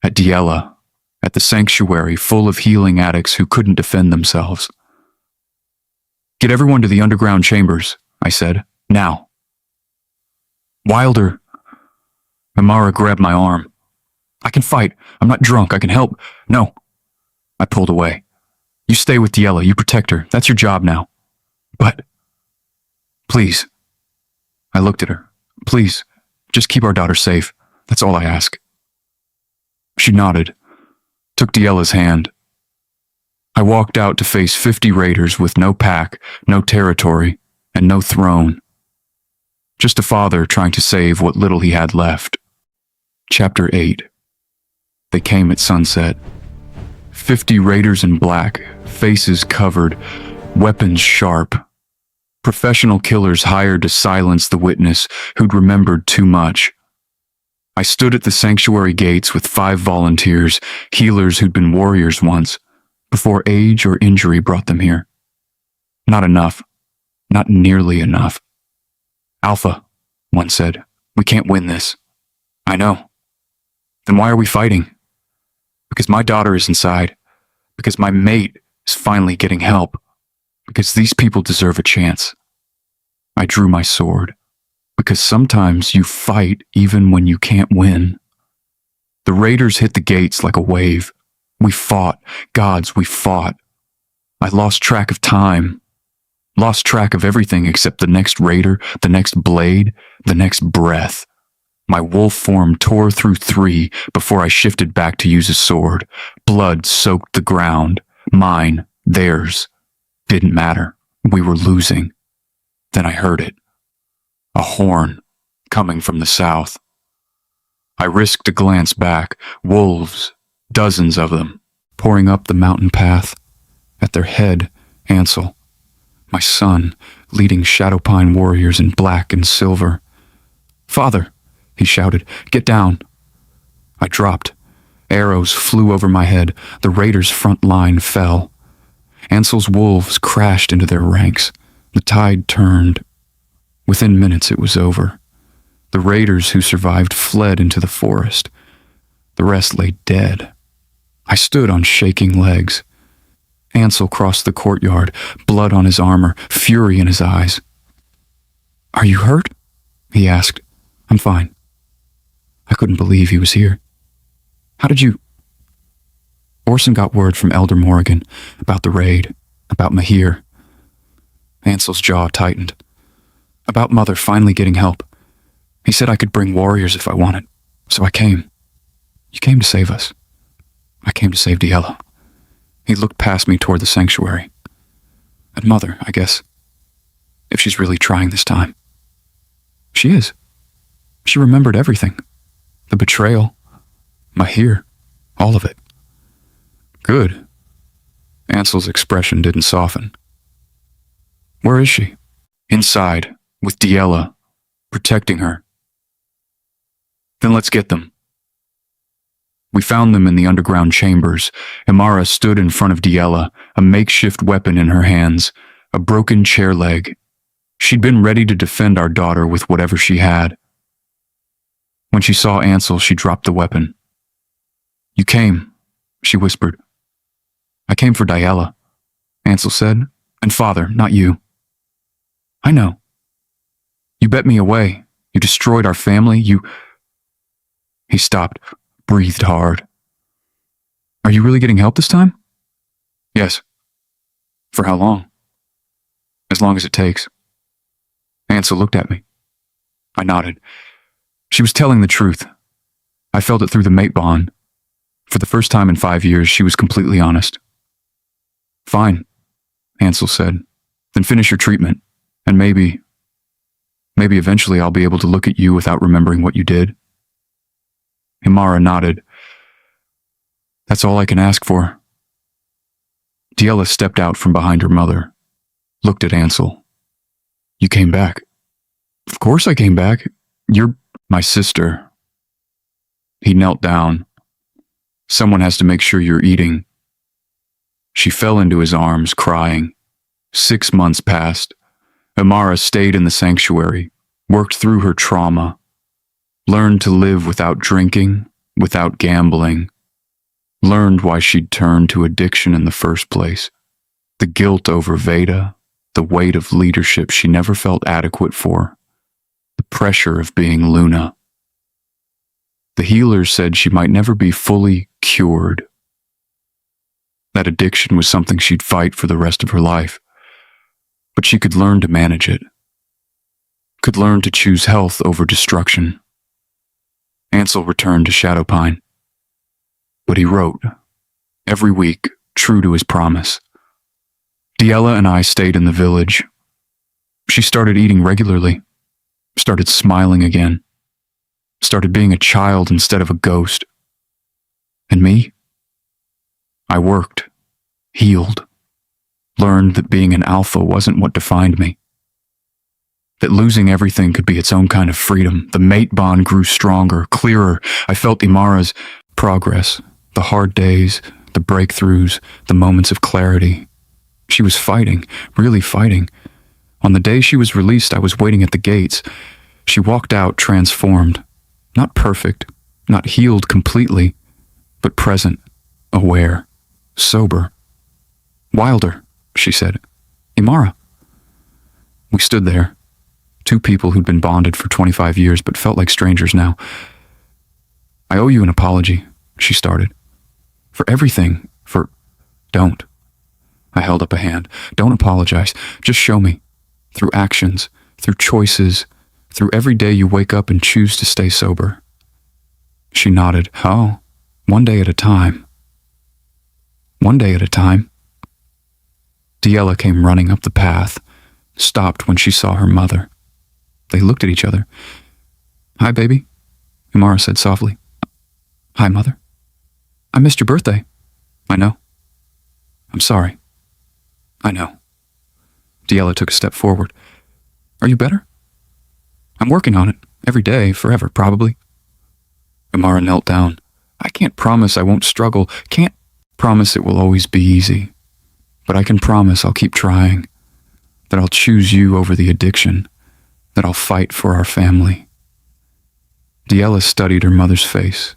Speaker 1: at Diella, at the sanctuary full of healing addicts who couldn't defend themselves. Get everyone to the underground chambers, I said. Now. Wilder. Imara grabbed my arm. I can fight. I'm not drunk. I can help. No. I pulled away. You stay with Diella. You protect her. That's your job now. But, please. I looked at her. Please, just keep our daughter safe. That's all I ask. She nodded, took Diella's hand. I walked out to face 50 raiders with no pack, no territory, and no throne. Just a father trying to save what little he had left. Chapter 8. They came at sunset. 50 raiders in black, faces covered, weapons sharp. Professional killers hired to silence the witness who'd remembered too much. I stood at the sanctuary gates with 5 volunteers, healers who'd been warriors once, before age or injury brought them here. Not enough. Not nearly enough. Alpha, one said, we can't win this. I know. Then why are we fighting? Because my daughter is inside. Because my mate is finally getting help. Because these people deserve a chance. I drew my sword. Because sometimes you fight even when you can't win. The raiders hit the gates like a wave. We fought. Gods, we fought. I lost track of time. Lost track of everything except the next raider, the next blade, the next breath. My wolf form tore through 3 before I shifted back to use a sword. Blood soaked the ground. Mine, theirs. Didn't matter. We were losing. Then I heard it. A horn, coming from the south. I risked a glance back. Wolves, dozens of them, pouring up the mountain path. At their head, Ansel, my son, leading Shadowpine warriors in black and silver. Father, he shouted, get down. I dropped. Arrows flew over my head. The raiders' front line fell. Ansel's wolves crashed into their ranks. The tide turned. Within minutes it was over. The raiders who survived fled into the forest. The rest lay dead. I stood on shaking legs. Ansel crossed the courtyard, blood on his armor, fury in his eyes. Are you hurt? He asked. I'm fine. I couldn't believe he was here. How did you... Orson got word from Elder Morrigan about the raid, about Mahir. Ansel's jaw tightened. About Mother finally getting help. He said I could bring warriors if I wanted, so I came. You came to save us. I came to save Diella. He looked past me toward the sanctuary. And Mother, I guess. If she's really trying this time. She is. She remembered everything. The betrayal. Mahir. All of it. Good. Ansel's expression didn't soften. Where is she? Inside, with Diella, protecting her. Then let's get them. We found them in the underground chambers. Imara stood in front of Diella, a makeshift weapon in her hands, a broken chair leg. She'd been ready to defend our daughter with whatever she had. When she saw Ansel, she dropped the weapon. You came, she whispered. I came for Diella, Ansel said, and Father, not you. I know. You bet me away. You destroyed our family. He stopped, breathed hard. Are you really getting help this time? Yes. For how long? As long as it takes. Ansel looked at me. I nodded. She was telling the truth. I felt it through the mate bond. For the first time in 5 years, she was completely honest. Fine, Ansel said. Then finish your treatment, and maybe eventually I'll be able to look at you without remembering what you did. Imara nodded. That's all I can ask for. Diella stepped out from behind her mother, looked at Ansel. You came back. Of course I came back. You're my sister. He knelt down. Someone has to make sure you're eating. She fell into his arms, crying. 6 months passed. Imara stayed in the sanctuary, worked through her trauma, learned to live without drinking, without gambling, learned why she'd turned to addiction in the first place. The guilt over Veda, the weight of leadership she never felt adequate for, the pressure of being Luna. The healers said she might never be fully cured. That addiction was something she'd fight for the rest of her life. But she could learn to manage it. Could learn to choose health over destruction. Ansel returned to Shadowpine. But he wrote, every week, true to his promise. Diella and I stayed in the village. She started eating regularly, started smiling again, started being a child instead of a ghost. And me? I worked, healed, learned that being an alpha wasn't what defined me. That losing everything could be its own kind of freedom. The mate bond grew stronger, clearer. I felt Imara's progress, the hard days, the breakthroughs, the moments of clarity. She was fighting, really fighting. On the day she was released, I was waiting at the gates. She walked out transformed. Not perfect, not healed completely, but present, aware, sober. Wilder, she said. Imara. We stood there. Two people who'd been bonded for 25 years but felt like strangers now. I owe you an apology, she started. For everything, Don't. I held up a hand. Don't apologize. Just show me. Through actions, through choices, through every day you wake up and choose to stay sober. She nodded. Oh, one day at a time. One day at a time. Diella came running up the path, stopped when she saw her mother. They looked at each other. Hi, baby, Imara said softly. Hi, Mother. I missed your birthday. I know. I'm sorry. I know. Diella took a step forward. Are you better? I'm working on it. Every day, forever, probably. Imara knelt down. I can't promise I won't struggle. Can't promise it will always be easy. But I can promise I'll keep trying. That I'll choose you over the addiction. That I'll fight for our family. Diella studied her mother's face.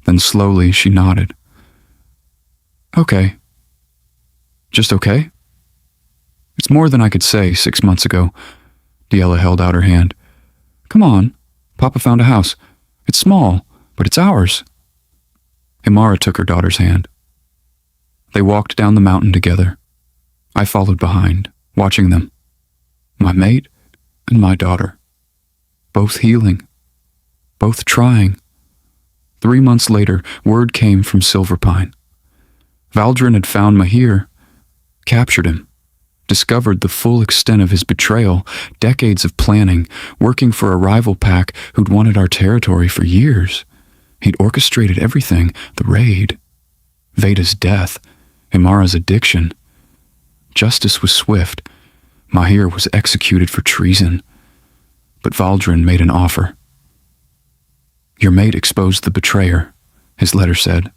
Speaker 1: Then slowly she nodded. Okay. Just okay? It's more than I could say 6 months ago. Diella held out her hand. Come on. Papa found a house. It's small, but it's ours. Imara took her daughter's hand. They walked down the mountain together. I followed behind, watching them. My mate and my daughter. Both healing. Both trying. 3 months later, word came from Silverpine. Valdrin had found Mahir, captured him, discovered the full extent of his betrayal, decades of planning, working for a rival pack who'd wanted our territory for years. He'd orchestrated everything, the raid, Veda's death, Imara's addiction. Justice was swift. Mahir was executed for treason. But Valdrin made an offer. Your mate exposed the betrayer, his letter said.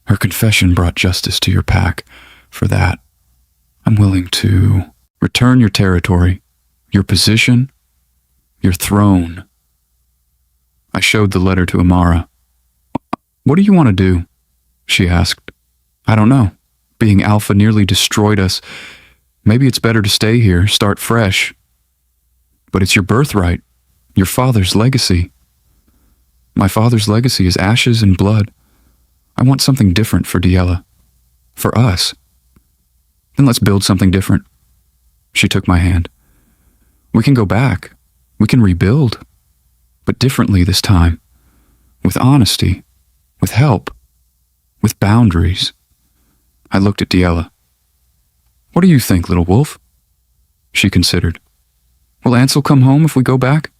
Speaker 1: Her confession brought justice to your pack. For that, I'm willing to return your territory, your position, your throne. I showed the letter to Imara. What do you want to do? She asked. I don't know. Being Alpha nearly destroyed us. Maybe it's better to stay here, start fresh. But it's your birthright, your father's legacy. My father's legacy is ashes and blood. I want something different for Diella. For us. Then let's build something different. She took my hand. We can go back. We can rebuild. But differently this time. With honesty. With help. With boundaries. I looked at Diella. What do you think, little wolf? She considered. Will Ansel come home if we go back?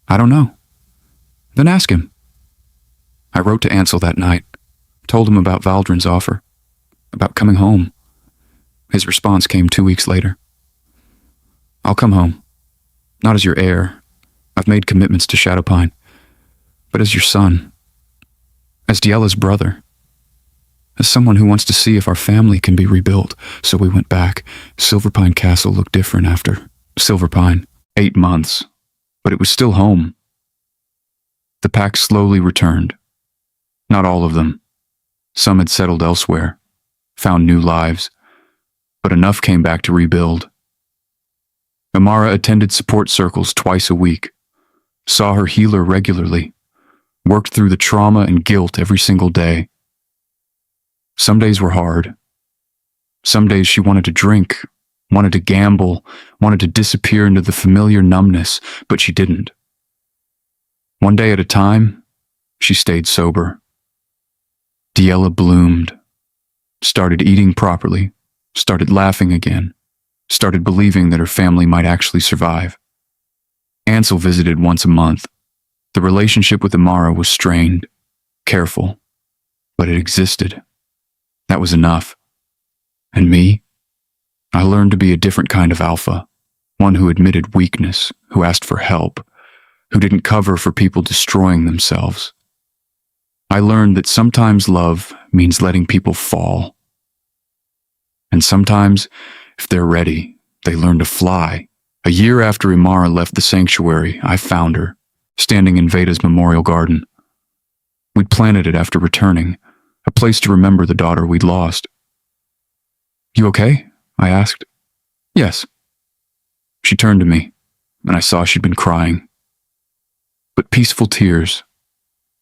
Speaker 1: I don't know. Then ask him. I wrote to Ansel that night, told him about Valdrin's offer, about coming home. His response came 2 weeks later. I'll come home. Not as your heir. I've made commitments to Shadowpine. But as your son. As Diella's brother. As someone who wants to see if our family can be rebuilt. So we went back. Silverpine Castle looked different after Silverpine. 8 months. But it was still home. The pack slowly returned. Not all of them. Some had settled elsewhere, found new lives, but enough came back to rebuild. Imara attended support circles twice a week, saw her healer regularly, worked through the trauma and guilt every single day. Some days were hard. Some days she wanted to drink, wanted to gamble, wanted to disappear into the familiar numbness, but she didn't. One day at a time, she stayed sober. Diella bloomed, started eating properly, started laughing again, started believing that her family might actually survive. Ansel visited once a month. The relationship with Imara was strained, careful, but it existed. That was enough. And me? I learned to be a different kind of alpha, one who admitted weakness, who asked for help, who didn't cover for people destroying themselves. I learned that sometimes love means letting people fall. And sometimes, if they're ready, they learn to fly. A year after Imara left the sanctuary, I found her, standing in Veda's memorial garden. We'd planted it after returning, a place to remember the daughter we'd lost. You okay? I asked. Yes. She turned to me, and I saw she'd been crying. But peaceful tears,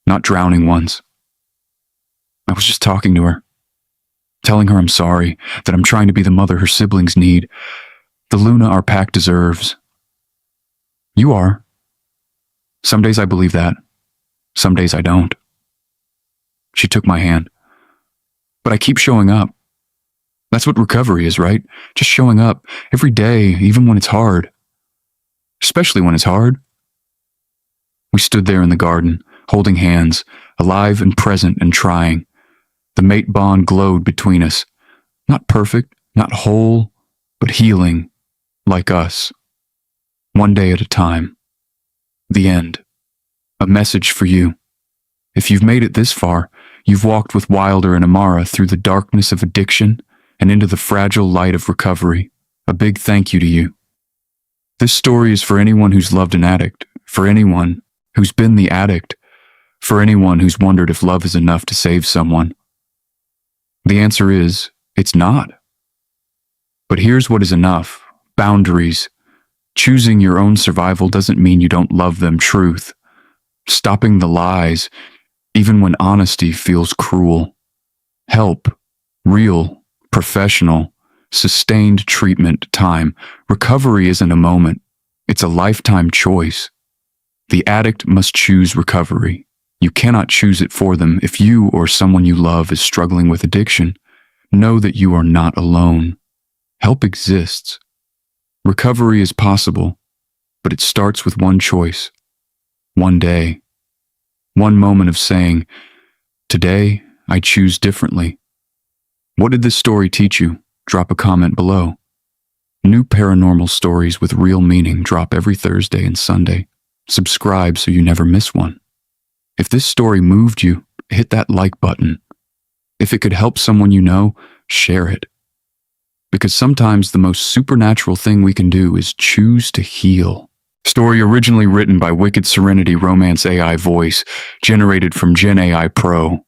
Speaker 1: not drowning ones. I was just talking to her, telling her I'm sorry, that I'm trying to be the mother her siblings need, the Luna our pack deserves. You are. Some days I believe that. Some days I don't. She took my hand. But I keep showing up. That's what recovery is, right? Just showing up every day, even when it's hard. Especially when it's hard. We stood there in the garden, holding hands, alive and present and trying. The mate bond glowed between us. Not perfect, not whole, but healing, like us. One day at a time. The end. A message for you. If you've made it this far, you've walked with Wilder and Imara through the darkness of addiction and into the fragile light of recovery. A big thank you to you. This story is for anyone who's loved an addict, for anyone who's been the addict, for anyone who's wondered if love is enough to save someone. The answer is, it's not. But here's what is enough. Boundaries. Choosing your own survival doesn't mean you don't love them. Truth. Stopping the lies, even when honesty feels cruel. Help. Real. Professional. Sustained treatment. Time. Recovery isn't a moment. It's a lifetime choice. The addict must choose recovery. You cannot choose it for them. If you or someone you love is struggling with addiction, know that you are not alone. Help exists. Recovery is possible, but it starts with one choice, one day, one moment of saying, "Today, I choose differently." What did this story teach you? Drop a comment below. New paranormal stories with real meaning drop every Thursday and Sunday. Subscribe so you never miss one. If this story moved you, hit that like button. If it could help someone you know, share it. Because sometimes the most supernatural thing we can do is choose to heal. Story originally written by Wicked Serenity Romance AI Voice, generated from Gen AI Pro.